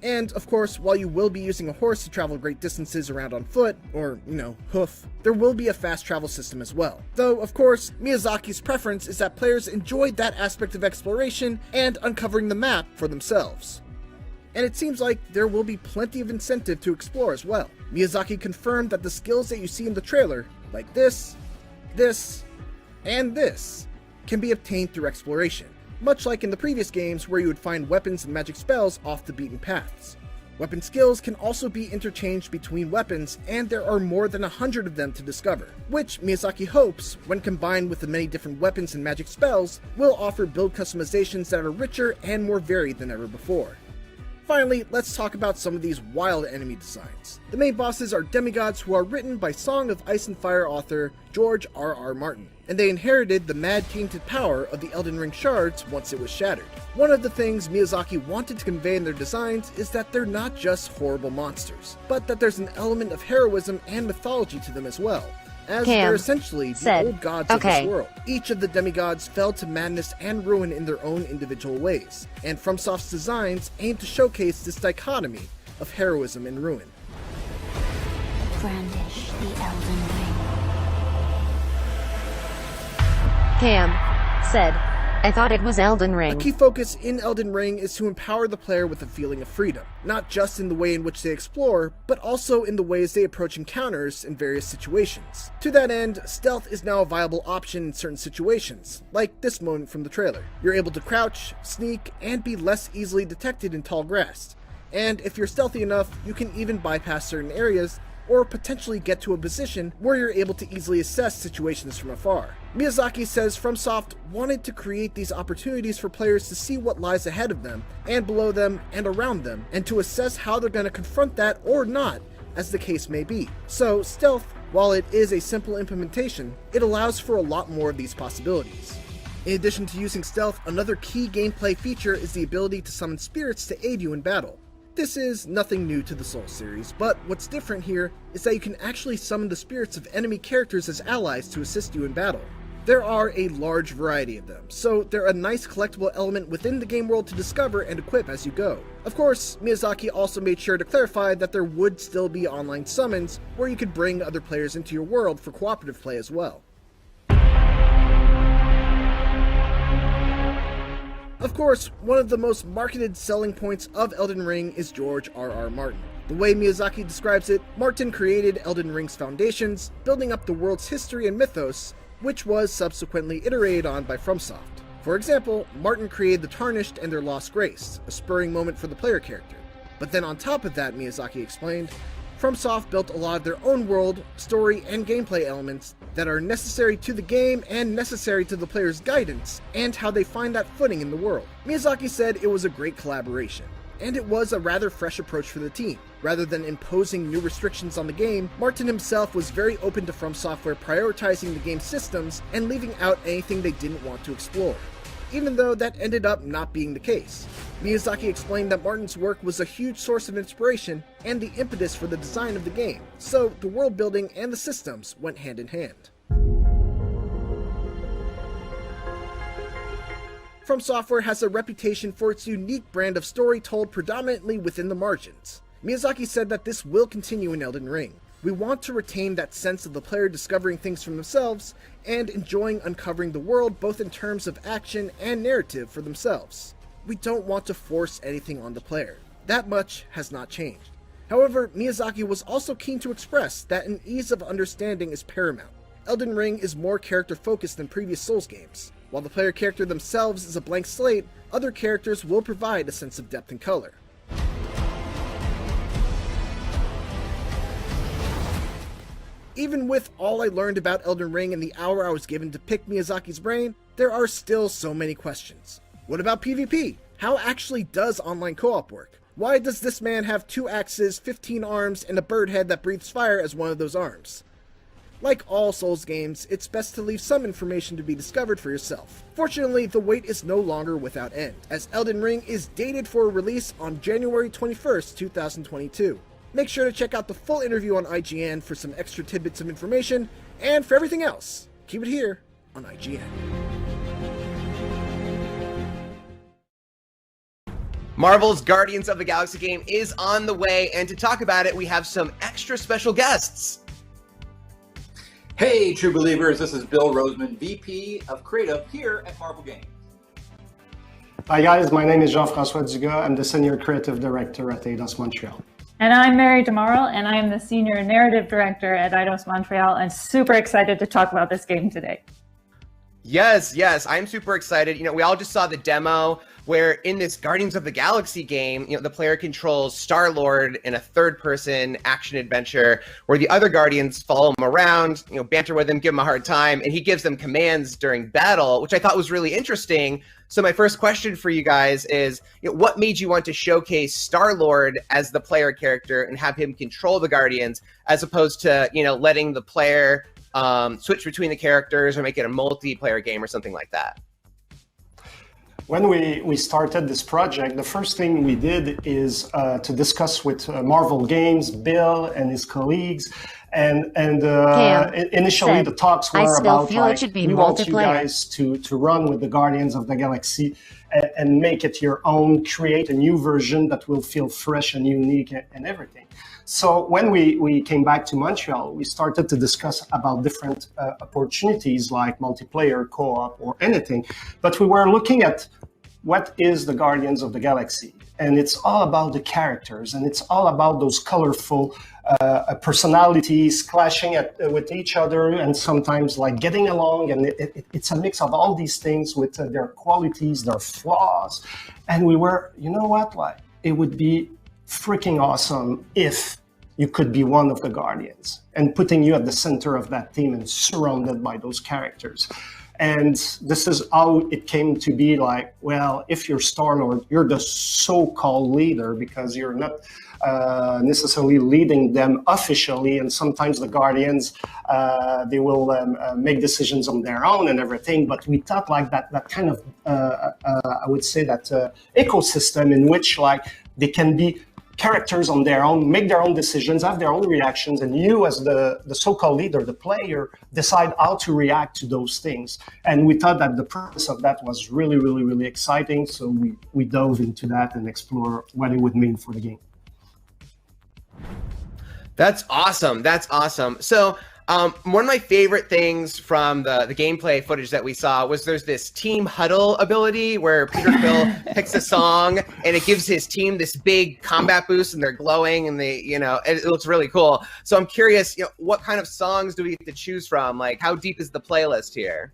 And, of course, while you will be using a horse to travel great distances around on foot, or, hoof, there will be a fast travel system as well. Though, of course, Miyazaki's preference is that players enjoy that aspect of exploration and uncovering the map for themselves. And it seems like there will be plenty of incentive to explore as well. Miyazaki confirmed that the skills that you see in the trailer, like this, and this, can be obtained through exploration, much like in the previous games where you would find weapons and magic spells off the beaten paths. Weapon skills can also be interchanged between weapons, and there are more than 100 of them to discover, which Miyazaki hopes, when combined with the many different weapons and magic spells, will offer build customizations that are richer and more varied than ever before. Finally, let's talk about some of these wild enemy designs. The main bosses are demigods who are written by Song of Ice and Fire author George R.R. Martin, and they inherited the mad-tainted power of the Elden Ring shards once it was shattered. One of the things Miyazaki wanted to convey in their designs is that they're not just horrible monsters, but that there's an element of heroism and mythology to them as well, as they're essentially the old gods of this world. Each of the demigods fell to madness and ruin in their own individual ways, and FromSoft's designs aim to showcase this dichotomy of heroism and ruin. Brandish the Elden Ring. KAM said, I thought it was Elden Ring. A key focus in Elden Ring is to empower the player with a feeling of freedom, not just in the way in which they explore, but also in the ways they approach encounters in various situations. To that end, stealth is now a viable option in certain situations, like this moment from the trailer. You're able to crouch, sneak, and be less easily detected in tall grass. And if you're stealthy enough, you can even bypass certain areas or potentially get to a position where you're able to easily assess situations from afar. Miyazaki says FromSoft wanted to create these opportunities for players to see what lies ahead of them, and below them, and around them, and to assess how they're going to confront that or not, as the case may be. So, stealth, while it is a simple implementation, it allows for a lot more of these possibilities. In addition to using stealth, another key gameplay feature is the ability to summon spirits to aid you in battle. This is nothing new to the Souls series, but what's different here is that you can actually summon the spirits of enemy characters as allies to assist you in battle. There are a large variety of them, so they're a nice collectible element within the game world to discover and equip as you go. Of course, Miyazaki also made sure to clarify that there would still be online summons where you could bring other players into your world for cooperative play as well. Of course, one of the most marketed selling points of Elden Ring is George R.R. Martin. The way Miyazaki describes it, Martin created Elden Ring's foundations, building up the world's history and mythos, which was subsequently iterated on by FromSoft. For example, Martin created the Tarnished and their Lost Grace, a spurring moment for the player character. But then on top of that, Miyazaki explained, FromSoft built a lot of their own world, story, and gameplay elements that are necessary to the game and necessary to the player's guidance and how they find that footing in the world. Miyazaki said it was a great collaboration, and it was a rather fresh approach for the team. Rather than imposing new restrictions on the game, Martin himself was very open to From Software prioritizing the game's systems and leaving out anything they didn't want to explore, even though that ended up not being the case. Miyazaki explained that Martin's work was a huge source of inspiration and the impetus for the design of the game, so the world building and the systems went hand in hand. From Software has a reputation for its unique brand of story told predominantly within the margins. Miyazaki said that this will continue in Elden Ring. We want to retain that sense of the player discovering things for themselves and enjoying uncovering the world both in terms of action and narrative for themselves. We don't want to force anything on the player. That much has not changed. However, Miyazaki was also keen to express that an ease of understanding is paramount. Elden Ring is more character-focused than previous Souls games. While the player character themselves is a blank slate, other characters will provide a sense of depth and color. Even with all I learned about Elden Ring in the hour I was given to pick Miyazaki's brain, there are still so many questions. What about PvP? How actually does online co-op work? Why does this man have 2 axes, 15 arms, and a bird head that breathes fire as one of those arms? Like all Souls games, it's best to leave some information to be discovered for yourself. Fortunately, the wait is no longer without end, as Elden Ring is dated for a release on January 21st, 2022. Make sure to check out the full interview on IGN for some extra tidbits of information, and for everything else, keep it here on IGN. Marvel's Guardians of the Galaxy game is on the way, and to talk about it, we have some extra special guests. Hey, true believers, this is Bill Roseman, VP of Creative here at Marvel Games. Hi guys, my name is Jean-François Dugas. I'm the Senior Creative Director at Eidos Montreal. And I'm Mary DeMauro, and I am the Senior Narrative Director at Eidos Montreal, and super excited to talk about this game today. Yes, I'm super excited. We all just saw the demo where in this Guardians of the Galaxy game, the player controls Star-Lord in a third-person action adventure where the other Guardians follow him around, banter with him, give him a hard time, and he gives them commands during battle, which I thought was really interesting. So my first question for you guys is, what made you want to showcase Star-Lord as the player character and have him control the Guardians, as opposed to, letting the player switch between the characters or make it a multiplayer game or something like that? When we started this project, the first thing we did is to discuss with Marvel Games, Bill and his colleagues, and initially the talks were about like, we want you guys to run with the Guardians of the Galaxy and make it your own, create a new version that will feel fresh and unique and everything. So when we came back to Montreal, we started to discuss about different opportunities like multiplayer, co-op, or anything. But we were looking at what is the Guardians of the Galaxy. And it's all about the characters, and it's all about those colorful personalities clashing with each other, and sometimes like getting along. And it's a mix of all these things with their qualities, their flaws. And we were, you know what, like it would be freaking awesome if you could be one of the Guardians, and putting you at the center of that team and surrounded by those characters. And this is how it came to be like, well, if you're Star-Lord, you're the so-called leader because you're not necessarily leading them officially. And sometimes the Guardians, they will make decisions on their own and everything. But we thought like that kind of, I would say that ecosystem in which like they can be characters on their own, make their own decisions, have their own reactions, and you as the so-called leader, the player, decide how to react to those things. And we thought that the purpose of that was really, really, really exciting. So we dove into that and explored what it would mean for the game. That's awesome. That's awesome. So one of my favorite things from the gameplay footage that we saw was there's this team huddle ability where Peter Quill picks a song and it gives his team this big combat boost and they're glowing and it looks really cool. So I'm curious, what kind of songs do we get to choose from? Like, how deep is the playlist here?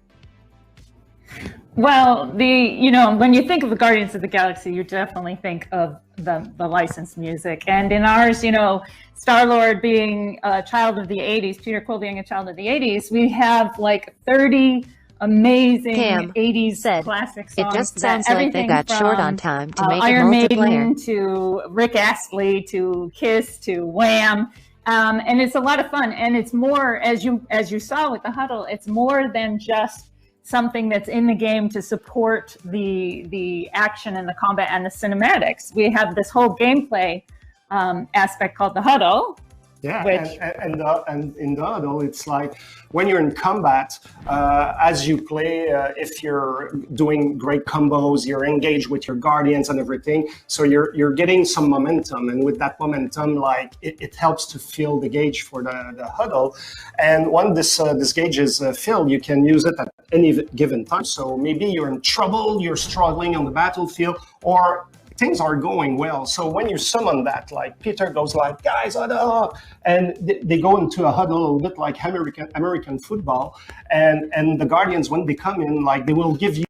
Well, when you think of the Guardians of the Galaxy, you definitely think of the licensed music. And in ours, Star-Lord being a child of the 80s, Peter Quill being a child of the 80s, we have like 30 amazing KAM 80s classic songs. It just sounds like they got short on time to make Iron it multiplayer. Maiden to Rick Astley to Kiss to Wham. And it's a lot of fun. And it's more, as you saw with the huddle, it's more than just something that's in the game to support the action and the combat and the cinematics. We have this whole gameplay aspect called the huddle. Yeah, and in the huddle, it's like when you're in combat, as you play, if you're doing great combos, you're engaged with your Guardians and everything. So you're getting some momentum, and with that momentum, like it helps to fill the gauge for the huddle. And when this gauge is filled, you can use it at any given time. So maybe you're in trouble, you're struggling on the battlefield, or things are going well. So when you summon that, like Peter goes like, guys, huddle up, and they go into a huddle a little bit like American football. And the Guardians, when they come in, like they will give you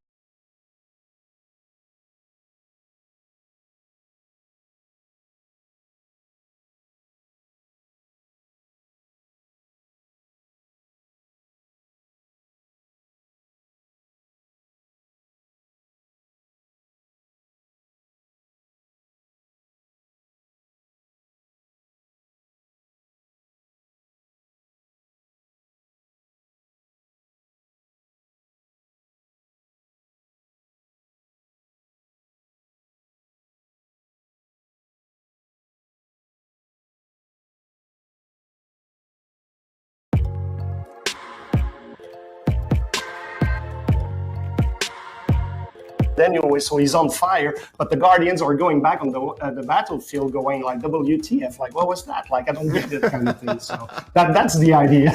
anyway, so he's on fire, but the Guardians are going back on the battlefield going like WTF, like what was that? Like I don't get that kind of thing. So that's the idea.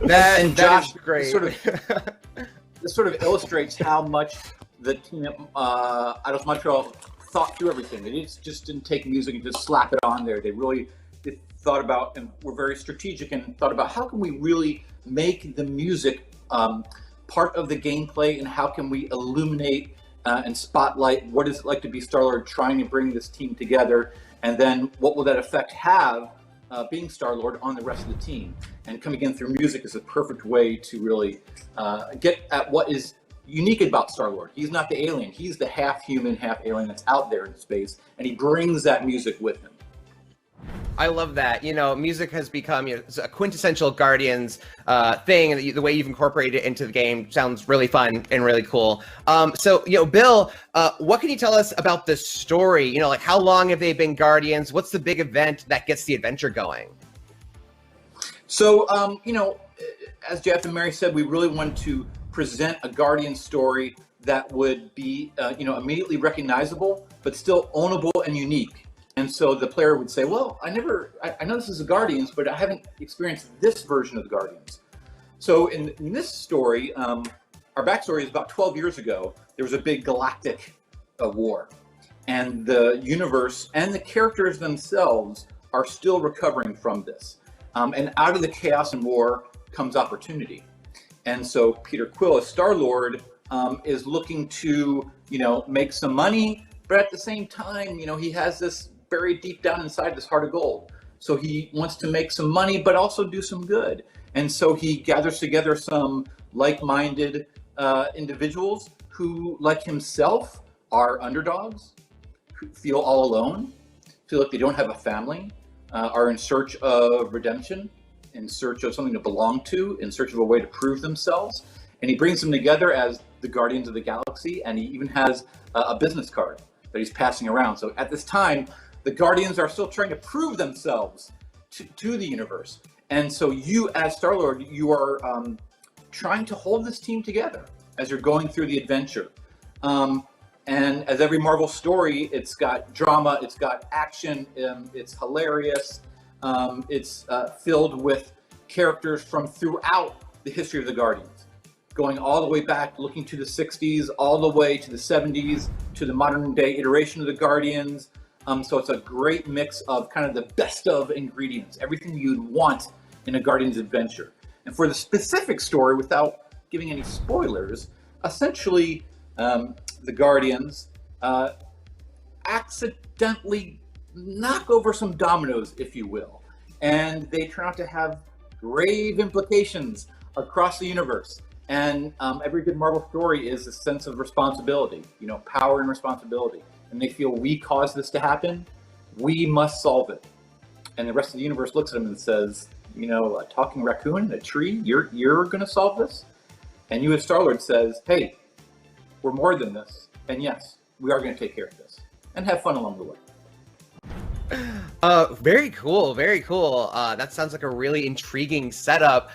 And Josh, great. This sort of illustrates how much the team at Eidos Montreal thought through everything. They just didn't take music and just slap it on there. They really thought about and were very strategic and thought about how can we really make the music part of the gameplay, and how can we illuminate and spotlight what is it like to be Star-Lord trying to bring this team together, and then what will that effect have being Star-Lord on the rest of the team. And coming in through music is a perfect way to really get at what is unique about Star-Lord. He's not the alien, he's the half human, half alien that's out there in space, and he brings that music with him. I love that. Music has become a quintessential Guardians thing, and the way you've incorporated it into the game sounds really fun and really cool. So, Bill, what can you tell us about the story? Like how long have they been Guardians? What's the big event that gets the adventure going? So, as Jeff and Mary said, we really wanted to present a Guardian story that would be, immediately recognizable, but still ownable and unique. And so the player would say, well, I know this is the Guardians, but I haven't experienced this version of the Guardians. So in this story, our backstory is about 12 years ago, there was a big galactic war. And the universe and the characters themselves are still recovering from this. And out of the chaos and war comes opportunity. And so Peter Quill, as Star-Lord, is looking to, make some money, but at the same time, he has this buried deep down inside this heart of gold. So he wants to make some money, but also do some good. And so he gathers together some like-minded individuals who, like himself, are underdogs, who feel all alone, feel like they don't have a family, are in search of redemption, in search of something to belong to, in search of a way to prove themselves. And he brings them together as the Guardians of the Galaxy, and he even has a business card that he's passing around. So at this time, the Guardians are still trying to prove themselves to the universe. And so you, as Star-Lord, you are trying to hold this team together as you're going through the adventure. And as every Marvel story, it's got drama, it's got action, it's hilarious, it's filled with characters from throughout the history of the Guardians, going all the way back, looking to the 60s, all the way to the 70s, to the modern day iteration of the Guardians. So it's a great mix of kind of the best of ingredients, everything you'd want in a Guardians adventure. And for the specific story, without giving any spoilers, essentially the Guardians accidentally knock over some dominoes, if you will, and they turn out to have grave implications across the universe. And every good Marvel story is a sense of responsibility, power and responsibility. And they feel, we caused this to happen, we must solve it. And the rest of the universe looks at them and says, a talking raccoon, a tree, you're going to solve this? And you as Star-Lord says, hey, we're more than this. And yes, we are going to take care of this and have fun along the way. Very cool, very cool. That sounds like a really intriguing setup.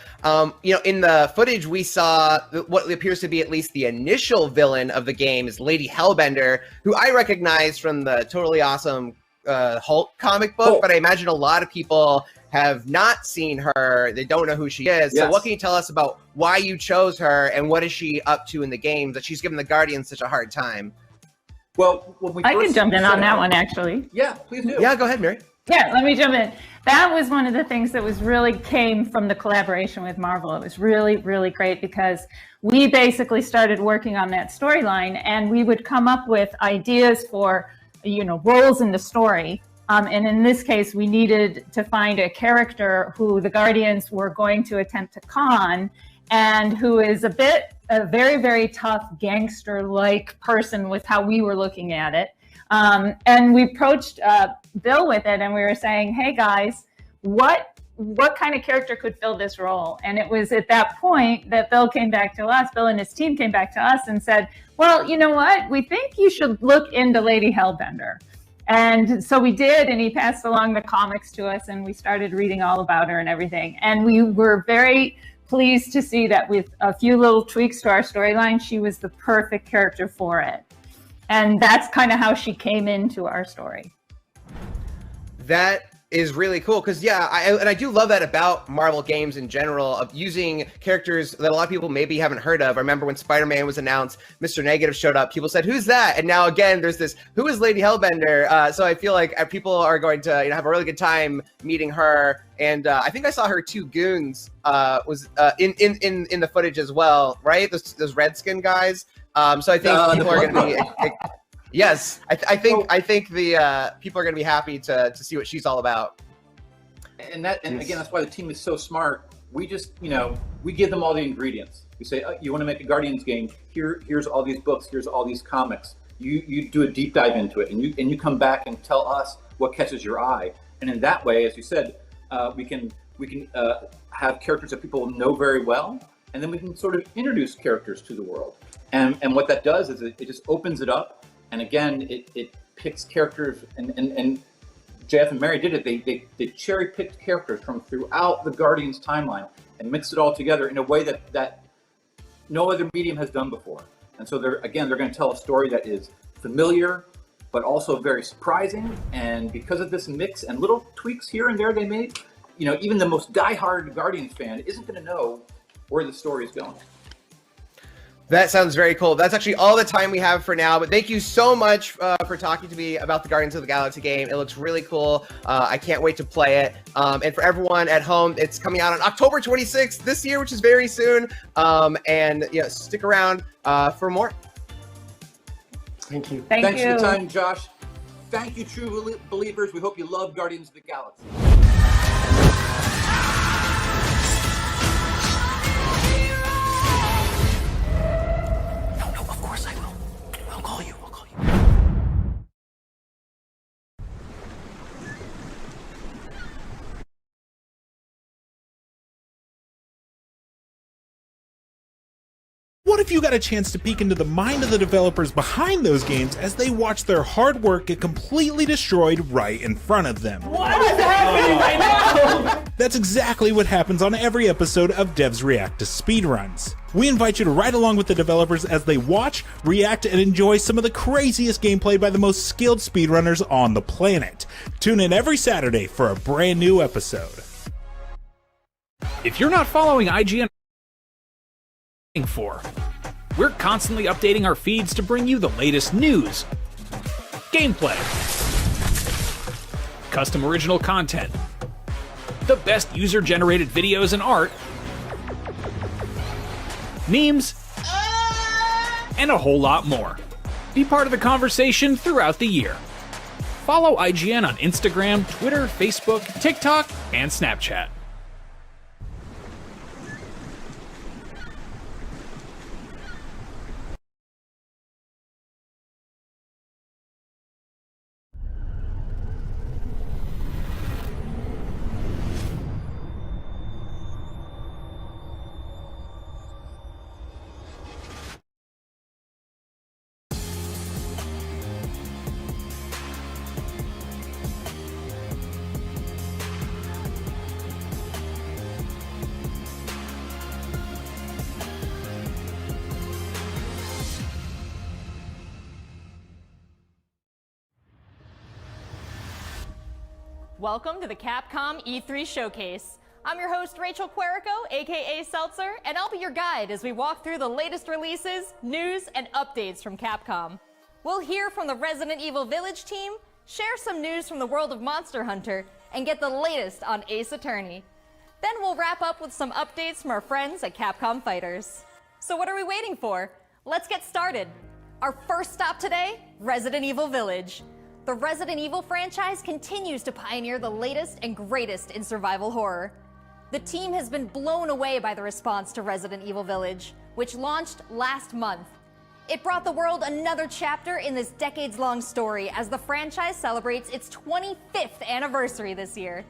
In the footage we saw what appears to be at least the initial villain of the game is Lady Hellbender, who I recognize from the totally awesome Hulk comic book, but I imagine a lot of people have not seen her. They don't know who she is. Yes. So what can you tell us about why you chose her and what is she up to in the game that she's given the Guardians such a hard time? Well, when we I can jump in on that one, actually. Yeah, please do. Yeah, go ahead, Mary. Yeah, let me jump in. That was one of the things that was really came from the collaboration with Marvel. It was really, really great because we basically started working on that storyline, and we would come up with ideas for, roles in the story. And in this case, we needed to find a character who the Guardians were going to attempt to con, and who is a very, very tough gangster-like person with how we were looking at it. And we approached Bill with it, and we were saying, hey guys, what kind of character could fill this role? And it was at that point that Bill and his team came back to us and said, well, you know what? We think you should look into Lady Hellbender. And so we did, and he passed along the comics to us, and we started reading all about her and everything. And we were very pleased to see that with a few little tweaks to our storyline, she was the perfect character for it. And that's kind of how she came into our story. That is really cool because, I do love that about Marvel games in general, of using characters that a lot of people maybe haven't heard of. I remember when Spider-Man was announced, Mr. Negative showed up. People said, who's that? And now, again, there's this, who is Lady Hellbender? So I feel like people are going to have a really good time meeting her. And I think I saw her two goons was in the footage as well, right? Those Redskin guys. So I think people are going to be... Yes, I think the people are going to be happy to see what she's all about. And again, that's why the team is so smart. We just, we give them all the ingredients. We say, you want to make a Guardians game? Here's all these books. Here's all these comics. You do a deep dive into it, and you come back and tell us what catches your eye. And in that way, as you said, we can have characters that people know very well, and then we can sort of introduce characters to the world. And what that does is it just opens it up. And again, it picks characters, and Jeff and Mary did it. They cherry-picked characters from throughout the Guardians timeline and mixed it all together in a way that no other medium has done before. And so they're going to tell a story that is familiar, but also very surprising. And because of this mix and little tweaks here and there they made, even the most diehard Guardians fan isn't going to know where the story is going. That sounds very cool. That's actually all the time we have for now, but thank you so much for talking to me about the Guardians of the Galaxy game. It looks really cool. I can't wait to play it. And for everyone at home, it's coming out on October 26th this year, which is very soon. And stick around for more. Thank you. Thanks for the time, Josh. Thank you, true believers. We hope you love Guardians of the Galaxy. What if you got a chance to peek into the mind of the developers behind those games as they watch their hard work get completely destroyed right in front of them? What is happening right now? That's exactly what happens on every episode of Devs React to Speedruns. We invite you to ride along with the developers as they watch, react, and enjoy some of the craziest gameplay by the most skilled speedrunners on the planet. Tune in every Saturday for a brand new episode. If you're not following IGN, we're constantly updating our feeds to bring you the latest news, gameplay, custom original content, the best user-generated videos and art, memes, and a whole lot more. Be part of the conversation throughout the year. Follow IGN on Instagram, Twitter, Facebook, TikTok, and Snapchat. Welcome to the Capcom E3 Showcase. I'm your host, Rachel Querico, aka Seltzer, and I'll be your guide as we walk through the latest releases, news, and updates from Capcom. We'll hear from the Resident Evil Village team, share some news from the world of Monster Hunter, and get the latest on Ace Attorney. Then we'll wrap up with some updates from our friends at Capcom Fighters. So what are we waiting for? Let's get started. Our first stop today, Resident Evil Village. The Resident Evil franchise continues to pioneer the latest and greatest in survival horror. The team has been blown away by the response to Resident Evil Village, which launched last month. It brought the world another chapter in this decades-long story as the franchise celebrates its 25th anniversary this year.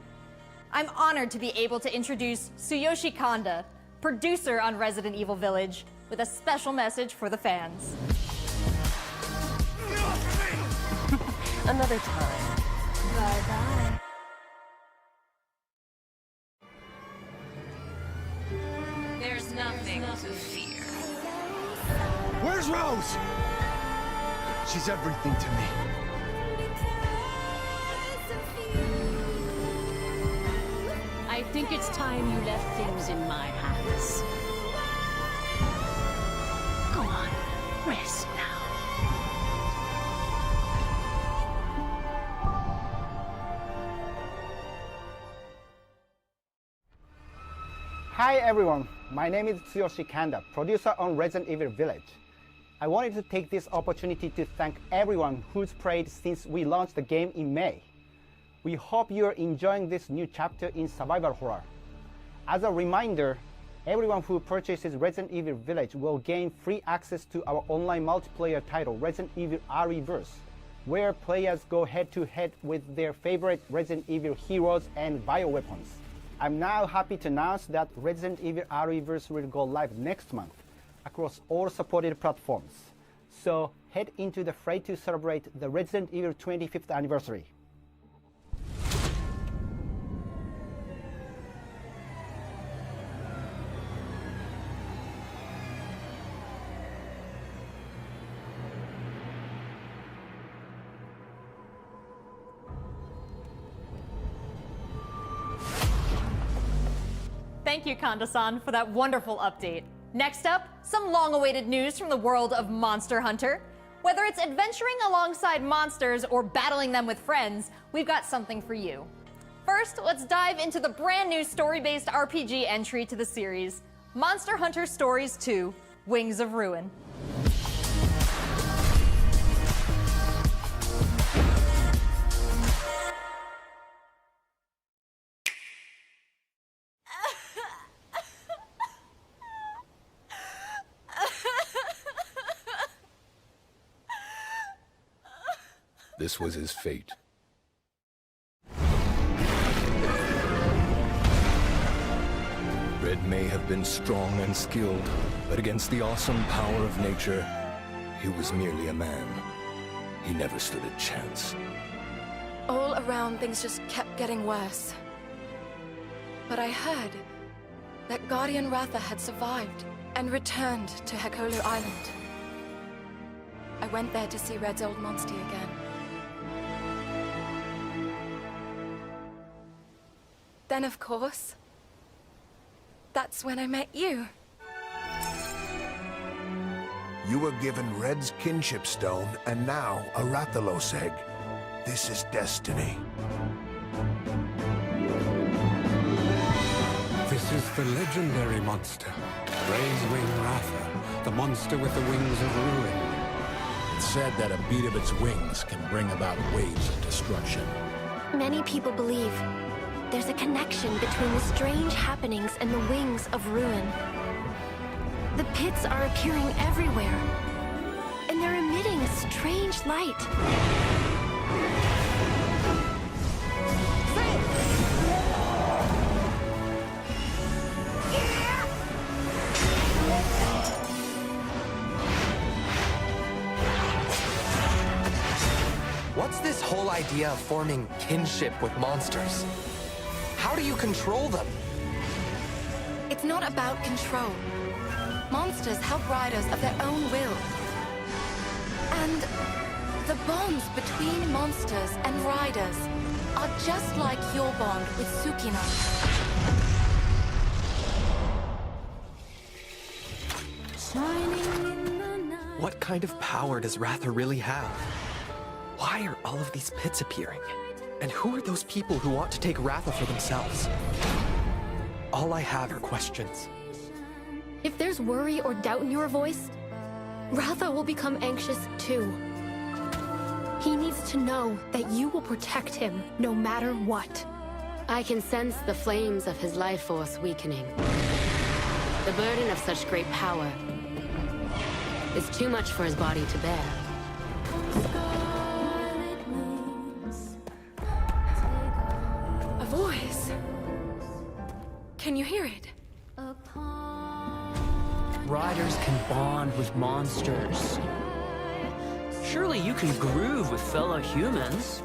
I'm honored to be able to introduce Tsuyoshi Kanda, producer on Resident Evil Village, with a special message for the fans. Another time. Bye-bye. There's nothing to fear. Where's Rose? She's everything to me. I think it's time you left things in my hands. Go on, rest now. Hi everyone, my name is Tsuyoshi Kanda, producer on Resident Evil Village. I wanted to take this opportunity to thank everyone who's played since we launched the game in May. We hope you're enjoying this new chapter in survival horror. As a reminder, everyone who purchases Resident Evil Village will gain free access to our online multiplayer title, Resident Evil Re:Verse, where players go head-to-head with their favorite Resident Evil heroes and bioweapons. I'm now happy to announce that Resident Evil Re:Verse will go live next month across all supported platforms. So head into the fray to celebrate the Resident Evil 25th anniversary. Thank you, Kanda-san, for that wonderful update. Next up, some long-awaited news from the world of Monster Hunter. Whether it's adventuring alongside monsters or battling them with friends, we've got something for you. First, let's dive into the brand new story-based RPG entry to the series, Monster Hunter Stories 2: Wings of Ruin. This was his fate. Red may have been strong and skilled, but against the awesome power of nature, he was merely a man. He never stood a chance. All around, things just kept getting worse. But I heard that Guardian Ratha had survived and returned to Hekolu Island. I went there to see Red's old monster again. Then, of course, that's when I met you. You were given Red's kinship stone, and now a Rathalos egg. This is destiny. This is the legendary monster, Ray's Wing Ratha, the monster with the wings of ruin. It's said that a beat of its wings can bring about waves of destruction. Many people believe there's a connection between the strange happenings and the wings of ruin. The pits are appearing everywhere, and they're emitting a strange light. What's this whole idea of forming kinship with monsters? How do you control them? It's not about control. Monsters help riders of their own will. And the bonds between monsters and riders are just like your bond with Sukino. What kind of power does Ratha really have? Why are all of these pits appearing? And who are those people who want to take Ratha for themselves? All I have are questions. If there's worry or doubt in your voice, Ratha will become anxious too. He needs to know that you will protect him no matter what. I can sense the flames of his life force weakening. The burden of such great power is too much for his body to bear. A voice. Can you hear it? Riders can bond with monsters. Surely you can groove with fellow humans.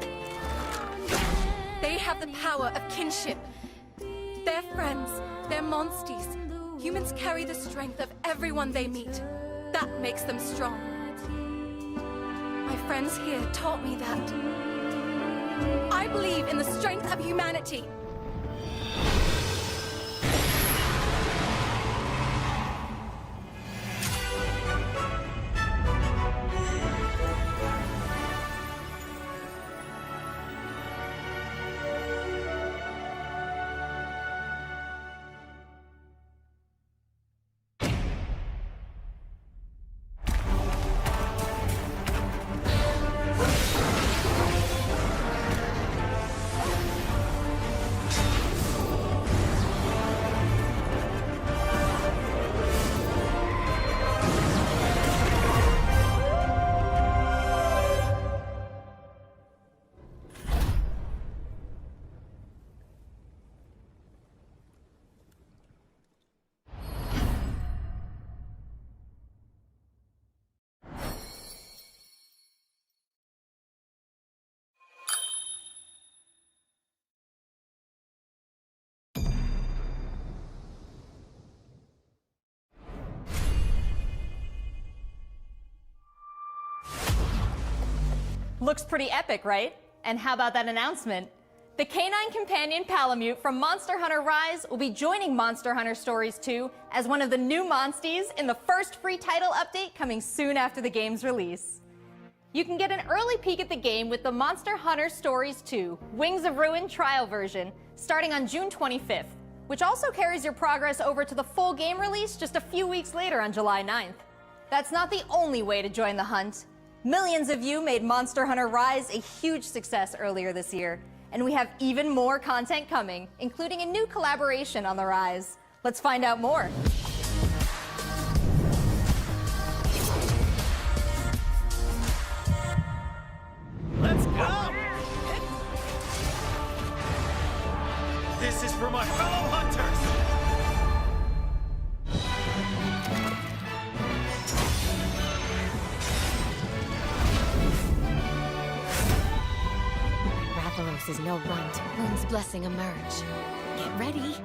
They have the power of kinship. They're friends. They're monsties. Humans carry the strength of everyone they meet. That makes them strong. My friends here taught me that. I believe in the strength of humanity. Looks pretty epic, right? And how about that announcement? The canine companion Palamute from Monster Hunter Rise will be joining Monster Hunter Stories 2 as one of the new monsties in the first free title update coming soon after the game's release. You can get an early peek at the game with the Monster Hunter Stories 2 Wings of Ruin trial version starting on June 25th, which also carries your progress over to the full game release just a few weeks later on July 9th. That's not the only way to join the hunt. Millions of you made Monster Hunter Rise a huge success earlier this year, and we have even more content coming, including a new collaboration on the Rise. Let's find out more. Let's go! This is for my fellow hunters! Kratos is no runt. Moon's blessing emerge. Get ready.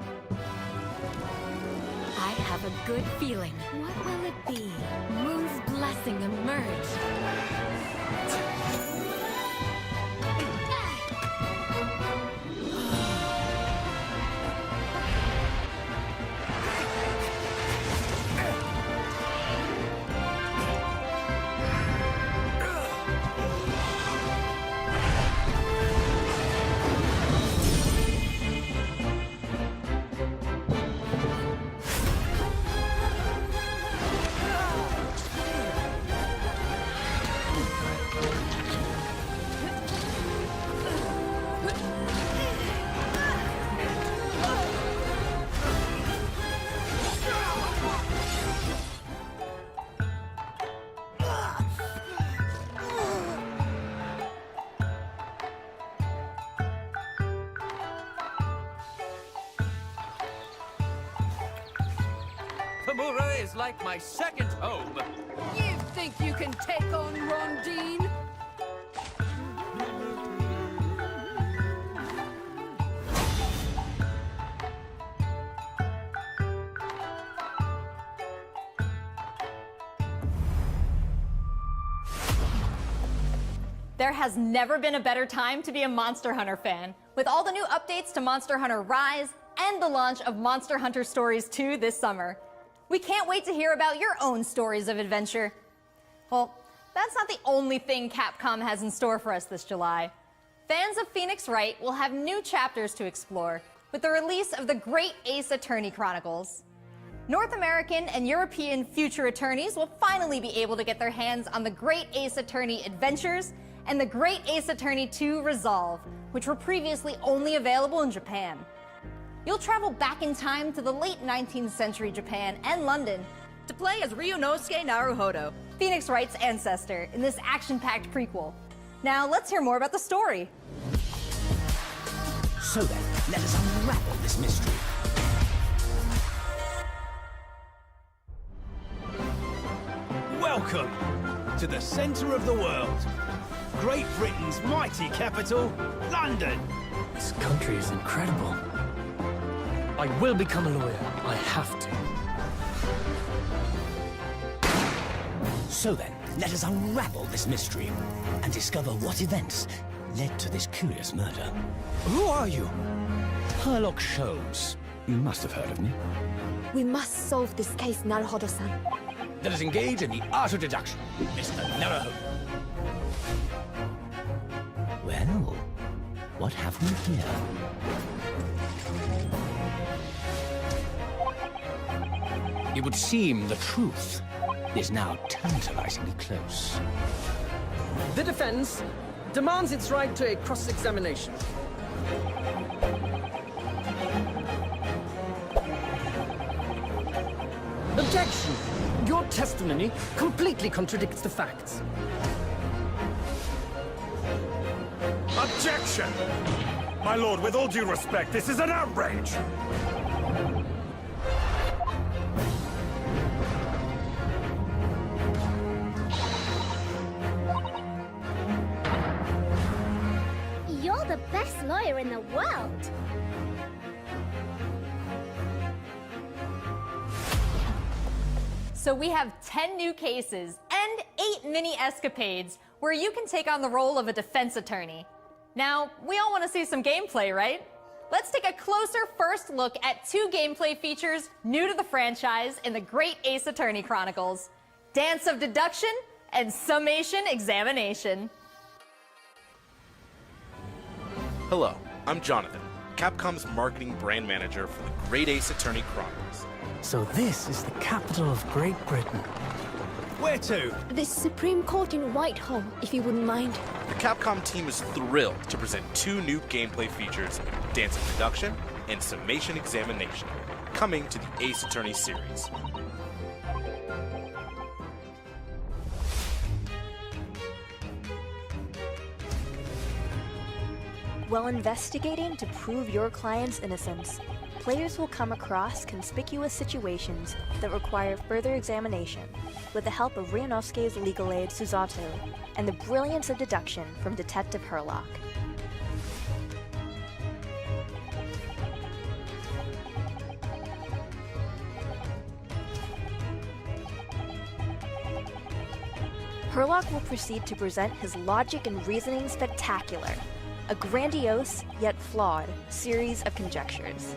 I have a good feeling. What will it be? Moon's blessing emerge. Tamura is like my second home. You think you can take on Rondine? There has never been a better time to be a Monster Hunter fan, with all the new updates to Monster Hunter Rise and the launch of Monster Hunter Stories 2 this summer. We can't wait to hear about your own stories of adventure. Well, that's not the only thing Capcom has in store for us this July. Fans of Phoenix Wright will have new chapters to explore with the release of the Great Ace Attorney Chronicles. North American and European future attorneys will finally be able to get their hands on the Great Ace Attorney Adventures and the Great Ace Attorney 2 Resolve, which were previously only available in Japan. You'll travel back in time to the late 19th century Japan and London to play as Ryunosuke Naruhodo, Phoenix Wright's ancestor, in this action-packed prequel. Now, let's hear more about the story. So then, let us unravel this mystery. Welcome to the center of the world. Great Britain's mighty capital, London. This country is incredible. I will become a lawyer. I have to. So then, let us unravel this mystery and discover what events led to this curious murder. Who are you? Herlock Sholmes. You must have heard of me. We must solve this case, Naruhodo-san. Let us engage in the art of deduction, Mr. Naruhodo. Well, what have we here? It would seem the truth is now tantalizingly close. The defense demands its right to a cross-examination. Objection! Your testimony completely contradicts the facts. Objection! My lord, with all due respect, this is an outrage! You're the best lawyer in the world! So we have 10 new cases and 8 mini escapades where you can take on the role of a defense attorney. Now, we all want to see some gameplay, right? Let's take a closer first look at 2 gameplay features new to the franchise in the Great Ace Attorney Chronicles: Dance of Deduction and Summation Examination. Hello, I'm Jonathan, Capcom's marketing brand manager for the Great Ace Attorney Chronicles. So this is the capital of Great Britain. Where to? The Supreme Court in Whitehall, if you wouldn't mind. The Capcom team is thrilled to present 2 new gameplay features, Dance of Deduction and Summation Examination, coming to the Ace Attorney series. While investigating to prove your client's innocence, players will come across conspicuous situations that require further examination with the help of Ryunosuke's legal aid Susato and the brilliance of deduction from Detective Herlock. Herlock will proceed to present his logic and reasoning spectacular, a grandiose yet flawed series of conjectures.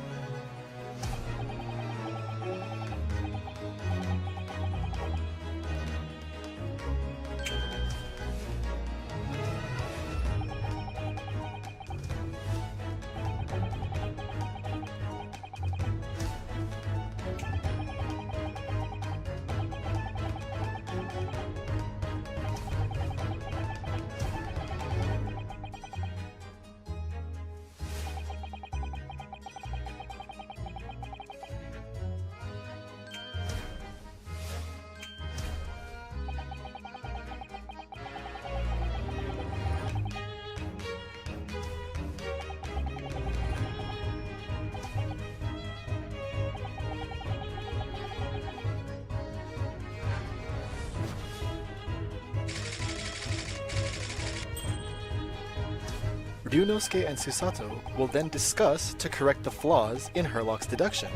Ryunosuke and Susato will then discuss to correct the flaws in Herlock's deductions.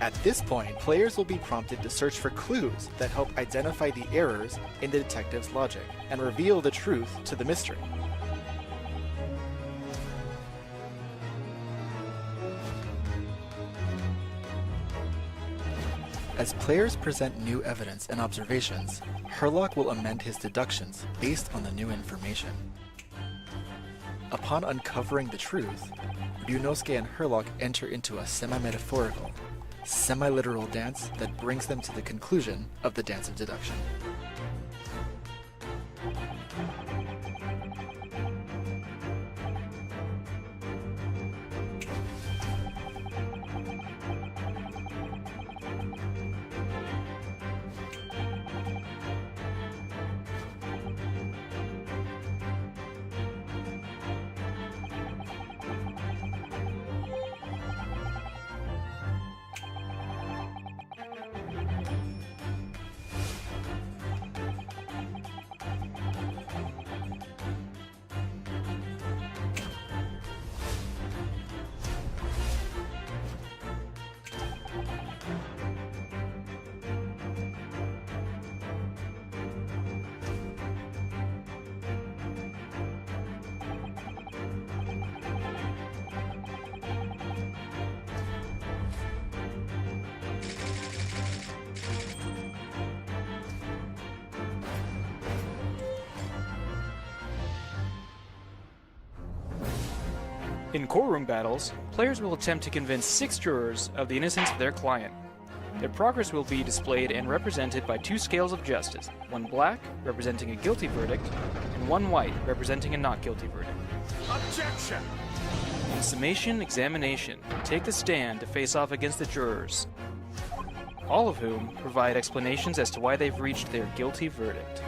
At this point, players will be prompted to search for clues that help identify the errors in the detective's logic and reveal the truth to the mystery. As players present new evidence and observations, Herlock will amend his deductions based on the new information. Upon uncovering the truth, Ryunosuke and Herlock enter into a semi-metaphorical, semi-literal dance that brings them to the conclusion of the dance of deduction. In courtroom battles, players will attempt to convince 6 jurors of the innocence of their client. Their progress will be displayed and represented by 2 scales of justice, one black, representing a guilty verdict, and one white, representing a not guilty verdict. Objection! In summation examination, take the stand to face off against the jurors, all of whom provide explanations as to why they've reached their guilty verdict.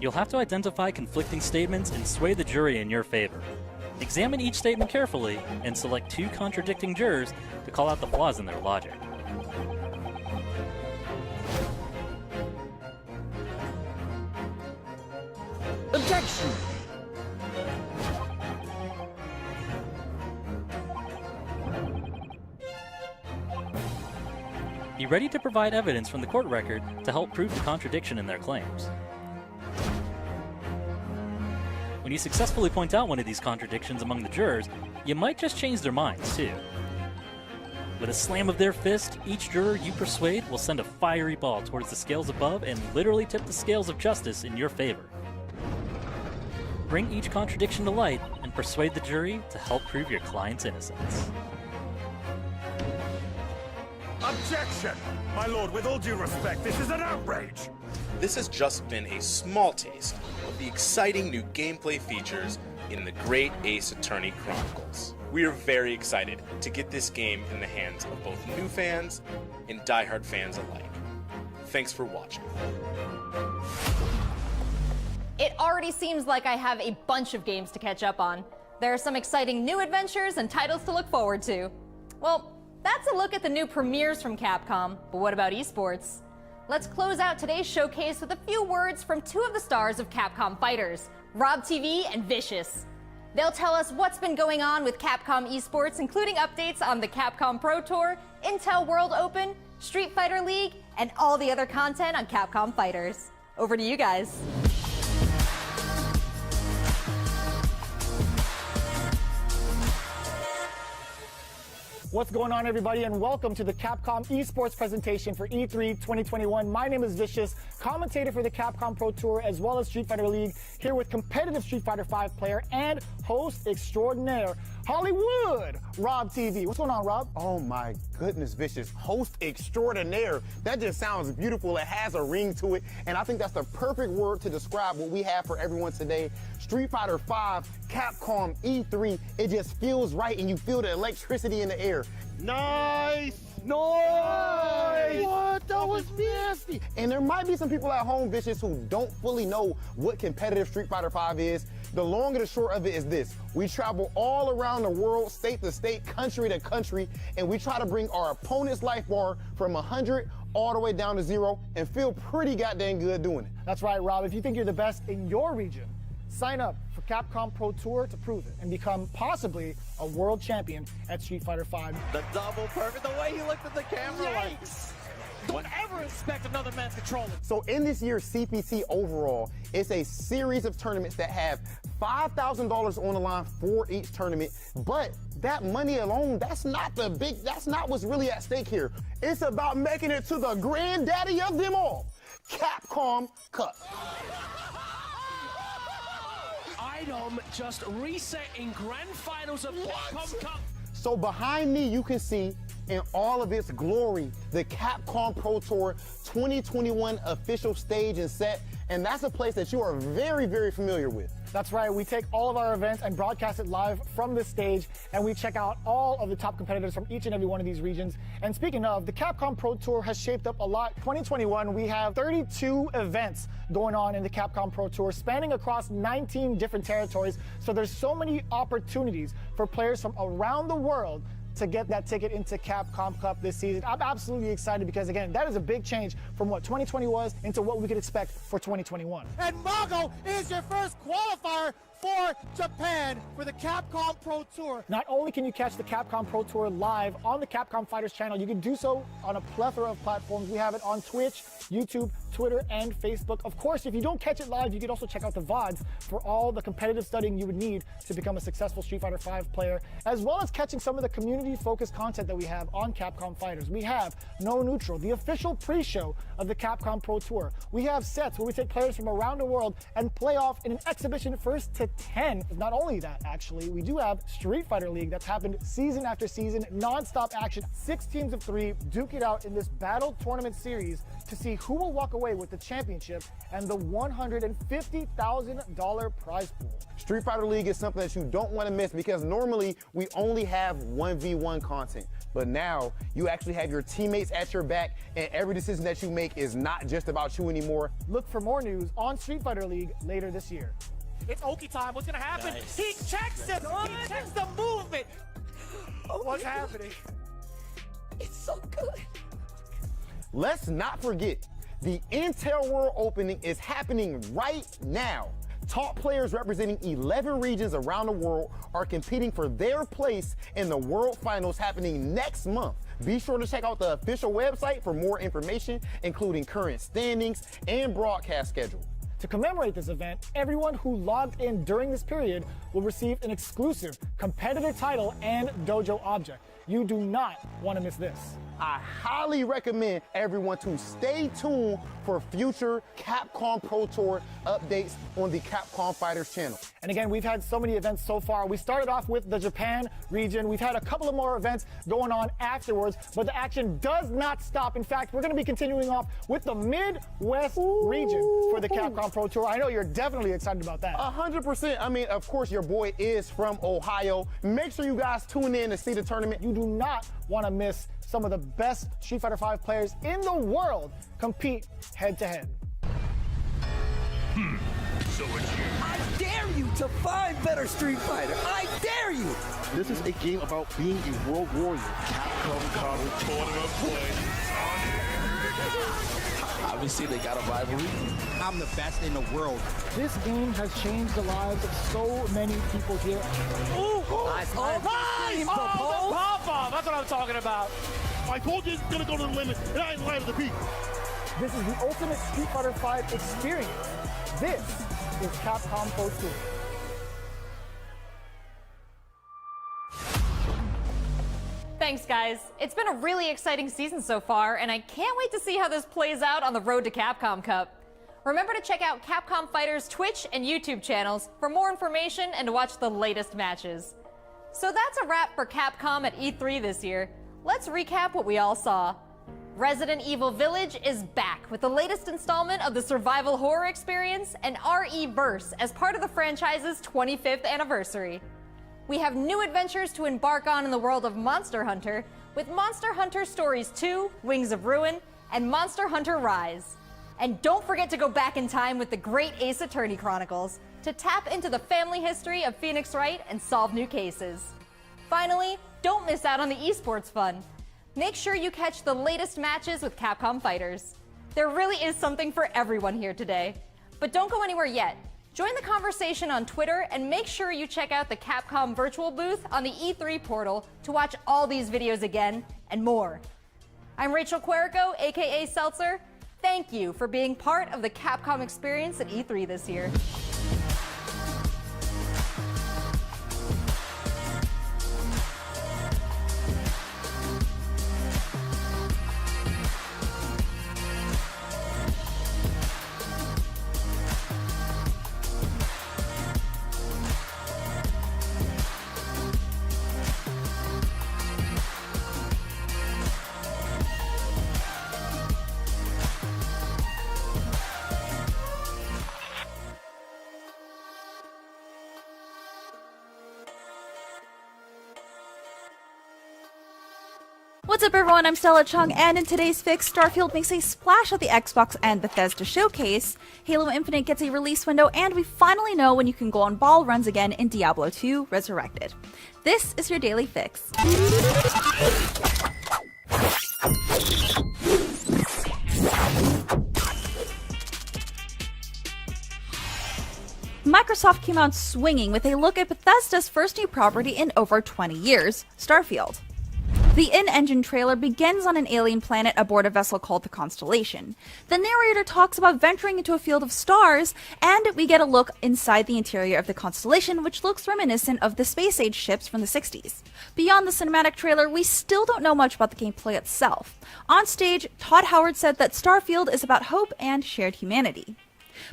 You'll have to identify conflicting statements and sway the jury in your favor. Examine each statement carefully and select 2 contradicting jurors to call out the flaws in their logic. Objection! Be ready to provide evidence from the court record to help prove the contradiction in their claims. When you successfully point out one of these contradictions among the jurors, you might just change their minds, too. With a slam of their fist, each juror you persuade will send a fiery ball towards the scales above and literally tip the scales of justice in your favor. Bring each contradiction to light and persuade the jury to help prove your client's innocence. Objection! My lord, with all due respect, this is an outrage! This has just been a small taste of the exciting new gameplay features in the Great Ace Attorney Chronicles. We are very excited to get this game in the hands of both new fans and diehard fans alike. Thanks for watching. It already seems like I have a bunch of games to catch up on. There are some exciting new adventures and titles to look forward to. Well, that's a look at the new premieres from Capcom, but what about esports? Let's close out today's showcase with a few words from 2 of the stars of Capcom Fighters, Rob TV, and Vicious. They'll tell us what's been going on with Capcom esports, including updates on the Capcom Pro Tour, Intel World Open, Street Fighter League, and all the other content on Capcom Fighters. Over to you guys. What's going on, everybody, and welcome to the Capcom esports presentation for E3 2021. My name is Vicious, commentator for the Capcom Pro Tour as well as Street Fighter League, here with competitive Street Fighter V player and host extraordinaire, Hollywood, Rob TV. What's going on, Rob? Oh my goodness, Vicious. Host extraordinaire. That just sounds beautiful. It has a ring to it, and I think that's the perfect word to describe what we have for everyone today. Street Fighter V, Capcom E3, it just feels right, and you feel the electricity in the air. Nice! Nice! What? That was nasty! And there might be some people at home, Vicious, who don't fully know what competitive Street Fighter V is. The long and the short of it is this. We travel all around the world, state to state, country to country, and we try to bring our opponent's life bar from 100 all the way down to 0 and feel pretty goddamn good doing it. That's right, Rob. If you think you're the best in your region, sign up for Capcom Pro Tour to prove it and become possibly a world champion at Street Fighter V. The double perfect, the way he looked at the camera. Yikes. Don't ever expect another man's controller. So in this year's CPT overall, it's a series of tournaments that have $5,000 on the line for each tournament. But that money alone, that's not what's really at stake here. It's about making it to the granddaddy of them all, Capcom Cup. Item just reset in grand finals of Capcom Cup. So behind me, you can see in all of its glory, the Capcom Pro Tour 2021 official stage and set, and that's a place that you are very, very familiar with. That's right, we take all of our events and broadcast it live from this stage, and we check out all of the top competitors from each and every one of these regions. And speaking of, the Capcom Pro Tour has shaped up a lot. 2021, we have 32 events going on in the Capcom Pro Tour, spanning across 19 different territories. So there's so many opportunities for players from around the world to get that ticket into Capcom Cup this season. I'm absolutely excited because, again, that is a big change from what 2020 was into what we could expect for 2021. And Mago is your first qualifier for Japan for the Capcom Pro Tour. Not only can you catch the Capcom Pro Tour live on the Capcom Fighters channel, you can do so on a plethora of platforms. We have it on Twitch, YouTube, Twitter, and Facebook. Of course, if you don't catch it live, you can also check out the VODs for all the competitive studying you would need to become a successful Street Fighter V player, as well as catching some of the community-focused content that we have on Capcom Fighters. We have No Neutral, the official pre-show of the Capcom Pro Tour. We have sets where we take players from around the world and play off in an exhibition first to 10. Not only that, actually, we do have Street Fighter League that's happened season after season, non-stop action, 6 teams of 3 duke it out in this battle tournament series to see who will walk away with the championship and the $150,000 prize pool. Street Fighter League is something that you don't want to miss because normally we only have 1v1 content. But now you actually have your teammates at your back, and every decision that you make is not just about you anymore. Look for more news on Street Fighter League later this year. It's Oki time. What's gonna happen? Nice. He checks it. He checks the movement. What's happening? It's so good. Let's not forget, the Intel World Opening is happening right now. Top players representing 11 regions around the world are competing for their place in the World Finals happening next month. Be sure to check out the official website for more information, including current standings and broadcast schedule. To commemorate this event, everyone who logged in during this period will receive an exclusive competitor title and dojo object. You do not want to miss this. I highly recommend everyone to stay tuned for future Capcom Pro Tour updates on the Capcom Fighters channel. And again, we've had so many events so far. We started off with the Japan region. We've had a couple of more events going on afterwards, but the action does not stop. In fact, we're going to be continuing off with the Midwest region for the Capcom Pro Tour. I know you're definitely excited about that. 100%. I mean, of course, your boy is from Ohio. Make sure you guys tune in to see the tournament. You do not want to miss some of the best Street Fighter V players in the world compete head-to-head. So it's you. I dare you to find better Street Fighter. I dare you. This is a game about being a world warrior. Capcom Cup tournament play. Obviously, they got a rivalry. I'm the best in the world. This game has changed the lives of so many people here. Ooh, nice. Oh, Nice! Oh, the pop-off! That's what I'm talking about. I told you it's gonna go to the limit, and I ain't lying to the beat. This is the ultimate Street Fighter V experience. This is Capcom Pro Tour. Thanks, guys. It's been a really exciting season so far, and I can't wait to see how this plays out on the road to Capcom Cup. Remember to check out Capcom Fighters' Twitch and YouTube channels for more information and to watch the latest matches. So that's a wrap for Capcom at E3 this year. Let's recap what we all saw. Resident Evil Village is back with the latest installment of the survival horror experience and RE-Verse as part of the franchise's 25th anniversary. We have new adventures to embark on in the world of Monster Hunter with Monster Hunter Stories 2, Wings of Ruin, and Monster Hunter Rise. And don't forget to go back in time with the Great Ace Attorney Chronicles to tap into the family history of Phoenix Wright and solve new cases. Finally, don't miss out on the esports fun. Make sure you catch the latest matches with Capcom Fighters. There really is something for everyone here today. But don't go anywhere yet. Join the conversation on Twitter and make sure you check out the Capcom virtual booth on the E3 portal to watch all these videos again and more. I'm Rachel Querico, aka Seltzer. Thank you for being part of the Capcom experience at E3 this year. What's up everyone, I'm Stella Chung, and in today's fix, Starfield makes a splash at the Xbox and Bethesda showcase, Halo Infinite gets a release window, and we finally know when you can go on ball runs again in Diablo 2 Resurrected. This is your daily fix. Microsoft came out swinging with a look at Bethesda's first new property in over 20 years, Starfield. The in-engine trailer begins on an alien planet aboard a vessel called the Constellation. The narrator talks about venturing into a field of stars, and we get a look inside the interior of the Constellation, which looks reminiscent of the space-age ships from the 60s. Beyond the cinematic trailer, we still don't know much about the gameplay itself. On stage, Todd Howard said that Starfield is about hope and shared humanity.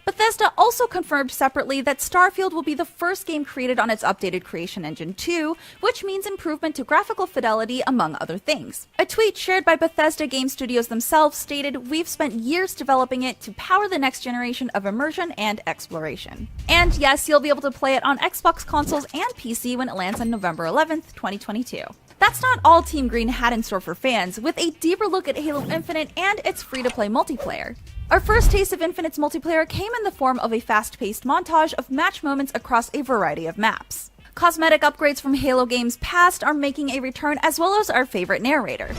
Bethesda also confirmed separately that Starfield will be the first game created on its updated Creation Engine 2, which means improvement to graphical fidelity, among other things. A tweet shared by Bethesda Game Studios themselves stated, "We've spent years developing it to power the next generation of immersion and exploration." And yes, you'll be able to play it on Xbox consoles and PC when it lands on November 11th, 2022. That's not all Team Green had in store for fans, with a deeper look at Halo Infinite and its free-to-play multiplayer. Our first taste of Infinite's multiplayer came in the form of a fast-paced montage of match moments across a variety of maps. Cosmetic upgrades from Halo games past are making a return, as well as our favorite narrator.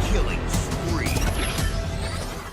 Killing spree.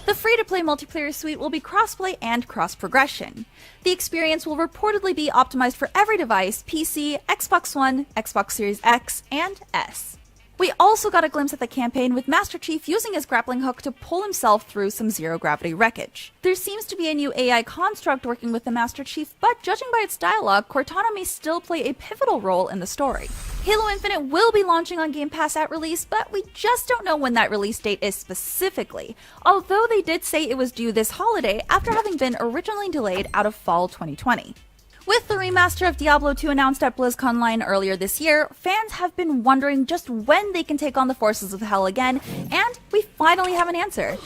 The free-to-play multiplayer suite will be crossplay and cross-progression. The experience will reportedly be optimized for every device: PC, Xbox One, Xbox Series X, and S. We also got a glimpse at the campaign with Master Chief using his grappling hook to pull himself through some zero-gravity wreckage. There seems to be a new AI construct working with the Master Chief, but judging by its dialogue, Cortana may still play a pivotal role in the story. Halo Infinite will be launching on Game Pass at release, but we just don't know when that release date is specifically, although they did say it was due this holiday after having been originally delayed out of fall 2020. With the remaster of Diablo 2 announced at BlizzConline earlier this year, fans have been wondering just when they can take on the forces of hell again, and we finally have an answer.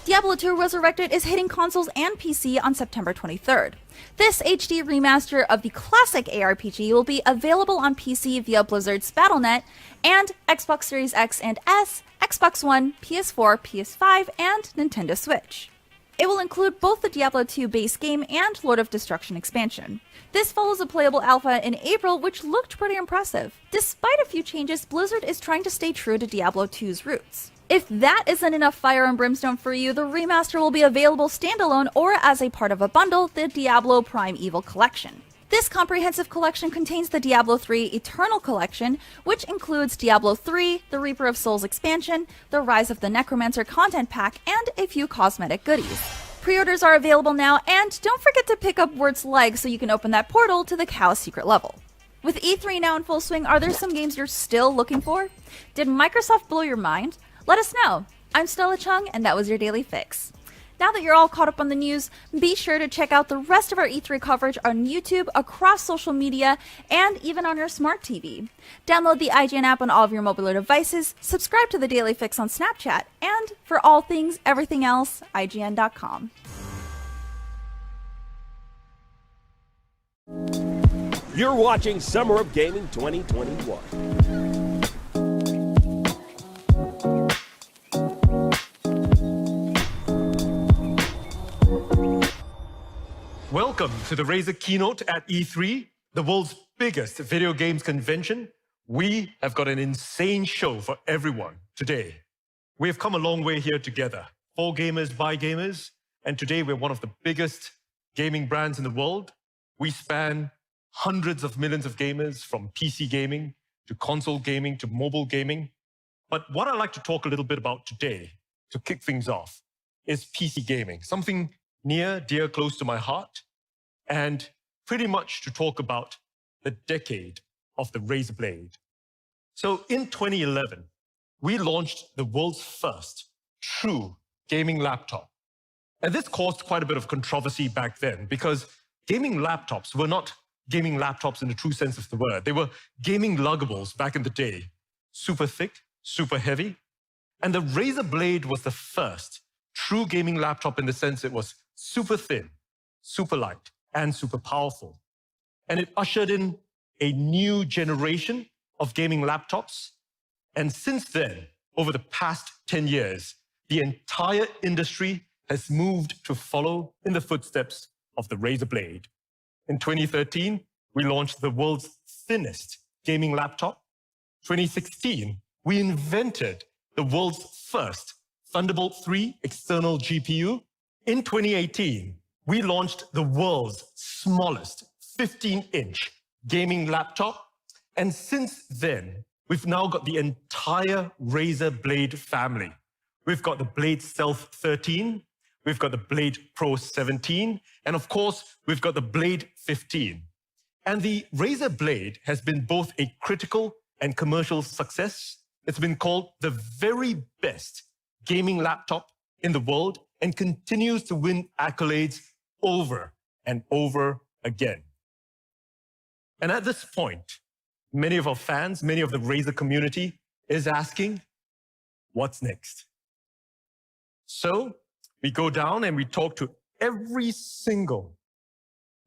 Diablo 2 Resurrected is hitting consoles and PC on September 23rd. This HD remaster of the classic ARPG will be available on PC via Blizzard's Battle.net, and Xbox Series X and S, Xbox One, PS4, PS5, and Nintendo Switch. It will include both the Diablo 2 base game and Lord of Destruction expansion. This follows a playable alpha in April, which looked pretty impressive. Despite a few changes, Blizzard is trying to stay true to Diablo 2's roots. If that isn't enough fire and brimstone for you, the remaster will be available standalone or as a part of a bundle, the Diablo Primeval Collection. This comprehensive collection contains the Diablo 3 Eternal Collection, which includes Diablo 3, the Reaper of Souls expansion, the Rise of the Necromancer content pack, and a few cosmetic goodies. Pre-orders are available now, and don't forget to pick up Wirt's leg so you can open that portal to the Chaos Secret level. With E3 now in full swing, are there some games you're still looking for? Did Microsoft blow your mind? Let us know. I'm Stella Chung, and that was your Daily Fix. Now that you're all caught up on the news, be sure to check out the rest of our E3 coverage on YouTube, across social media, and even on your smart TV. Download the IGN app on all of your mobile devices, subscribe to the Daily Fix on Snapchat, and for all things, everything else, IGN.com. You're watching Summer of Gaming 2021. Welcome to the Razer keynote at E3, the world's biggest video games convention. We have got an insane show for everyone today. We have come a long way here together, for gamers, by gamers, and today we're one of the biggest gaming brands in the world. We span hundreds of millions of gamers, from PC gaming to console gaming to mobile gaming. But what I'd like to talk a little bit about today, to kick things off, is PC gaming, something near, dear, close to my heart, and pretty much to talk about the decade of the Razer Blade. So in 2011, we launched the world's first true gaming laptop. And this caused quite a bit of controversy back then, because gaming laptops were not gaming laptops in the true sense of the word. They were gaming luggables back in the day, super thick, super heavy. And the Razer Blade was the first true gaming laptop in the sense it was super thin, super light, and super powerful. And it ushered in a new generation of gaming laptops. And since then, over the past 10 years, the entire industry has moved to follow in the footsteps of the Razer Blade. In 2013, we launched the world's thinnest gaming laptop. 2016, we invented the world's first Thunderbolt 3 external GPU. In 2018, we launched the world's smallest 15-inch gaming laptop. And since then, we've now got the entire Razer Blade family. We've got the Blade Stealth 13, we've got the Blade Pro 17, and of course, we've got the Blade 15. And the Razer Blade has been both a critical and commercial success. It's been called the very best gaming laptop in the world and continues to win accolades over and over again. And at this point, many of our fans, many of the Razer community is asking, what's next? So we go down and we talk to every single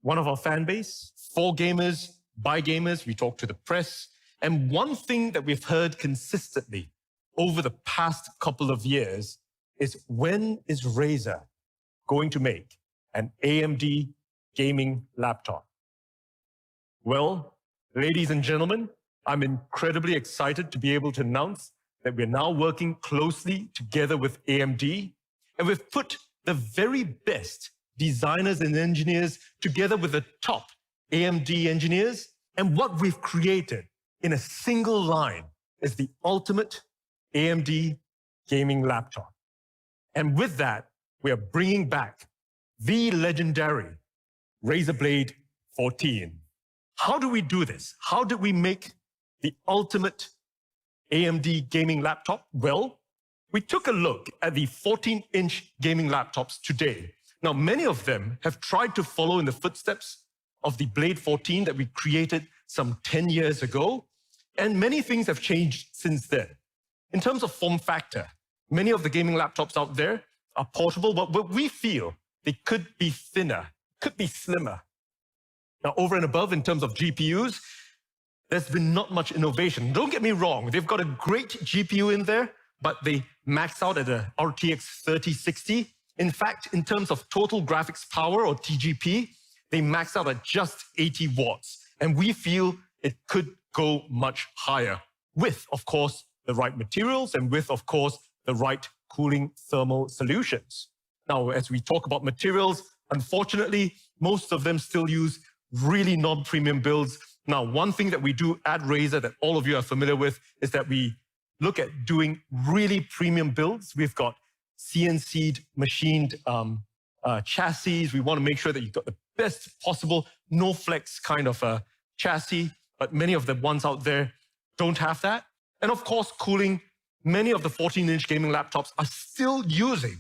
one of our fan base, for gamers, by gamers. We talk to the press. And one thing that we've heard consistently over the past couple of years is, when is Razer going to make an AMD gaming laptop? Well, ladies and gentlemen, I'm incredibly excited to be able to announce that we're now working closely together with AMD, and we've put the very best designers and engineers together with the top AMD engineers, and what we've created in a single line is the ultimate AMD gaming laptop. And with that, we are bringing back the legendary Razer Blade 14. How do we do this? How did we make the ultimate AMD gaming laptop? Well, we took a look at the 14-inch gaming laptops today. Now, many of them have tried to follow in the footsteps of the Blade 14 that we created some 10 years ago, and many things have changed since then. In terms of form factor, many of the gaming laptops out there are portable, but we feel they could be thinner, could be slimmer. Now, over and above, in terms of GPUs, there's been not much innovation. Don't get me wrong, they've got a great GPU in there, but they max out at a RTX 3060. In fact, in terms of total graphics power, or TGP, they max out at just 80 watts. And we feel it could go much higher with, of course, the right materials and with, of course, the right cooling thermal solutions. Now, as we talk about materials, unfortunately, most of them still use really non-premium builds. Now, one thing that we do at Razer that all of you are familiar with is that we look at doing really premium builds. We've got CNC'd machined chassis. We want to make sure that you've got the best possible no flex kind of a chassis, but many of the ones out there don't have that. And of course, cooling. Many of the 14-inch gaming laptops are still using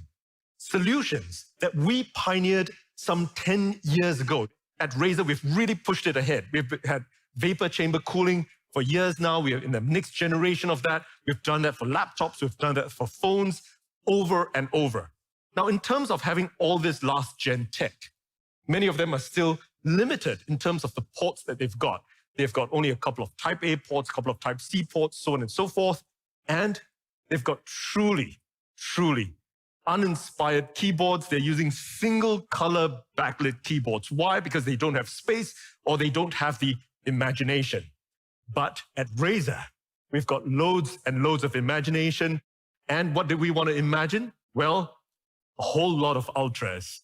solutions that we pioneered some 10 years ago. At Razer, we've really pushed it ahead. We've had vapor chamber cooling for years now. We are in the next generation of that. We've done that for laptops. We've done that for phones over and over. Now, in terms of having all this last-gen tech, many of them are still limited in terms of the ports that they've got. They've got only a couple of Type A ports, a couple of Type C ports, so on and so forth. And they've got truly, truly uninspired keyboards. They're using single color backlit keyboards. Why? Because they don't have space or they don't have the imagination. But at Razer, we've got loads and loads of imagination. And what do we want to imagine? Well, a whole lot of ultras.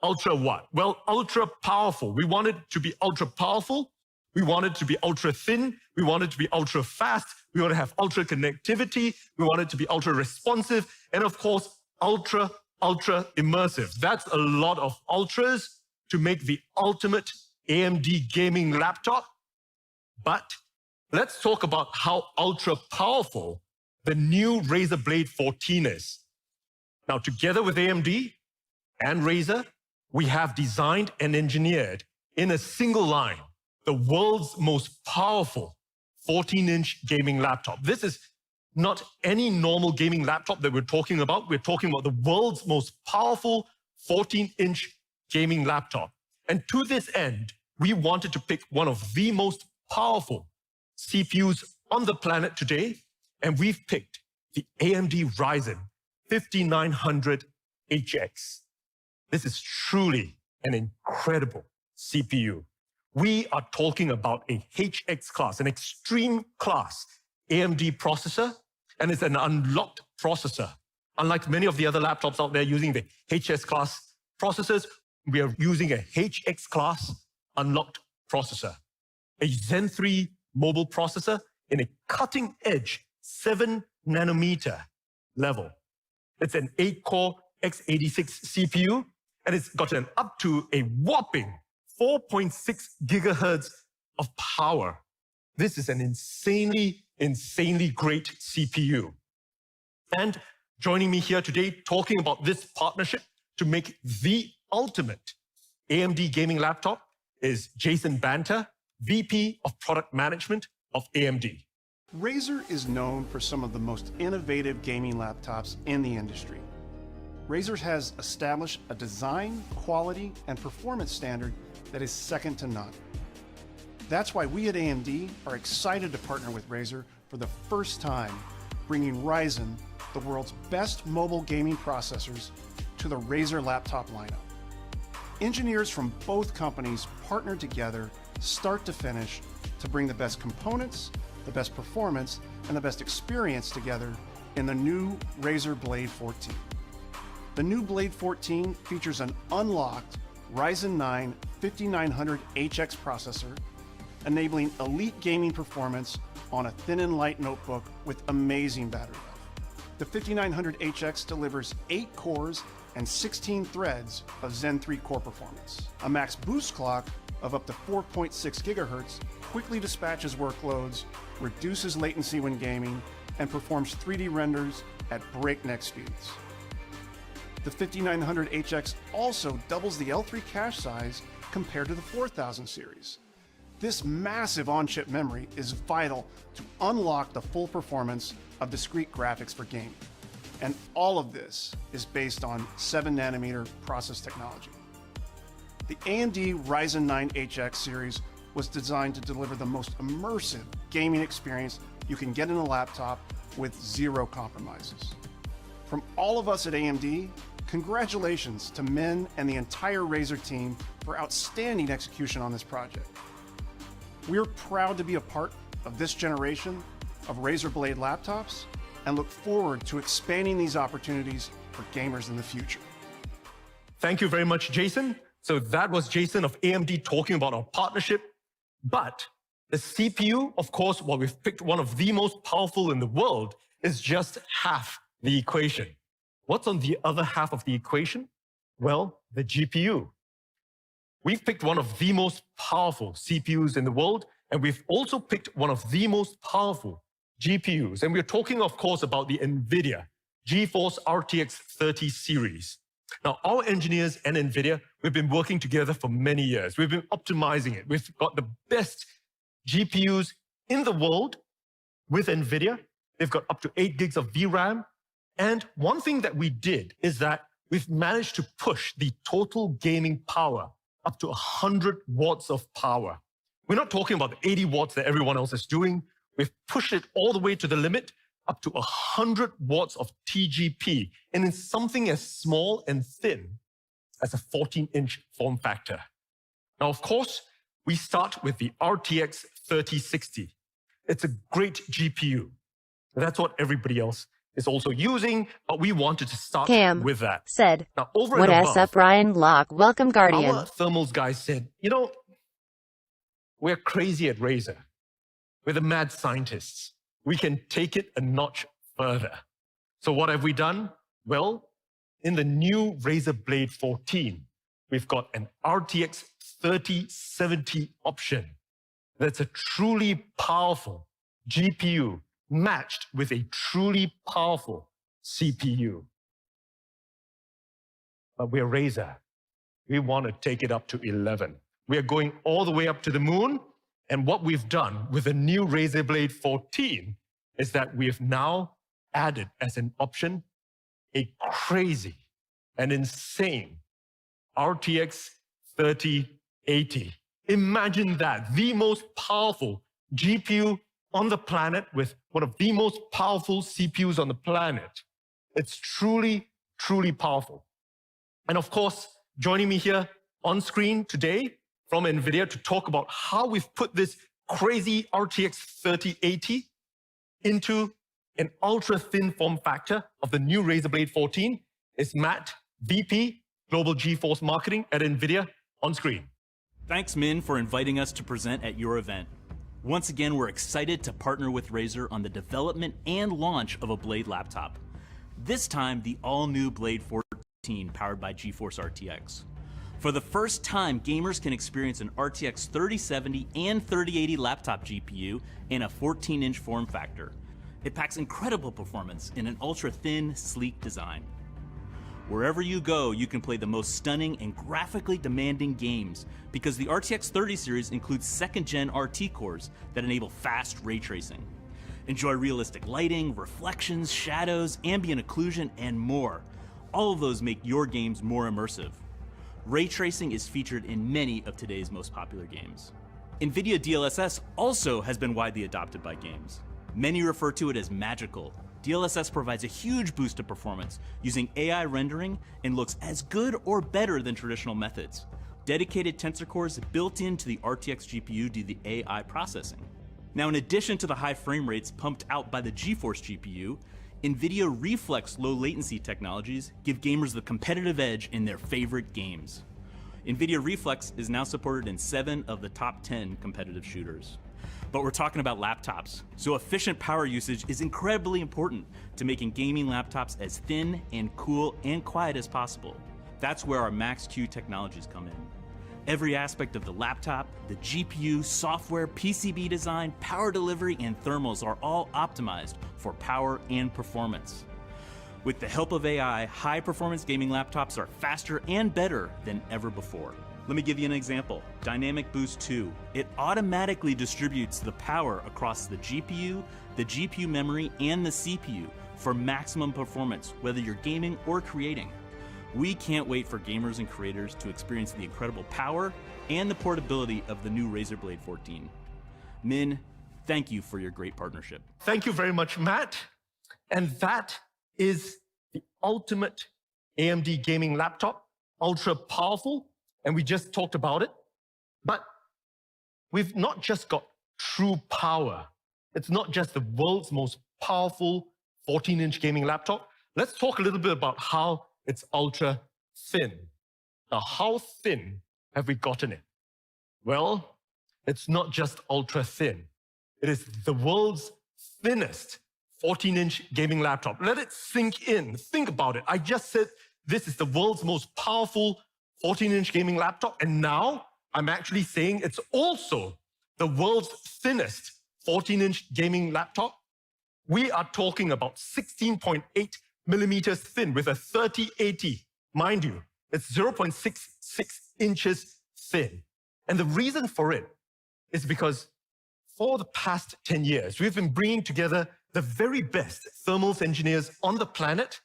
Ultra what? Well, ultra powerful. We want it to be ultra powerful. We want it to be ultra thin. We want it to be ultra fast. We want to have ultra connectivity. We want it to be ultra responsive. And of course, ultra immersive. That's a lot of ultras to make the ultimate AMD gaming laptop. But let's talk about how ultra powerful the new Razer Blade 14 is. Now, together with AMD and Razer, we have designed and engineered in a single line the world's most powerful 14-inch gaming laptop. This is not any normal gaming laptop that we're talking about. We're talking about the world's most powerful 14-inch gaming laptop. And to this end, we wanted to pick one of the most powerful CPUs on the planet today, and we've picked the AMD Ryzen 5900HX. This is truly an incredible CPU. We are talking about a HX class, an extreme class AMD processor, and it's an unlocked processor. Unlike many of the other laptops out there using the HS class processors, we are using a HX class unlocked processor, a Zen 3 mobile processor in a cutting edge 7 nanometer level. It's an 8-core x86 CPU, and it's got up to a whopping 4.6 gigahertz of power. This is an insanely great CPU. And joining me here today talking about this partnership to make the ultimate AMD gaming laptop is Jason Banter, VP of Product Management of AMD. Razer is known for some of the most innovative gaming laptops in the industry. Razer has established a design, quality, and performance standard that is second to none. That's why we at AMD are excited to partner with Razer for the first time, bringing Ryzen, the world's best mobile gaming processors, to the Razer laptop lineup. Engineers from both companies partnered together, start to finish, to bring the best components, the best performance, and the best experience together in the new Razer Blade 14. The new Blade 14 features an unlocked Ryzen 9 5900HX processor, enabling elite gaming performance on a thin and light notebook with amazing battery life. The 5900HX delivers 8 cores and 16 threads of Zen 3 core performance. A max boost clock of up to 4.6 gigahertz quickly dispatches workloads, reduces latency when gaming, and performs 3D renders at breakneck speeds. The 5900HX also doubles the L3 cache size compared to the 4000 series. This massive on-chip memory is vital to unlock the full performance of discrete graphics for gaming. And all of this is based on 7 nanometer process technology. The AMD Ryzen 9 HX series was designed to deliver the most immersive gaming experience you can get in a laptop with zero compromises. From all of us at AMD, congratulations to Min and the entire Razer team for outstanding execution on this project. We're proud to be a part of this generation of Razer Blade laptops, and look forward to expanding these opportunities for gamers in the future. Thank you very much, Jason. So that was Jason of AMD talking about our partnership. But the CPU, of course, while we've picked one of the most powerful in the world, is just half the equation. What's on the other half of the equation? Well, the GPU. We've picked one of the most powerful CPUs in the world, and we've also picked one of the most powerful GPUs. And we're talking, of course, about the NVIDIA GeForce RTX 30 series. Now, our engineers and NVIDIA, we've been working together for many years. We've been optimizing it. We've got the best GPUs in the world with NVIDIA. They've got up to 8 gigs of VRAM. And one thing that we did is that we've managed to push the total gaming power up to 100 watts of power. We're not talking about the 80 watts that everyone else is doing. We've pushed it all the way to the limit, up to 100 watts of TGP, and in something as small and thin as a 14-inch form factor. Now, of course, we start with the RTX 3060. It's a great GPU. That's what everybody else is also using, but we wanted to start KAM with that. Said, now, over what and S above, up, Ryan Locke? Welcome, Guardian. our thermals guys said, you know, we're crazy at Razer. We're the mad scientists. We can take it a notch further. So what have we done? Well, in the new Razer Blade 14, we've got an RTX 3070 option. That's a truly powerful GPU matched with a truly powerful CPU. But we're Razer. We want to take it up to 11. We are going all the way up to the moon. And what we've done with the new Razer Blade 14 is that we have now added as an option a crazy and insane RTX 3080. Imagine that, the most powerful GPU on the planet with one of the most powerful CPUs on the planet. It's truly, truly powerful. And of course, joining me here on screen today from NVIDIA to talk about how we've put this crazy RTX 3080 into an ultra-thin form factor of the new Razer Blade 14 is Matt, VP, Global GeForce Marketing at NVIDIA, on screen. Thanks, Min, for inviting us to present at your event. Once again, we're excited to partner with Razer on the development and launch of a Blade laptop. This time, the all-new Blade 14 powered by GeForce RTX. For the first time, gamers can experience an RTX 3070 and 3080 laptop GPU in a 14-inch form factor. It packs incredible performance in an ultra-thin, sleek design. Wherever you go, you can play the most stunning and graphically demanding games because the RTX 30 series includes second-gen RT cores that enable fast ray tracing. Enjoy realistic lighting, reflections, shadows, ambient occlusion, and more. All of those make your games more immersive. Ray tracing is featured in many of today's most popular games. NVIDIA DLSS also has been widely adopted by games. Many refer to it as magical. DLSS provides a huge boost to performance using AI rendering and looks as good or better than traditional methods. Dedicated tensor cores built into the RTX GPU do the AI processing. Now, in addition to the high frame rates pumped out by the GeForce GPU, NVIDIA Reflex low latency technologies give gamers the competitive edge in their favorite games. NVIDIA Reflex is now supported in 7 of the top 10 competitive shooters. But we're talking about laptops, so efficient power usage is incredibly important to making gaming laptops as thin and cool and quiet as possible. That's where our Max-Q technologies come in. Every aspect of the laptop, the GPU, software, PCB design, power delivery, and thermals are all optimized for power and performance. With the help of AI, high-performance gaming laptops are faster and better than ever before. Let me give you an example. Dynamic Boost 2. It automatically distributes the power across the GPU memory, and the CPU for maximum performance, whether you're gaming or creating. We can't wait for gamers and creators to experience the incredible power and the portability of the new Razer Blade 14. Min, thank you for your great partnership. Thank you very much, Matt. And that is the ultimate AMD gaming laptop, ultra powerful, and we just talked about it. But we've not just got true power. It's not just the world's most powerful 14-inch gaming laptop, let's talk a little bit about how it's ultra thin. Now, how thin have we gotten it? Well, it's not just ultra thin. It is the world's thinnest 14-inch gaming laptop. Let it sink in. Think about it. I just said this is the world's most powerful 14-inch gaming laptop, and now I'm actually saying it's also the world's thinnest 14-inch gaming laptop. We are talking about 16.8 millimeters thin with a 3080. Mind you, it's 0.66 inches thin. And the reason for it is because for the past 10 years, we've been bringing together the very best thermals engineers on the planet.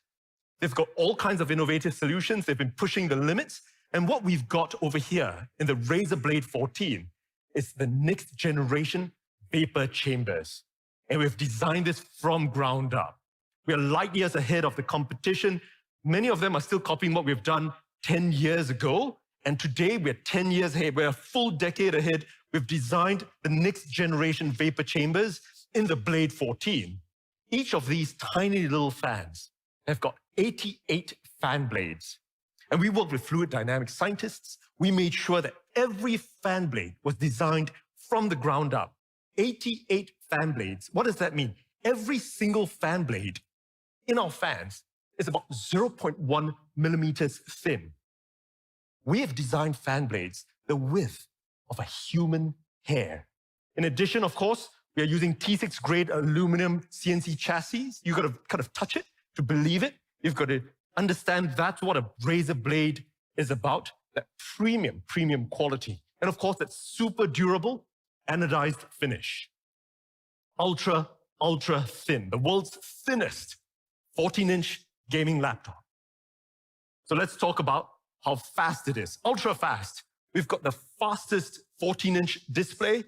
They've got all kinds of innovative solutions. They've been pushing the limits. And what we've got over here in the Razer Blade 14 is the next generation vapor chambers. And we've designed this from ground up. We are light years ahead of the competition. Many of them are still copying what we've done 10 years ago. And today we're 10 years ahead. We're a full decade ahead. We've designed the next generation vapor chambers in the Blade 14. Each of these tiny little fans have got 88 fan blades. And we worked with fluid dynamics scientists. We made sure that every fan blade was designed from the ground up. 88 fan blades. What does that mean? Every single fan blade in our fans is about 0.1 millimeters thin. We have designed fan blades the width of a human hair. In addition, of course, we are using T6 grade aluminum CNC chassis. You've got to kind of touch it to believe it. You've got to understand that's what a Razer blade is about, that premium quality. And of course, that super durable anodized finish. Ultra thin, the world's thinnest 14-inch gaming laptop. So let's talk about how fast it is. Ultra fast. We've got the fastest 14-inch display.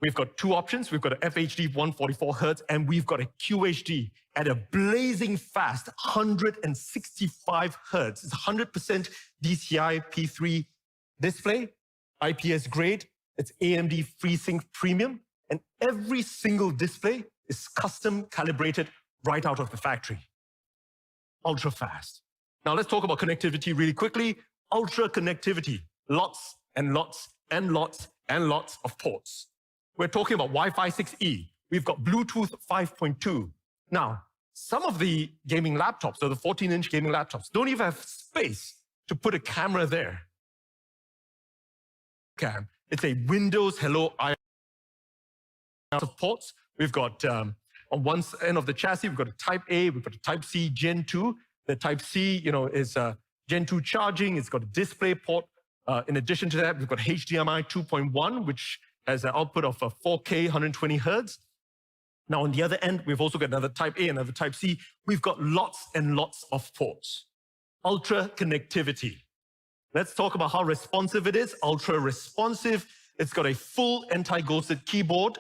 We've got two options. We've got a FHD 144 Hertz, and we've got a QHD at a blazing fast 165 Hertz. It's 100% DCI P3 display, IPS grade. It's AMD FreeSync Premium, and every single display is custom calibrated right out of the factory. Ultra fast. Now let's talk about connectivity really quickly. Ultra connectivity, lots and lots and lots and lots of ports. We're talking about Wi-Fi 6E. We've got Bluetooth 5.2. Now, some of the gaming laptops, or the 14-inch gaming laptops, don't even have space to put a camera there. CAM. It's a Windows Hello I of ports. We've got on one end of the chassis, we've got a Type A, we've got a Type C Gen 2. The Type C, is Gen 2 charging. It's got a display port. In addition to that, we've got HDMI 2.1, which has an output of 4K, 120 Hertz. Now, on the other end, we've also got another Type A, another Type C. We've got lots and lots of ports. Ultra connectivity. Let's talk about how responsive it is. Ultra responsive. It's got a full anti-ghosted keyboard.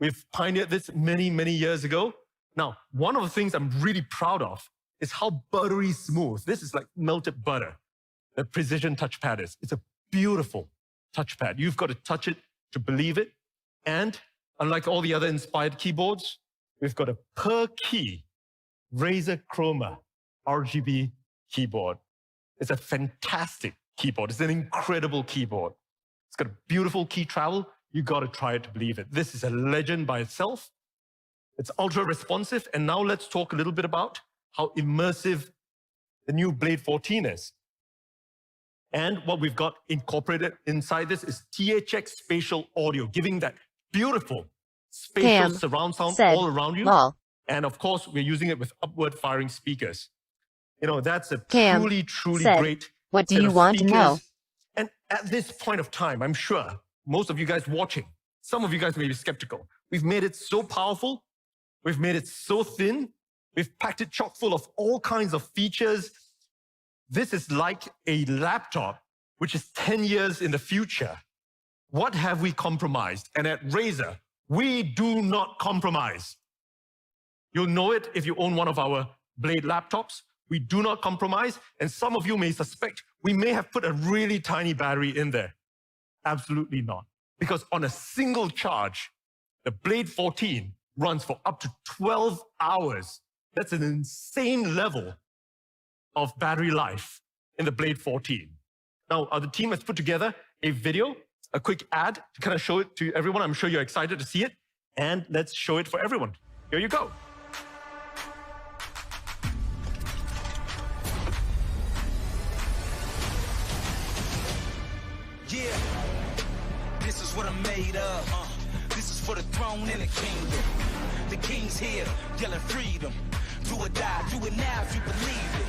We've pioneered this many, many years ago. Now, one of the things I'm really proud of is how buttery smooth. This is like melted butter. The precision touchpad is. It's a beautiful touchpad. You've got to touch it to believe it. And unlike all the other inspired keyboards, we've got a per key Razer Chroma RGB keyboard. It's a fantastic keyboard. It's an incredible keyboard. It's got a beautiful key travel. You got to try it to believe it. This is a legend by itself. It's ultra responsive. And now let's talk a little bit about how immersive the new Blade 14 is. And what we've got incorporated inside this is THX spatial audio, giving that beautiful spatial surround sound all around you. And of course, we're using it with upward firing speakers. That's a truly great. What do you want to know? And at this point of time, I'm sure most of you guys watching, some of you guys may be skeptical. We've made it so powerful. We've made it so thin. We've packed it chock full of all kinds of features. This is like a laptop, which is 10 years in the future. What have we compromised? And at Razer, we do not compromise. You'll know it if you own one of our Blade laptops. We do not compromise. And some of you may suspect we may have put a really tiny battery in there. Absolutely not. Because on a single charge, the Blade 14 runs for up to 12 hours. That's an insane level of battery life in the Blade 14. Now, the team has put together a video, a quick ad to kind of show it to everyone. I'm sure you're excited to see it. And let's show it for everyone. Here you go. Yeah, this is what I'm made of. This is for the throne and the kingdom. The king's here, yelling freedom. Do or die, do it now if you believe it.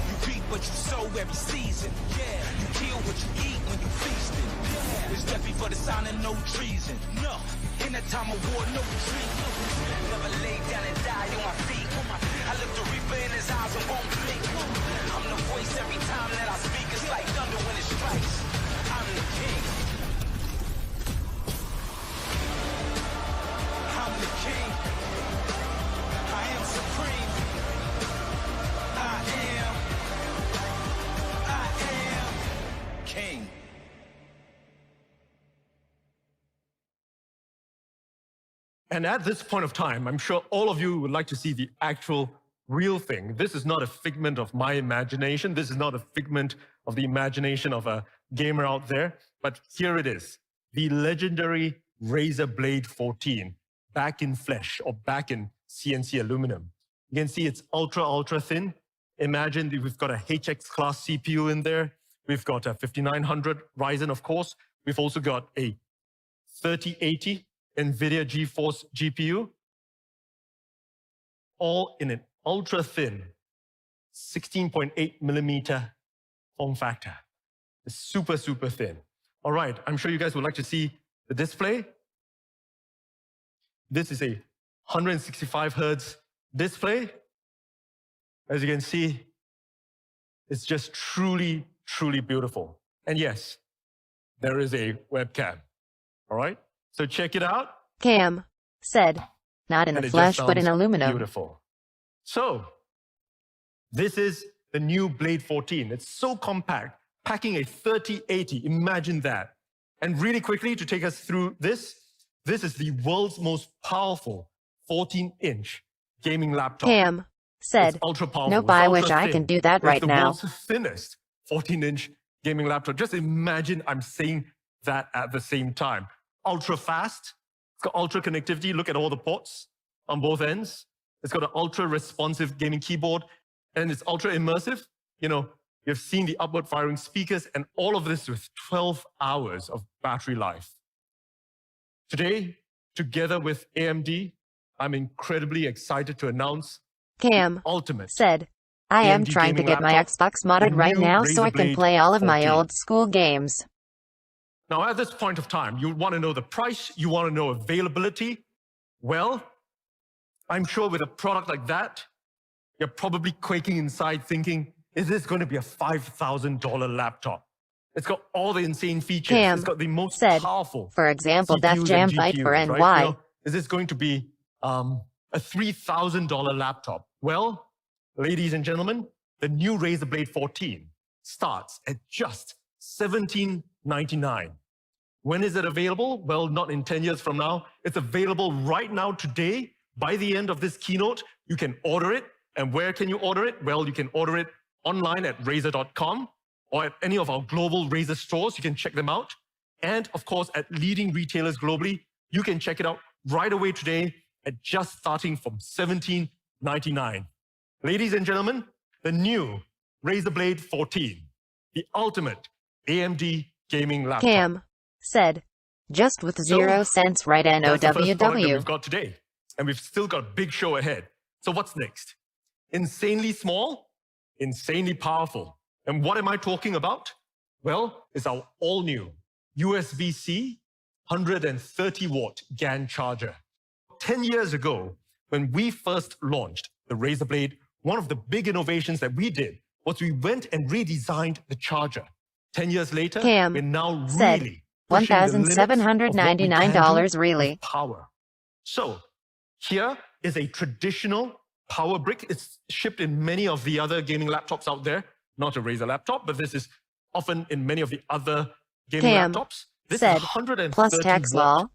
You reap what you sow every season. Yeah, you kill what you eat when you feast it. It's death before the sign of no treason. No, in that time of war, no retreat. Never lay down and die on my feet. I look the reaper in his eyes and won't blink. I'm the voice every time that I speak. It's like thunder when it strikes. I'm the king. I'm the king. I am supreme. I am king. And at this point of time, I'm sure all of you would like to see the actual real thing. This is not a figment of my imagination. This is not a figment of the imagination of a gamer out there. But here it is, the legendary Razer Blade 14, back in flesh or back in CNC aluminum. You can see it's ultra thin. Imagine that we've got a HX class CPU in there. We've got a 5900 Ryzen, of course. We've also got a 3080 NVIDIA GeForce GPU, all in an ultra-thin 16.8 millimeter form factor. It's super thin. All right, I'm sure you guys would like to see the display. This is a 165 Hertz display. As you can see, it's just truly beautiful. And yes, there is a webcam. All right? So check it out. KAM said, not in the flesh, but in aluminum. Beautiful. So, this is the new Blade 14. It's so compact, packing a 3080. Imagine that. And really quickly, to take us through this is the world's most powerful 14-inch gaming laptop. KAM said, ultra powerful. nope, I wish I can do that right now. It's the world's thinnest 14-inch gaming laptop. Just imagine I'm saying that at the same time. Ultra fast. It's got ultra connectivity. Look at all the ports on both ends. It's got an ultra responsive gaming keyboard, and it's ultra immersive. You know, you've seen the upward firing speakers, and all of this with 12 hours of battery life. Today, together with AMD, I'm incredibly excited to announce KAM ultimate said, I am AMD trying to gaming get my laptop, Xbox modded the right new now so I Razer can Blade play all of my 14. old school games. Now, at this point of time, you want to know the price, you want to know availability. Well, I'm sure with a product like that, you're probably quaking inside thinking, is this going to be a $5,000 laptop? It's got all the insane features. KAM It's got the most said, powerful for example, CPUs Def Jam and Fight for GPUs, NY. right? You know, is this going to be a $3,000 laptop? Well, ladies and gentlemen, the new Razer Blade 14 starts at just $17.99. When is it available? Well, not in 10 years from now. It's available right now today. By the end of this keynote, you can order it. And where can you order it? Well, you can order it online at Razer.com or at any of our global Razer stores. You can check them out. And of course, at leading retailers globally, you can check it out right away today at just starting from $17.99. Ladies and gentlemen, the new Razer Blade 14, the ultimate AMD gaming laptop. KAM said, just with 0 cents right That's the first product that NOWW. we've got today. And we've still got a big show ahead. So what's next? Insanely small, insanely powerful. And what am I talking about? Well, it's our all-new USB-C 130-watt GAN charger. 10 years ago, when we first launched the Razer Blade, one of the big innovations that we did was we went and redesigned the charger. 10 years later, KAM we're now said, really pushing the limits of what we can $1,799 do really. with power. So here is a traditional power brick. It's shipped in many of the other gaming laptops out there. Not a Razer laptop, but this is often in many of the other gaming KAM laptops. This said, is 130 plus tax watt law.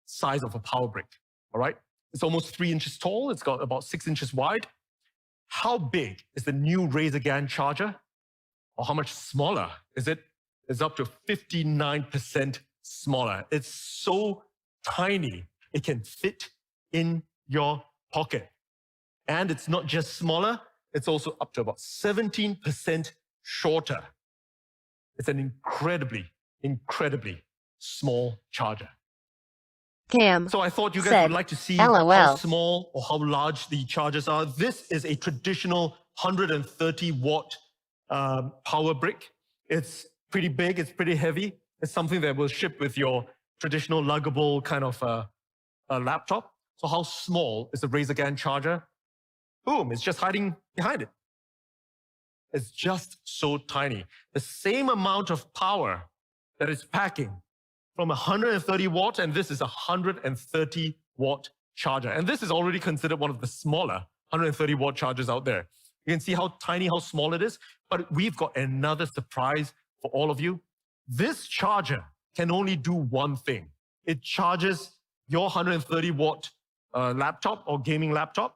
size of a power brick. All right. It's almost 3 inches tall. It's got about 6 inches wide. How big is the new Razer GAN charger? Or how much smaller is it? It's up to 59% smaller. It's so tiny, it can fit in your pocket. And it's not just smaller, it's also up to about 17% shorter. It's an incredibly small charger. Cam So I thought you guys said, would like to see LOL. how small or how large the chargers are. This is a traditional 130 watt power brick. It's pretty big, it's pretty heavy. It's something that will ship with your traditional luggable kind of a laptop. So how small is the Razer GAN charger? Boom, it's just hiding behind it. It's just so tiny. The same amount of power that it's packing from 130 watt, and this is a 130 watt charger. And this is already considered one of the smaller 130 watt chargers out there. You can see how tiny, how small it is, but we've got another surprise for all of you. This charger can only do one thing. It charges your 130 watt laptop or gaming laptop.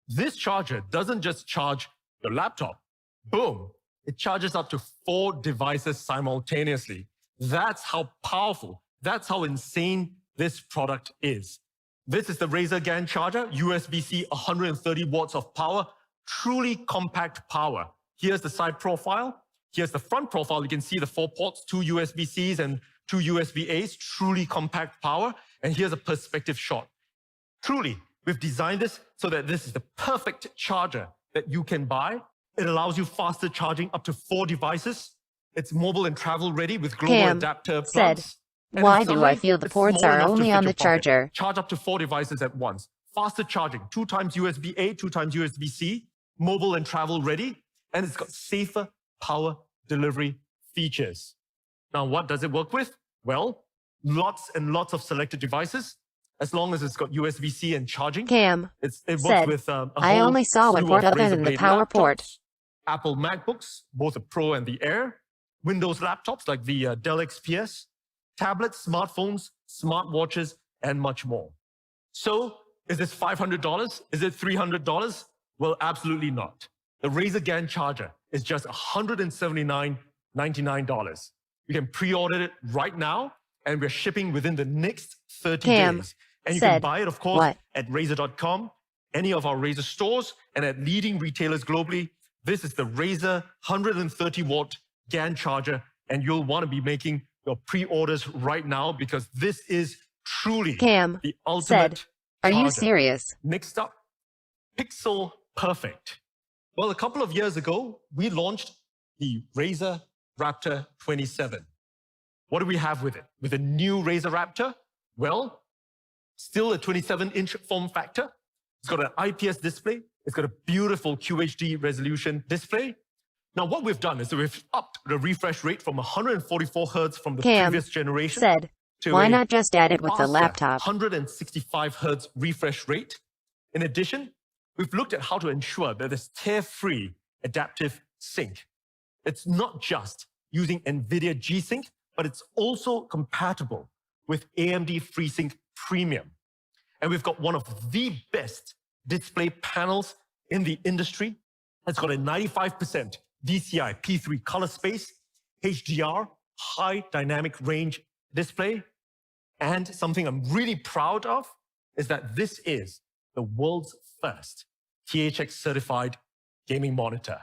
This charger doesn't just charge your laptop. Boom, it charges up to 4 devices simultaneously. That's how powerful, that's how insane this product is. This is the Razer GAN charger, USB-C 130 watts of power, truly compact power. Here's the side profile. Here's the front profile. You can see the 4 ports, 2 USB-Cs and 2 USB-As, truly compact power. And here's a perspective shot. Truly, we've designed this so that this is the perfect charger that you can buy. It allows you faster charging up to 4 devices. It's mobile and travel ready with global Cam adapter said, plugs. And why in do summary, I feel the it's ports small are enough to only fit on your the pocket. charger? Charge up to 4 devices at once. Faster charging, 2 times USB-A, 2 times USB-C, mobile and travel ready, and it's got safer power delivery features. Now, what does it work with? Well, lots and lots of selected devices. As long as it's got USB-C and charging, Cam it works said, with a I whole only saw one slew port of other Razer than the Blade power port. laptops, Apple MacBooks, both the Pro and the Air, Windows laptops like the Dell XPS, tablets, smartphones, smartwatches, and much more. So, is this $500? Is it $300? Well, absolutely not. The Razer GAN charger is just $179.99. You can pre-order it right now, and we're shipping within the next 30 Cam days. And you said, can buy it, of course, what? at Razer.com, any of our Razer stores, and at leading retailers globally. This is the Razer 130 watt GAN charger, and you'll want to be making your pre-orders right now because this is truly Cam the ultimate said, are you charger. serious? Next up, Pixel Perfect. Well, a couple of years ago, we launched the Razer Raptor 27. What do we have with it? With a new Razer Raptor? Well, still a 27-inch form factor. It's got an IPS display. It's got a beautiful QHD resolution display. Now, what we've done is we've upped the refresh rate from 144 Hz from the Cam previous generation said, to why a not just add it with the faster laptop? 165 Hz refresh rate. In addition, we've looked at how to ensure that there's tear-free adaptive sync. It's not just using NVIDIA G-Sync, but it's also compatible with AMD FreeSync Premium. And we've got one of the best display panels in the industry. It's got a 95% DCI P3 color space, HDR, high dynamic range display. And something I'm really proud of is that this is the world's first THX certified gaming monitor.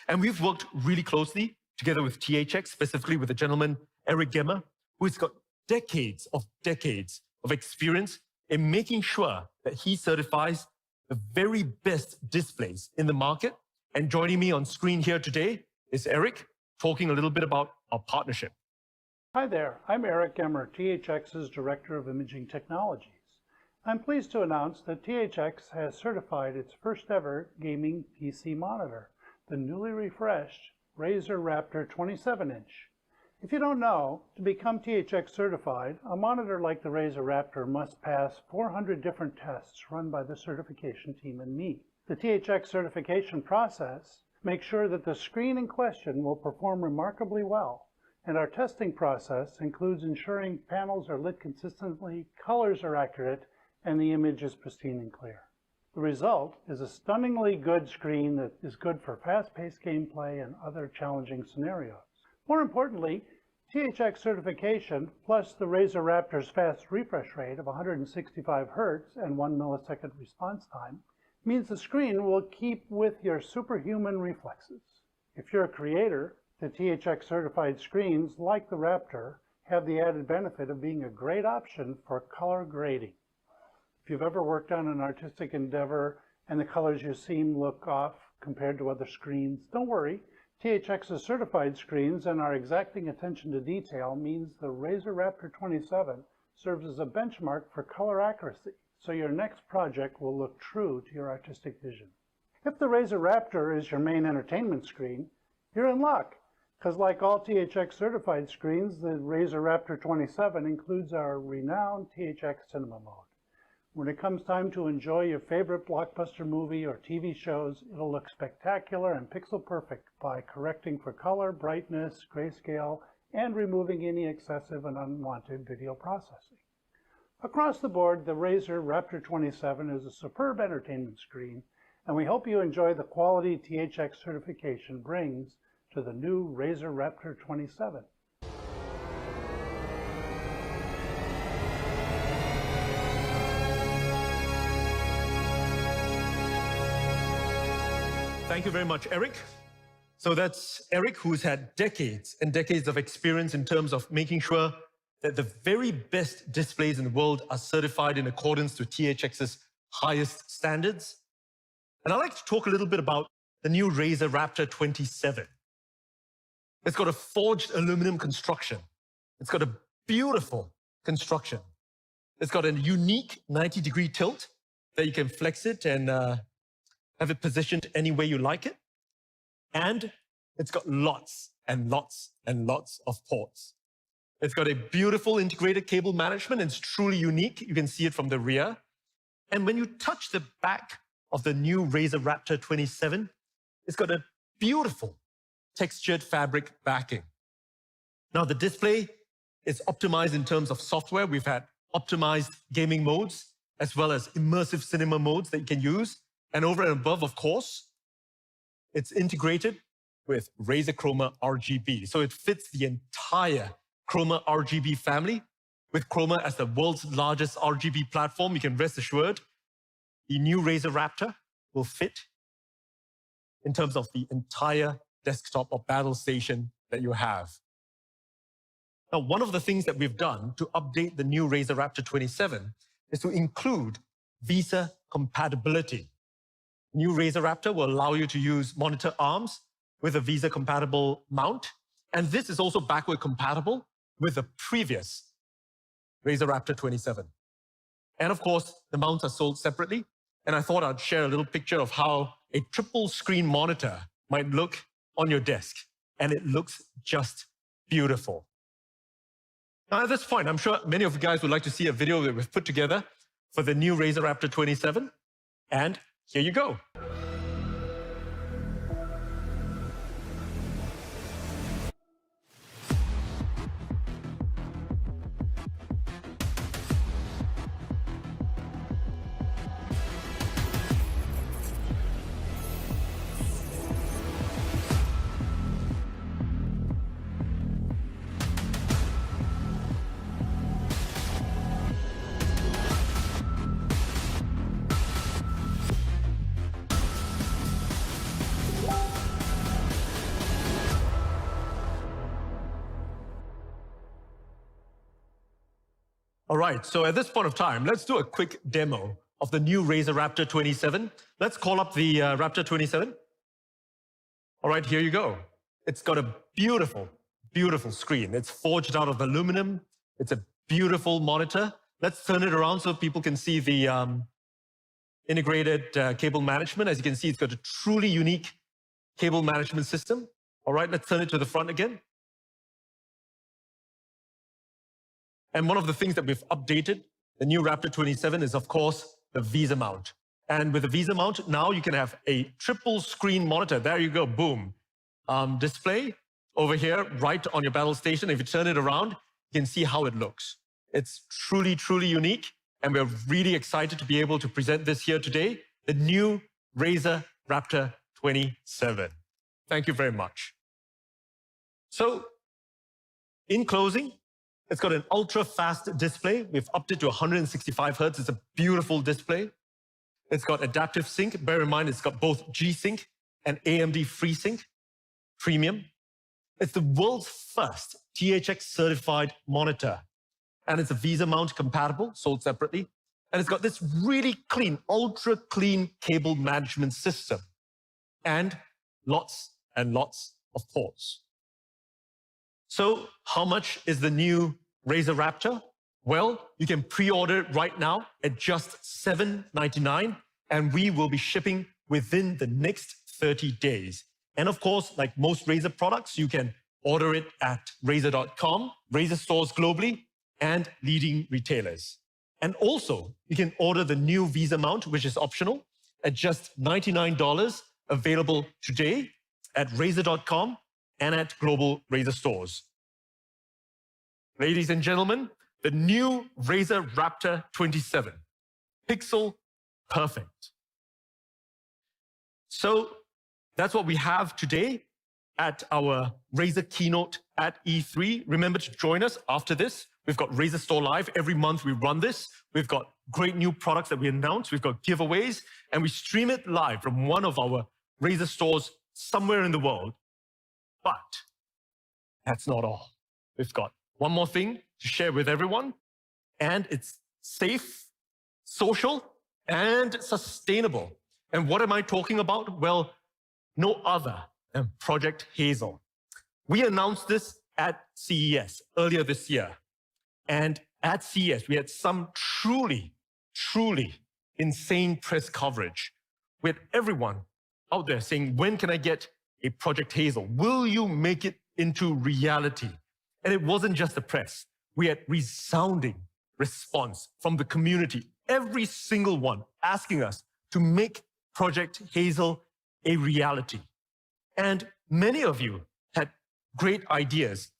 And we've worked really closely together with THX, specifically with the gentleman, Eric Gemmer, who's got decades of experience in making sure that he certifies the very best displays in the market. And joining me on screen here today is Eric, talking a little bit about our partnership. Hi there, I'm Eric Gemmer, THX's Director of Imaging Technologies. I'm pleased to announce that THX has certified its first ever gaming PC monitor, the newly refreshed Razer Raptor 27-inch. If you don't know, to become THX certified, a monitor like the Razer Raptor must pass 400 different tests run by the certification team and me. The THX certification process makes sure that the screen in question will perform remarkably well, and our testing process includes ensuring panels are lit consistently, colors are accurate, and the image is pristine and clear. The result is a stunningly good screen that is good for fast-paced gameplay and other challenging scenarios. More importantly, THX certification plus the Razer Raptor's fast refresh rate of 165 Hz and 1 millisecond response time means the screen will keep with your superhuman reflexes. If you're a creator, the THX certified screens, like the Raptor, have the added benefit of being a great option for color grading. If you've ever worked on an artistic endeavor and the colors you see look off compared to other screens, don't worry. THX's certified screens and our exacting attention to detail means the Razer Raptor 27 serves as a benchmark for color accuracy, so your next project will look true to your artistic vision. If the Razer Raptor is your main entertainment screen, you're in luck, because like all THX certified screens, the Razer Raptor 27 includes our renowned THX Cinema mode. When it comes time to enjoy your favorite blockbuster movie or TV shows, it'll look spectacular and pixel perfect by correcting for color, brightness, grayscale, and removing any excessive and unwanted video processing. Across the board, the Razer Raptor 27 is a superb entertainment screen, and we hope you enjoy the quality THX certification brings to the new Razer Raptor 27. Thank you very much, Eric. So that's Eric, who's had decades and decades of experience in terms of making sure that the very best displays in the world are certified in accordance to THX's highest standards. And I'd like to talk a little bit about the new Razer Raptor 27. It's got a forged aluminum construction. It's got a beautiful construction. It's got a unique 90-degree tilt that you can flex it and have it positioned any way you like it. And it's got lots and lots and lots of ports. It's got a beautiful integrated cable management. It's truly unique. You can see it from the rear. And when you touch the back of the new Razer Raptor 27, it's got a beautiful textured fabric backing. Now, the display is optimized in terms of software. We've had optimized gaming modes, as well as immersive cinema modes that you can use. And over and above, of course, it's integrated with Razer Chroma RGB. So it fits the entire Chroma RGB family. With Chroma as the world's largest RGB platform, you can rest assured the new Razer Raptor will fit in terms of the entire desktop or battle station that you have. Now, one of the things that we've done to update the new Razer Raptor 27 is to include VESA compatibility. New Razer Raptor will allow you to use monitor arms with a VESA-compatible mount, and this is also backward compatible with the previous Razer Raptor 27. And of course, the mounts are sold separately, and I thought I'd share a little picture of how a triple screen monitor might look on your desk, and it looks just beautiful. Now, at this point, I'm sure many of you guys would like to see a video that we've put together for the new Razer Raptor 27, and here you go. All right, so at this point of time, let's do a quick demo of the new Razer Raptor 27. Let's call up the Raptor 27. All right, here you go. It's got a beautiful, beautiful screen. It's forged out of aluminum. It's a beautiful monitor. Let's turn it around so people can see the integrated cable management. As you can see, it's got a truly unique cable management system. All right, let's turn it to the front again. And one of the things that we've updated, the new Raptor 27, is, of course, the VESA mount. And with the VESA mount, now you can have a triple screen monitor. There you go, boom. Display over here, right on your battle station. If you turn it around, you can see how it looks. It's truly, truly unique. and we're really excited to be able to present this here today, the new Razer Raptor 27. Thank you very much. So, in closing, it's got an ultra-fast display. We've upped it to 165 Hz. It's a beautiful display. It's got adaptive sync. Bear in mind, it's got both G-Sync and AMD FreeSync Premium. It's the world's first THX certified monitor. And it's a VESA mount compatible, sold separately. And it's got this really clean, ultra clean cable management system. And lots of ports. So how much is the new Razer Raptor? Well, you can pre-order it right now at just $799, and we will be shipping within the next 30 days. And of course, like most Razer products, you can order it at Razer.com, Razer stores globally, and leading retailers. And also, you can order the new VESA mount, which is optional, at just $99, available today at Razer.com and at global Razer stores. Ladies and gentlemen, the new Razer Raptor 27, pixel perfect. So that's what we have today at our Razer keynote at E3. Remember to join us after this. We've got Razer Store Live. Every month we run this. We've got great new products that we announce. We've got giveaways, and we stream it live from one of our Razer stores somewhere in the world. But that's not all. We've got one more thing to share with everyone, and it's safe, social, and sustainable. And what am I talking about? Well, no other than Project Hazel. We announced this at CES earlier this year. And at CES, we had some truly insane press coverage with everyone out there saying, when can I get a Project Hazel? Will you make it into reality? And it wasn't just the press. We had resounding response from the community, every single one asking us to make Project Hazel a reality. And many of you had great ideas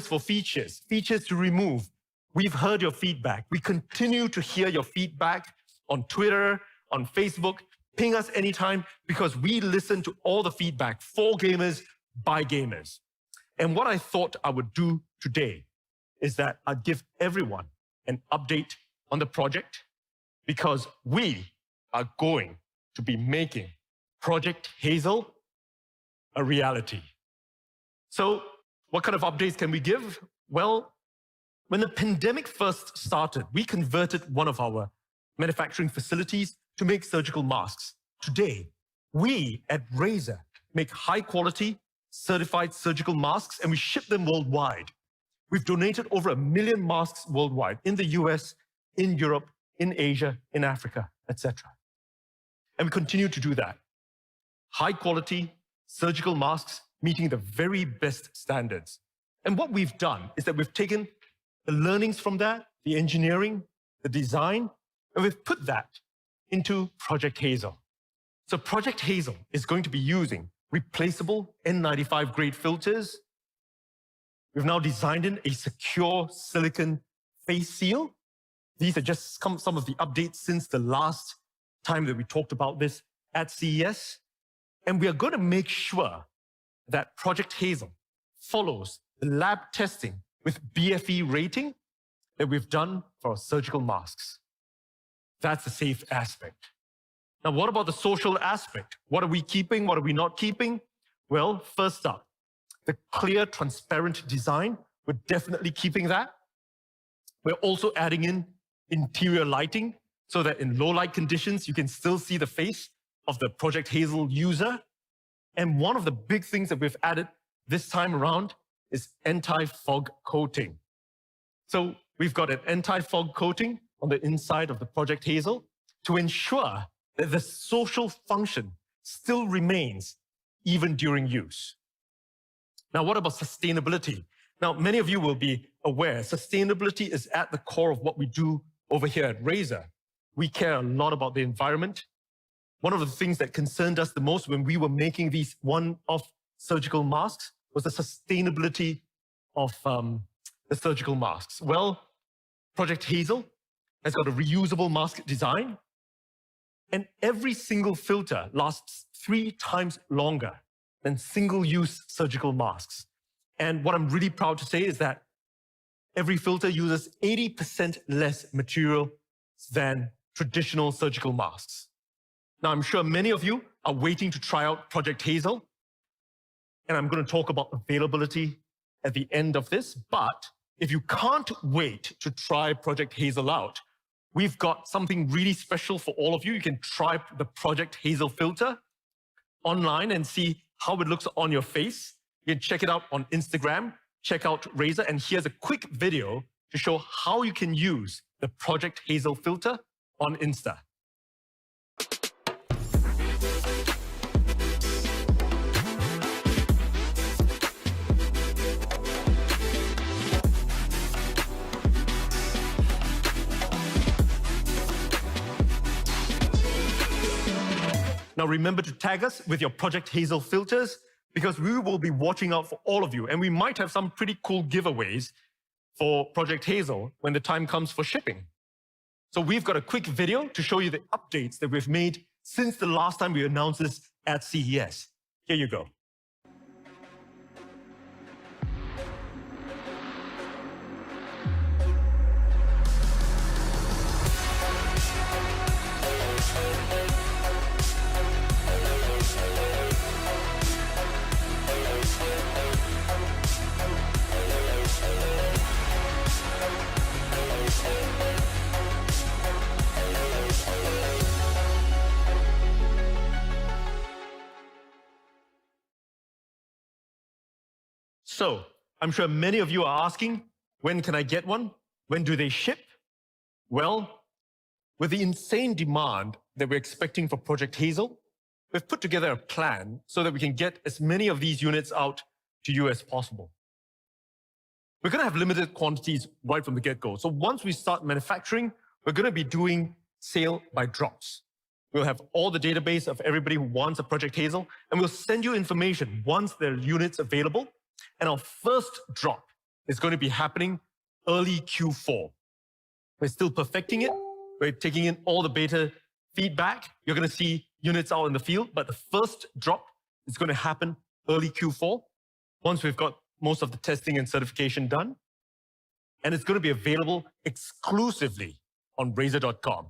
for features to remove. We've heard your feedback. We continue to hear your feedback on Twitter, on Facebook. Ping us anytime, because we listen to all the feedback for gamers, by gamers. And what I thought I would do today is that I'd give everyone an update on the project, because we are going to be making Project Hazel a reality. So what kind of updates can we give? Well, when the pandemic first started, we converted one of our manufacturing facilities to make surgical masks. Today, we at Razer make high quality, certified surgical masks, and we ship them worldwide. We've donated over 1 million masks worldwide, in the US, in Europe, in Asia, in Africa, etc. And we continue to do that. High quality surgical masks meeting the very best standards. And what we've done is that we've taken the learnings from that, the engineering, the design, and we've put that into Project Hazel. So Project Hazel is going to be using replaceable N95 grade filters. We've now designed in a secure silicon face seal. These are just some of the updates since the last time that we talked about this at CES. And we are going to make sure that Project Hazel follows the lab testing with BFE rating that we've done for our surgical masks. That's the safe aspect. Now, what about the social aspect? What are we keeping? What are we not keeping? Well, first up, the clear, transparent design. We're definitely keeping that. We're also adding in interior lighting so that in low light conditions, you can still see the face of the Project Hazel user. And one of the big things that we've added this time around is anti-fog coating. So we've got an anti-fog coating on the inside of the Project Hazel to ensure that the social function still remains even during use. Now, what about sustainability? Now, many of you will be aware sustainability is at the core of what we do over here at Razer. We care a lot about the environment. One of the things that concerned us the most when we were making these one-off surgical masks was the sustainability of the surgical masks. Well, Project Hazel has got a reusable mask design, and every single filter lasts 3 times longer than single-use surgical masks. And what I'm really proud to say is that every filter uses 80% less material than traditional surgical masks. Now, I'm sure many of you are waiting to try out Project Hazel, and I'm going to talk about availability at the end of this. But if you can't wait to try Project Hazel out, we've got something really special for all of you. You can try the Project Hazel filter online and see how it looks on your face. You can check it out on Instagram, check out Razer, and here's a quick video to show how you can use the Project Hazel filter on Insta. Now remember to tag us with your Project Hazel filters, because we will be watching out for all of you, and we might have some pretty cool giveaways for Project Hazel when the time comes for shipping. So we've got a quick video to show you the updates that we've made since the last time we announced this at CES. Here you go. So, I'm sure many of you are asking, when can I get one? When do they ship? Well, with the insane demand that we're expecting for Project Hazel, we've put together a plan so that we can get as many of these units out to you as possible. We're going to have limited quantities right from the get-go. So once we start manufacturing, we're going to be doing sale by drops. We'll have all the database of everybody who wants a Project Hazel, and we'll send you information once there are units available. And our first drop is going to be happening early Q4. We're still perfecting it. We're taking in all the beta feedback. You're going to see units out in the field, but the first drop is going to happen early Q4 once we've got most of the testing and certification done. And it's going to be available exclusively on Razer.com.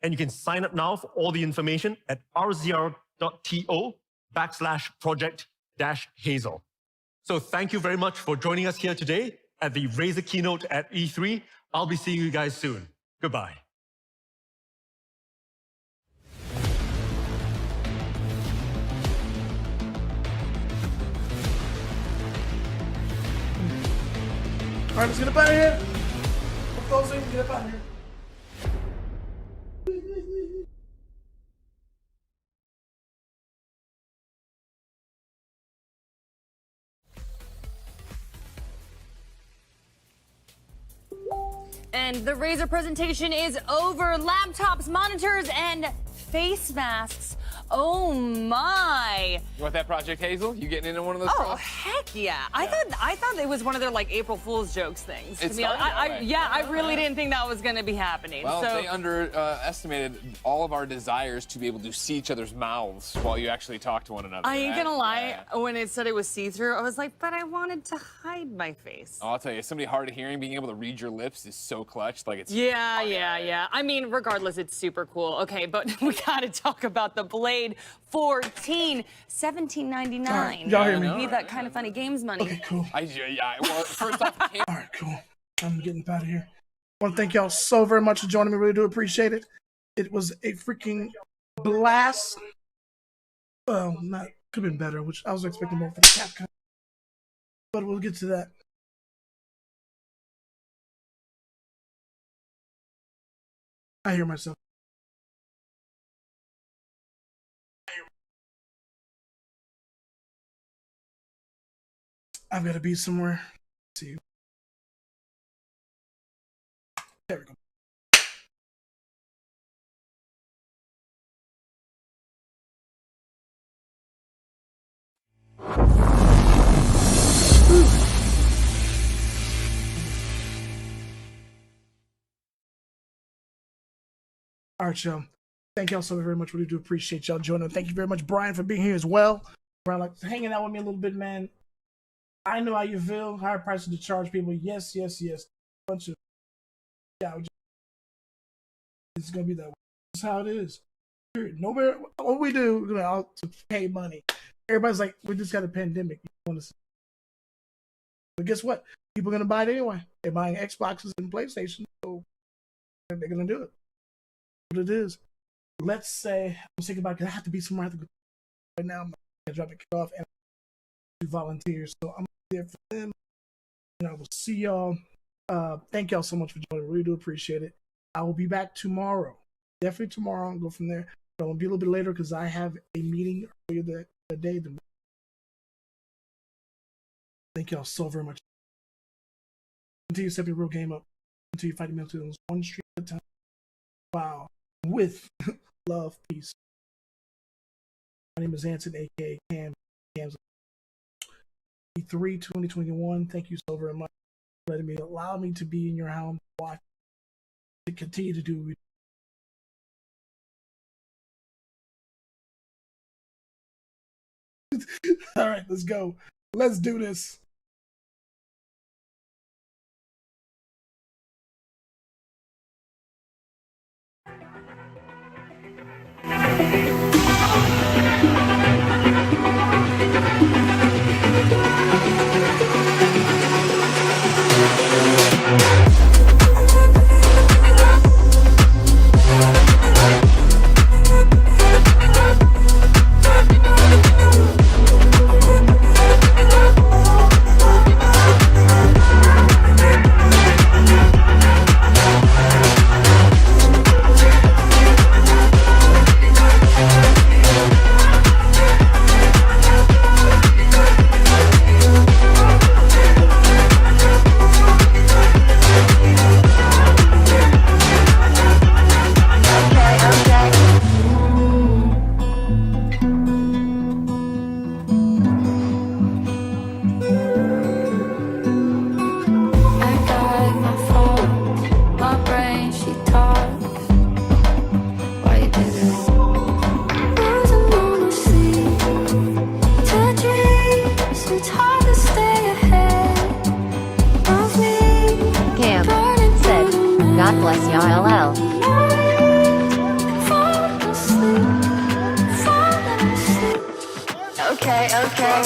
And you can sign up now for all the information at rzr.to/project-hazel. So thank you very much for joining us here today at the Razer keynote at E3. I'll be seeing you guys soon. Goodbye. All right, let's get up out of here. We're closing. Get up out of here. And the Razer presentation is over. Laptops, monitors, and face masks. Oh my! You want that Project Hazel? You getting into one of those? Oh heck yeah! I thought it was one of their like April Fool's jokes things. It's I really didn't think that was going to be happening. Well, so they underestimated all of our desires to be able to see each other's mouths while you actually talk to one another. I ain't gonna lie. When it said it was see-through, I was like, but I wanted to hide my face. Oh, I'll tell you, somebody hard of hearing, being able to read your lips is so clutch. Like it's Yeah. I mean, regardless, it's super cool. Okay, but we gotta talk about the Blade 14, $17.99. Right, y'all hear me? Need that kind of funny games money. Okay, cool. Well, first off, all right, cool. I'm getting out of here. I want to thank y'all so very much for joining me. Really do appreciate it. It was a freaking blast. Well, could have been better, which I was expecting more from CAPCOM. But we'll get to that. I hear myself. I've got to be somewhere. See you. There we go. All right, y'all. Thank y'all so very much. Really do appreciate y'all joining. Thank you very much, Brian, for being here as well. Brian, like hanging out with me a little bit, man. I know how you feel. Higher prices to charge people. Yes. Bunch of it's gonna be that way. That's how it is. No matter what we do, we're gonna pay money. Everybody's like, we just got a pandemic. But guess what? People are gonna buy it anyway. They're buying Xboxes and PlayStation, so they're gonna do it. What it is. Let's say I'm thinking about it, I have to be somewhere. I have to go right now. I'm gonna drop the kid off and do volunteers. So I'm there for them. And I will see y'all. Thank y'all so much for joining. Really do appreciate it. I will be back tomorrow. Definitely tomorrow. I'll go from there. But I'll be a little bit later because I have a meeting earlier that day. Thank y'all so very much. Until you set your real game up. Until you fight me until one stream at a time. Wow. With love, peace. My name is Anson, aka KAM. KAM's E3 2021. Thank you so very much for letting me allow me to be in your home, watch, to continue to do. All right, let's go. Let's do this. God bless ya, LL. Okay.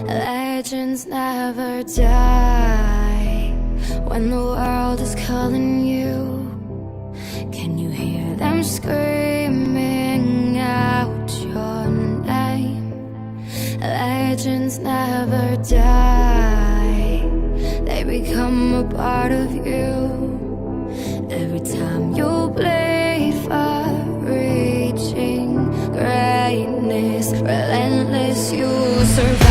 Legends never die when the world is calling you. Can you hear them screaming out your name? Legends never die, they become a part of you. Every time you play far reaching great. survive.